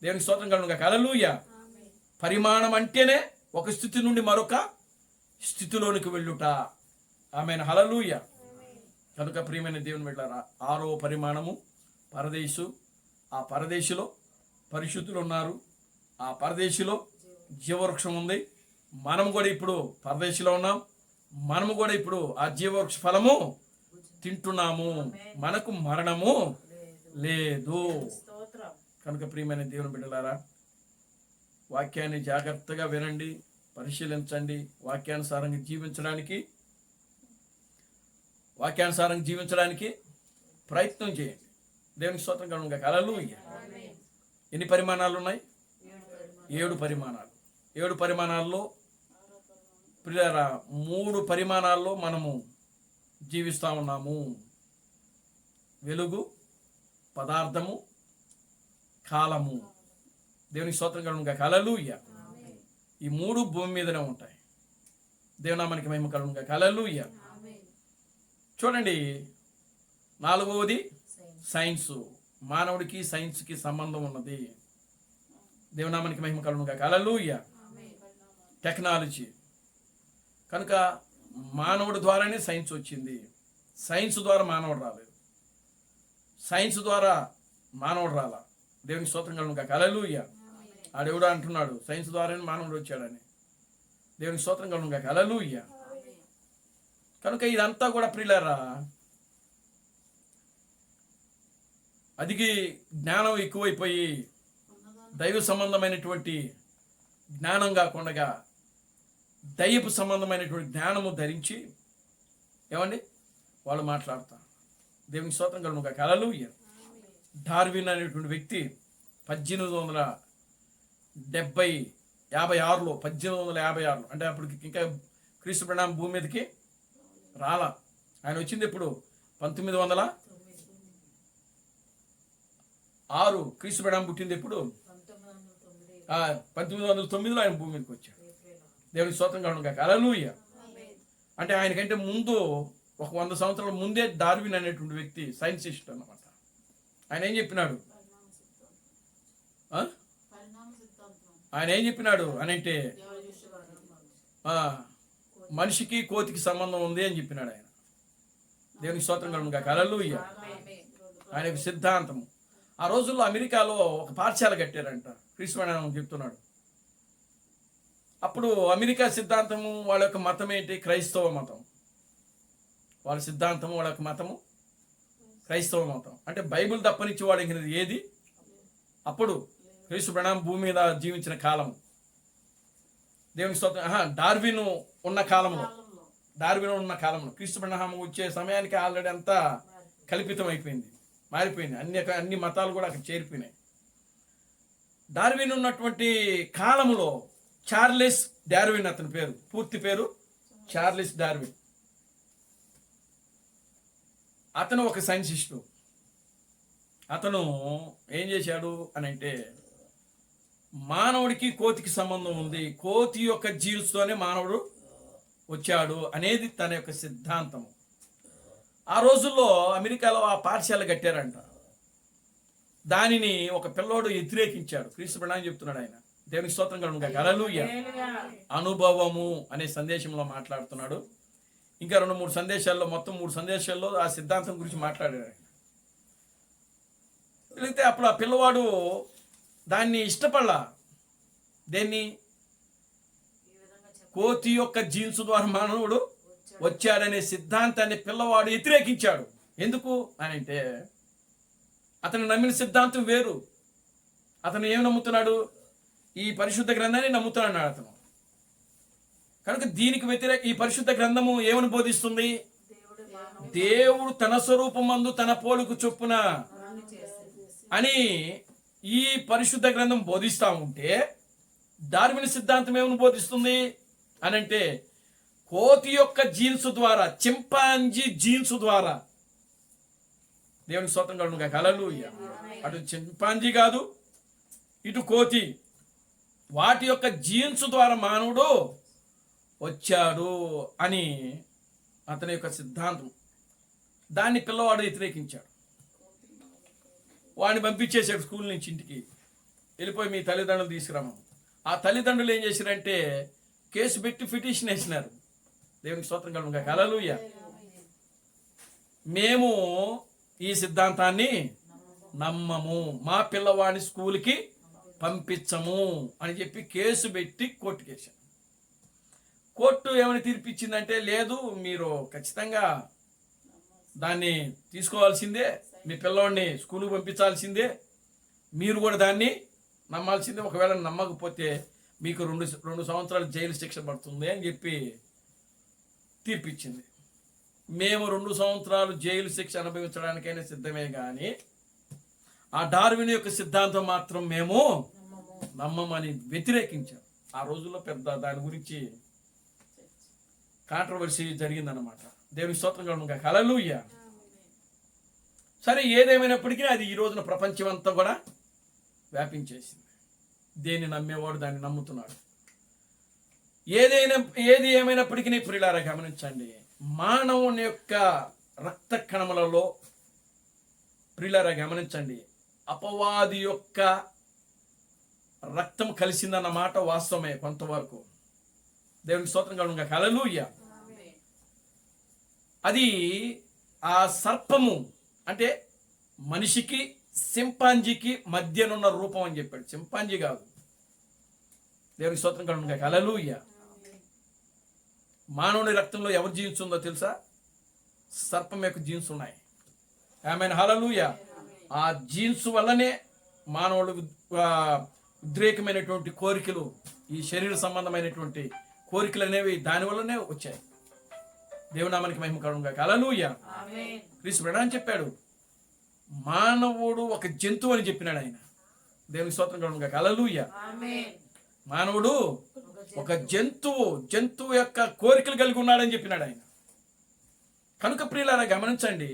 దేవునికి స్తోత్రం కలుగును గాక. హల్లెలూయా. పరిమాణం అంటేనే ఒక స్థితి నుండి మరొక స్థితిలోనికి వెళ్ళుట. ఆమేన్. హల్లెలూయా. కనుక ప్రియమైన దేవుని బిడ్డలారా, 6వ పరిమాణము పరదేశు. ఆ పరదేశులో పరిశుద్ధులు ఉన్నారు. ఆ పరదేశులో జీవవృక్షం ఉంది. మనం కూడా ఇప్పుడు పరదేశంలో ఉన్నాం. మనము కూడా ఇప్పుడు ఆ జీవవృక్ష ఫలము తింటున్నాము. మనకు మరణము లేదు. కనుక ప్రియమైన దేవుని బిడ్డలారా, వాక్యాన్ని జాగ్రత్తగా వినండి, పరిశీలించండి. వాక్యానుసారంగా జీవించడానికి ప్రయత్నం చేయండి. దేవునికి స్తోత్రం కలుగును గాక. హల్లెలూయా. ఎన్ని పరిమాణాలు ఉన్నాయి? 7 పరిమాణాలు. 7 పరిమాణాల్లో ప్రియులారా, 3 పరిమాణాల్లో మనము జీవిస్తూ ఉన్నాము. వెలుగు, పదార్థము, కాలము. దేవునికి స్తోత్రం కలుగును గాక. హల్లెలూయా. ఈ 3 భూమి మీదనే ఉంటాయి. దేవునామానికి మహిమ కలుగును గాక. హల్లెలూయా. చూడండి, 4వది సైన్స్. మానవుడికి సైన్స్కి సంబంధం ఉన్నది. దేవునామానికి మహిమ కలుగును గాక. హల్లెలూయా. టెక్నాలజీ. కనుక మానవుడి ద్వారానే సైన్స్ వచ్చింది. సైన్స్ ద్వారా మానవుడు రాలేదు. సైన్స్ ద్వారా మానవుడు రాలా. దేవునికి స్తోత్రం కలుగును గాక. హల్లెలూయా. ఆడెవడో అంటున్నాడు సైన్స్ ద్వారానే మానవుడు వచ్చాడని. దేవునికి స్తోత్రం కలుగును గాక. హల్లెలూయా. కనుక ఇదంతా కూడా ప్రియులారా, అదికి జ్ఞానం ఎక్కువైపోయి దైవ సంబంధమైనటువంటి జ్ఞానం కాకుండా దైవపు సంబంధమైనటువంటి జ్ఞానము ధరించి ఏమండి వాళ్ళు మాట్లాడతారు. దేవునికి స్తోత్రం కలుగును గాక. హల్లెలూయా. డార్విన్ అనేటువంటి వ్యక్తి 1856 అంటే అప్పటికి ఇంకా క్రీస్తు ప్రణామం భూమి మీదకి రాలా. ఆయన వచ్చింది ఎప్పుడు? 1906 క్రీస్తు ప్రణామం పుట్టింది ఎప్పుడు? 1909లో ఆయన భూమి మీదకి వచ్చాడు. దేవునికి స్తోత్రం కలుగును గాక. హల్లెలూయా. అంటే ఆయనకంటే ముందు ఒక 100 సంవత్సరాల ముందే డార్విన్ అనేటువంటి వ్యక్తి సైన్సిస్ట్ అన్నమాట. ఆయన ఏం చెప్పినాడు? అని అంటే మనిషికి కోతికి సంబంధం ఉంది అని చెప్పినాడు ఆయన. దేవునికి స్తోత్రం కలుగును గాక. హల్లెలూయా. ఆయన సిద్ధాంతము. ఆ రోజుల్లో అమెరికాలో ఒక పాఠశాల కట్టారంట. క్రీస్తు చెప్తున్నాడు. అప్పుడు అమెరికా సిద్ధాంతము, వాళ్ళ యొక్క మతం ఏంటి? క్రైస్తవ మతం. వాళ్ళ సిద్ధాంతము, వాళ్ళ యొక్క మతము క్రైస్తవ మతం. అంటే బైబిల్ తప్పనిచ్చి వాడు ఇంకినది ఏది? అప్పుడు క్రీస్తు ప్రణామం భూమి మీద జీవించిన కాలము. దేవునికి స్తోత్రం. డార్విన్ ఉన్న కాలంలో క్రీస్తు ప్రణామం వచ్చే సమయానికి ఆల్రెడీ అంతా కల్పితం అయిపోయింది, మారిపోయింది. అన్ని మతాలు కూడా అక్కడ చేరిపోయినాయి. డార్విన్ ఉన్నటువంటి కాలంలో చార్లెస్ డార్విన్, అతని పేరు, పూర్తి పేరు చార్లెస్ డార్విన్. అతను ఒక సైన్సిస్టు. అతను ఏం చేశాడు అని అంటే, మానవుడికి కోతికి సంబంధం ఉంది, కోతి యొక్క జీన్స్తోనే మానవుడు వచ్చాడు అనేది తన యొక్క సిద్ధాంతము. ఆ రోజుల్లో అమెరికాలో ఆ పాఠశాల కట్టారంట. దానిని ఒక పిల్లోడు వ్యతిరేకించాడు. క్రీస్తు ప్రణామం చెప్తున్నాడు ఆయన. దేవునికి స్తోత్రం కలుగును గాక. హల్లెలూయా. అనుభవము అనే సందేశంలో మాట్లాడుతున్నాడు. ఇంకా 2-3 సందేశాల్లో, మొత్తం 3 సందేశాల్లో ఆ సిద్ధాంతం గురించి మాట్లాడాడు ఆయన. వెళితే అప్పుడు ఆ పిల్లవాడు దాన్ని ఇష్టపడలా. దేన్ని? కోతి యొక్క జీన్స్ ద్వారా మానవుడు వచ్చాడనే సిద్ధాంతాన్ని పిల్లవాడు వ్యతిరేకించాడు. ఎందుకు అని అంటే, అతను నమ్మిన సిద్ధాంతం వేరు. అతను ఏమి నమ్ముతున్నాడు? ఈ పరిశుద్ధ గ్రంథాన్ని నమ్ముతున్నాడు అతను. కనుక దీనికి వ్యతిరేక ఈ పరిశుద్ధ గ్రంథము ఏమని బోధిస్తుంది? దేవుడు తన స్వరూపమందు తన పోలుకు చొప్పున అని ఈ పరిశుద్ధ గ్రంథం బోధిస్తూ ఉంటే, డార్విన్ సిద్ధాంతం ఏమని బోధిస్తుంది అని అంటే, కోతి యొక్క జీన్స్ ద్వారా, చింపాంజీ జీన్స్ ద్వారా, దేవునికి స్తోత్రం కలుగును గాక, హల్లెలూయా. అటు చింపాంజీ కాదు, ఇటు కోతి, వాటి యొక్క జీన్స్ ద్వారా మానవుడు వచ్చాడు అని అతని యొక్క సిద్ధాంతం. దాన్ని పిల్లవాడు వ్యతిరేకించాడు. వాడిని పంపించేశాడు స్కూల్ నుంచి ఇంటికి. వెళ్ళిపోయి మీ తల్లిదండ్రులు తీసుకురాము. ఆ తల్లిదండ్రులు ఏం చేశారంటే కేసు పెట్టి పిటిషన్ వేసినారు. దేవునికి స్తోత్రం కలుగును గాక, హల్లెలూయా. మేము ఈ సిద్ధాంతాన్ని నమ్మము, మా పిల్లవాడిని స్కూల్కి పంపించము అని చెప్పి కేసు పెట్టి కోర్టుకేశారు. కోర్టు ఏమైనా తీర్పిచ్చిందంటే, లేదు మీరు ఖచ్చితంగా దాన్ని తీసుకోవాల్సిందే, మీ పిల్లవాడిని స్కూల్కి పంపించాల్సిందే, మీరు కూడా దాన్ని నమ్మాల్సిందే, ఒకవేళ నమ్మకపోతే మీకు 2 సంవత్సరాలు జైలు శిక్ష పడుతుంది అని చెప్పి తీర్పిచ్చింది. మేము 2 సంవత్సరాలు జైలు శిక్ష అనుభవించడానికైనా సిద్ధమే కానీ ఆ డార్విన్ యొక్క సిద్ధాంతం మాత్రం మేము నమ్మమని వ్యతిరేకించాం. ఆ రోజుల్లో పెద్ద దాని గురించి కాంట్రవర్సీ జరిగిందన్నమాట. దేవుని స్తోత్రం కలుగును గాక, హల్లెలూయా. సరే, ఏదేమైనప్పటికీ అది ఈ రోజున ప్రపంచం అంతా కూడా వ్యాపించేసింది. దేన్ని నమ్మేవాడు దాన్ని నమ్ముతున్నాడు. ఏది ఏమైనప్పటికీ ప్రియులారా గమనించండి, మానవుని యొక్క రక్త కణములలో ప్రియులారా గమనించండి, అపవాది యొక్క రక్తం కలిసిందన్న మాట వాస్తవమే కొంతవరకు. దేవునికి స్తోత్రం కలుగును గాక, హల్లెలూయా. అది ఆ సర్పము అంటే మనిషికి సింపాంజీకి మధ్యనున్న రూపం అని చెప్పాడు. సింపాంజీ కాదు. దేవునికి స్తోత్రం కలుగును గాక, హల్లెలూయా. మానవుని రక్తంలో ఎవరి జీన్స్ ఉందో తెలుసా? సర్పం యొక్క జీన్స్ ఉన్నాయి. ఆమేన్, హల్లెలూయా. ఆ జీన్స్ వల్లనే మానవుడు ఉద్రేకమైనటువంటి కోరికలు, ఈ శరీర సంబంధమైనటువంటి కోరికలు అనేవి దానివల్లనే వచ్చాయి. దేవునామానికి మహిమ కలుగును గాక, హల్లెలూయా. క్రీస్తు ప్రభువు చెప్పాడు, మానవుడు ఒక జంతువు అని చెప్పినాడు ఆయన. దేవునికి స్తోత్రం కలుగును గాక, హల్లెలూయా. మానవుడు ఒక జంతువు యొక్క కోరికలు కలిగి ఉన్నాడని చెప్పినాడు ఆయన. కనుక ప్రియులారా గమనించండి,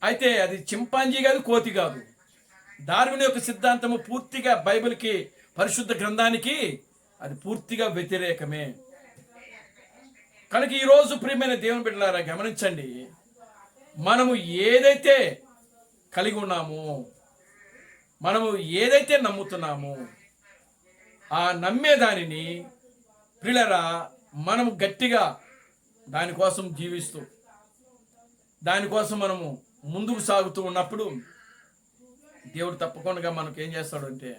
అయితే అది చింపాంజీ కాదు, కోతి కాదు. డార్విన్ యొక్క సిద్ధాంతము పూర్తిగా బైబిల్కి, పరిశుద్ధ గ్రంథానికి అది పూర్తిగా వ్యతిరేకమే. కనుక ఈరోజు ప్రియమైన దేవుని బిడ్డలారా గమనించండి, మనము ఏదైతే కలిగి ఉన్నామో, మనము ఏదైతే నమ్ముతున్నామో, ఆ నమ్మేదానిని ప్రియులారా మనము గట్టిగా దానికోసం జీవిస్తూ, దానికోసం మనము ముందుకు సాగుతూ ఉన్నప్పుడు దేవుడు తప్పకుండా మనకు ఏం చేస్తాడు అంటే,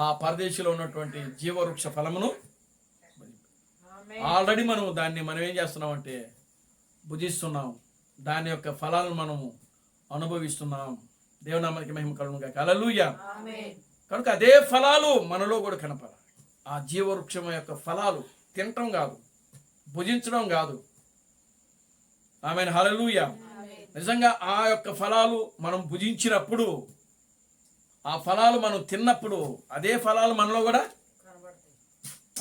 ఆ పరదేశంలో ఉన్నటువంటి జీవవృక్ష ఫలమును ఆల్రెడీ మనం ఏం చేస్తున్నాం అంటే భుజిస్తున్నాం. దాని యొక్క ఫలాలను మనము అనుభవిస్తున్నాం. దేవునామానికి మహిమ కలుగును గాక, హల్లెలూయా. కనుక అదే ఫలాలు మనలో కూడా కనపడాలి. ఆ జీవవృక్షం యొక్క ఫలాలు తినటం కాదు, భుజించడం కాదు. ఆమేన్, హల్లెలూయా. నిజంగా ఆ యొక్క ఫలాలు మనం భుజించినప్పుడు, ఆ ఫలాలు మనం తిన్నప్పుడు అదే ఫలాలు మనలో కూడా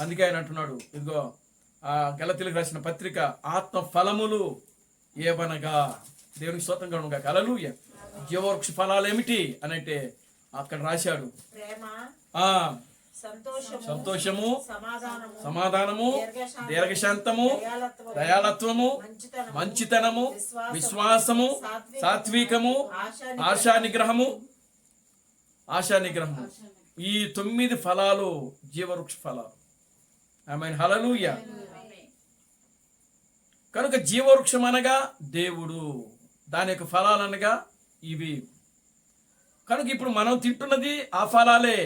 అందుకే ఆయన అంటున్నాడు, ఇదిగో ఆ గలతీయులకు రాసిన పత్రిక, ఆత్మ ఫలములు ఏవనగా, దేవునికి స్తోత్రం కలుగును గాక, హల్లెలూయా. జీవవృక్ష ఫలాలు ఏమిటి అని అంటే అక్కడ రాశాడు, సంతోషము, సమాధానము, దీర్ఘశాంతము, దయాళత్వము, మంచితనము, విశ్వాసము, సాత్వికము, ఆశా నిగ్రహము. ఈ 9 ఫలాలు జీవవృక్ష ఫలాలు. ఆమేన్, హల్లెలూయా. కనుక జీవవృక్షం అనగా దేవుడు, దాని యొక్క ఫలాలు అనగా ఇవి. కనుక ఇప్పుడు మనం తింటున్నది ఆ ఫలాలే,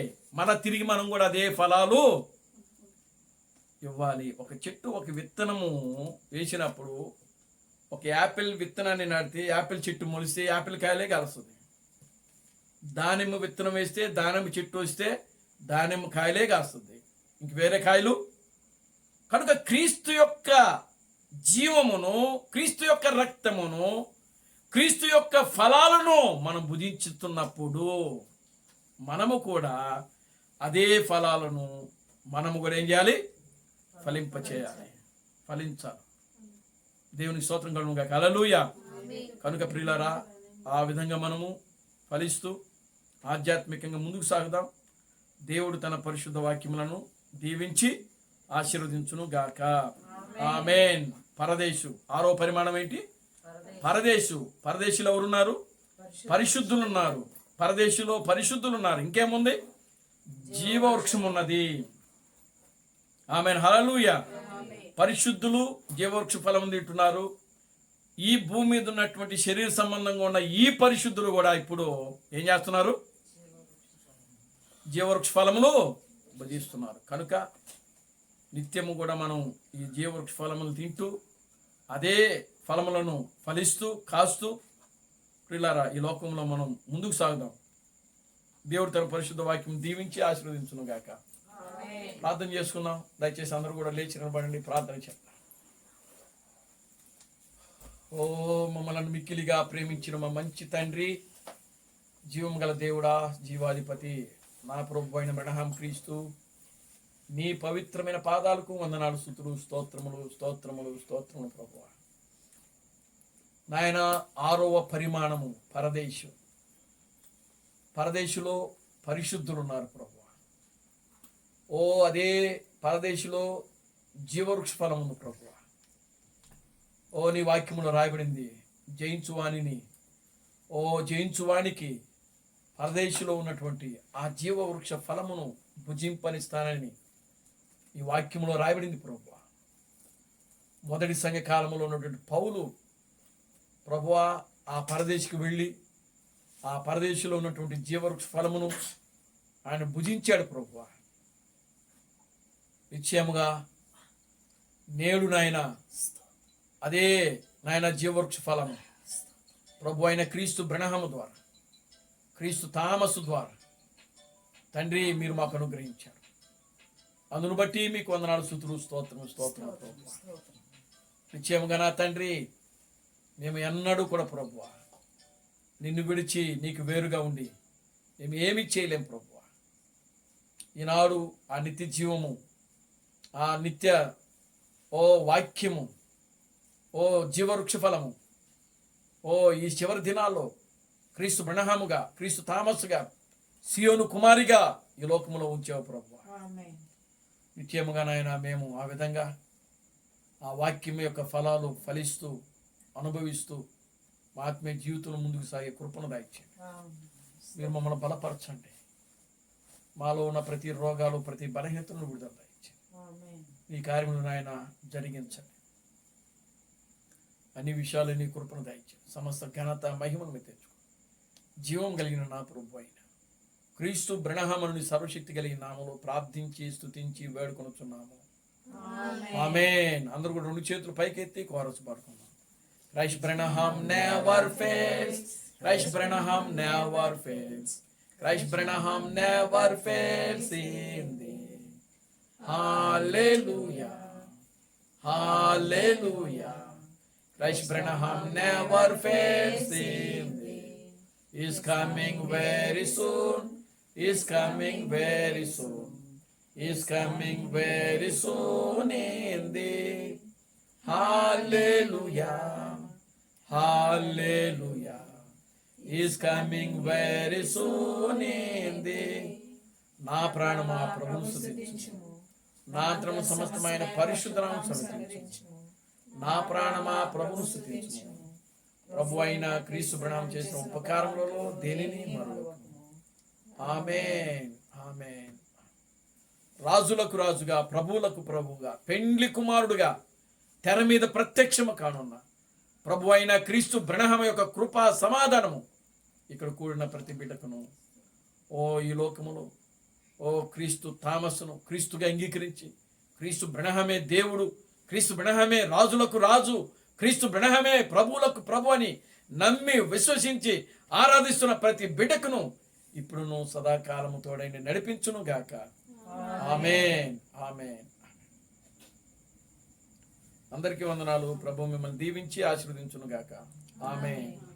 తిరిగి మనం కూడా అదే ఫలాలు ఇవ్వాలి. ఒక చెట్టు ఒక విత్తనము వేసినప్పుడు, ఒక యాపిల్ విత్తనాన్ని నాటితే యాపిల్ చెట్టు మొలిస్తే యాపిల్ కాయలే కలుస్తుంది. దానిమ్మ విత్తనం వేస్తే దానిమ్మ చెట్టు వస్తే దానిమ్మ కాయలే కాస్తుంది, ఇంక వేరే కాయలు. కనుక క్రీస్తు యొక్క జీవమును, క్రీస్తు యొక్క రక్తమును, క్రీస్తు యొక్క ఫలాలను మనం భుజించుతున్నప్పుడు మనము కూడా అదే ఫలాలను మనము కూడా ఏం చేయాలి? ఫలింపచేయాలి, ఫలించాలి. దేవునికి స్తోత్రం కలుగుగాక. హల్లెలూయా. కనుక ప్రియులారా, ఆ విధంగా మనము ఫలిస్తూ ఆధ్యాత్మికంగా ముందుకు సాగుదాం. దేవుడు తన పరిశుద్ధ వాక్యములను దీవించి ఆశీర్వదించును గాక. ఆమేన్. పరదేశు 6వ పరిమాణం ఏంటి? పరదేశులు ఎవరున్నారు? పరిశుద్ధులు ఉన్నారు. పరదేశులో పరిశుద్ధులు ఉన్నారు. ఇంకేముంది? జీవవృక్షం ఉన్నది. ఆమేన్. హల్లెలూయా. పరిశుద్ధులు జీవవృక్ష ఫలం తింటున్నారు. ఈ భూమి మీద ఉన్నటువంటి శరీర సంబంధంగా ఉన్న ఈ పరిశుద్ధులు కూడా ఇప్పుడు ఏం చేస్తున్నారు? జీవవృక్ష ఫలములు భుజిస్తున్నారు. కనుక నిత్యము కూడా మనం ఈ జీవవృక్ష ఫలములు తింటూ అదే ఫలములను ఫలిస్తూ కాస్తూ ప్రియులారా ఈ లోకంలో మనం ముందుకు సాగుదాం. దేవుడు తన పరిశుద్ధ వాక్యం దీవించి ఆశీర్వదించును గాక. ప్రార్థన చేసుకుందాం. దయచేసి అందరూ కూడా లేచి నిలబడండి, ప్రార్థన చేద్దాం. ఓ మమ్మల్ని మిక్కిలిగా ప్రేమించిన మా మంచి తండ్రి, జీవం గల దేవుడా, జీవాధిపతి, నా ప్రభు అయిన అబ్రహాం క్రీస్తు, నీ పవిత్రమైన పాదాలకు వందనాలు, స్తుతులు, స్తోత్రములు స్తోత్రములు స్తోత్రములు ప్రభువా. నాయన 6వ పరిమాణము పరదేశులో పరిశుద్ధులు ఉన్నారు ప్రభువా. ఓ అదే పరదేశులో జీవవృక్ష ఫలం ఉంది ప్రభువా. ఓ నీ వాక్యములో రాయబడింది, జయించువానికి పరదేశులో ఉన్నటువంటి ఆ జీవవృక్ష ఫలమును భుజింపనిస్తానని ఈ వాక్యములో రాయబడింది ప్రభువా. మొదటి సంఘ కాలంలో ఉన్నటువంటి పౌలు ప్రభువా ఆ పరదేశికి వెళ్ళి ఆ పరదేశంలో ఉన్నటువంటి జీవవృక్ష ఫలమును ఆయన భుజించాడు ప్రభువా. నిశ్చయముగా నేడు నాయన అదే నాయన జీవవృక్ష ఫలము ప్రభు అయిన క్రీస్తు బ్రహ్మము ద్వారా, క్రీస్తు థామసు ద్వారా తండ్రి మీరు మాకు అనుగ్రహించారు. అందును బట్టి మీకు వందనాలు, స్తుతులు, స్తోత్రము స్తోత్రము. నిశ్చయముగా నా తండ్రి, మేము ఎన్నడూ కూడా ప్రభువా నిన్ను విడిచి నీకు వేరుగా ఉండి మేము ఏమీ చేయలేం ప్రభువా. ఈనాడు ఆ నిత్య జీవము, ఆ నిత్య వాక్యము, జీవవృక్ష ఫలము, ఈ చివరి దినాల్లో క్రీస్తు బ్రహ్మముగా, క్రీస్తు థామస్గా, సియోను కుమారిగా ఈ లోకములో ఉంచావు ప్రభువా. నిత్యముగా నాయన మేము ఆ విధంగా ఆ వాక్యం యొక్క ఫలాలు ఫలిస్తూ అనుభవిస్తూ మా ఆత్మీయ జీవితంలో ముందుకు సాగే కృపను దయచేయండి. మీరు మమ్మల్ని బలపరచండి. మాలో ఉన్న ప్రతి రోగాలు, ప్రతి బలహీనతలను విడుదల దయచేయండి. నీ కార్యములు నాయన జరిగించండి. అన్ని విషయాలు నీ కృపను దయచేయండి. సమస్త ఘనత మహిమను మీరు తెచ్చుకోండి. జీవం కలిగిన నా ప్రభు అయిన క్రీస్తు బ్రహ్మముని సర్వశక్తి కలిగిన నామములో ప్రార్థించి స్తుతించి వేడుకొనుచున్నాము. ఆమేన్. అందరూ కూడా 2 చేతులు పైకెత్తి కోరస్ పాడుకుందాం. Christ Branham never fails. Christ Branham never fails. Christ Branham never fails in thee. Hallelujah. Hallelujah. Christ Branham never fails in thee. Is coming very soon. Is coming very soon. Is coming very soon in thee. Hallelujah. Hallelujah. Is coming very soon in thee. నా ప్రాణమా ప్రభువును స్తుతించుము. నా అంతరము సమస్తమైన పరిశుద్ధ నామమును స్తుతించుము. నా ప్రాణమా ప్రభువును స్తుతించుము. ప్రభు అయిన క్రీస్తు బ్రహ్మం చేసిన ఉపకారములలో దేనిని మరువకుము. ఆమేన్. ఆమేన్. రాజులకు రాజుగా, ప్రభువులకు ప్రభువుగా, పెండ్లి కుమారుడుగా తెర మీద ప్రత్యక్షము కానున్న ప్రభు అయిన క్రీస్తు బ్రహ్మ యొక్క కృపా సమాధానము ఇక్కడ కూడిన ప్రతి బిడ్డకును ఈ లోకములో క్రీస్తు థామస్ను క్రీస్తుగా అంగీకరించి, క్రీస్తు బ్రహ్మే దేవుడు, క్రీస్తు బ్రహ్మే రాజులకు రాజు, క్రీస్తు బ్రహ్మే ప్రభువులకు ప్రభు అని నమ్మి విశ్వసించి ఆరాధిస్తున్న ప్రతి బిడ్డకును ఇప్పుడును సదాకాలము తోడైండి నడిపించును గాక. ఆమేన్ ఆమేన్. అందరికీ వందనాలు. ప్రభు మిమ్మల్ని దీవించి ఆశీర్వదించును గాక. ఆమేన్.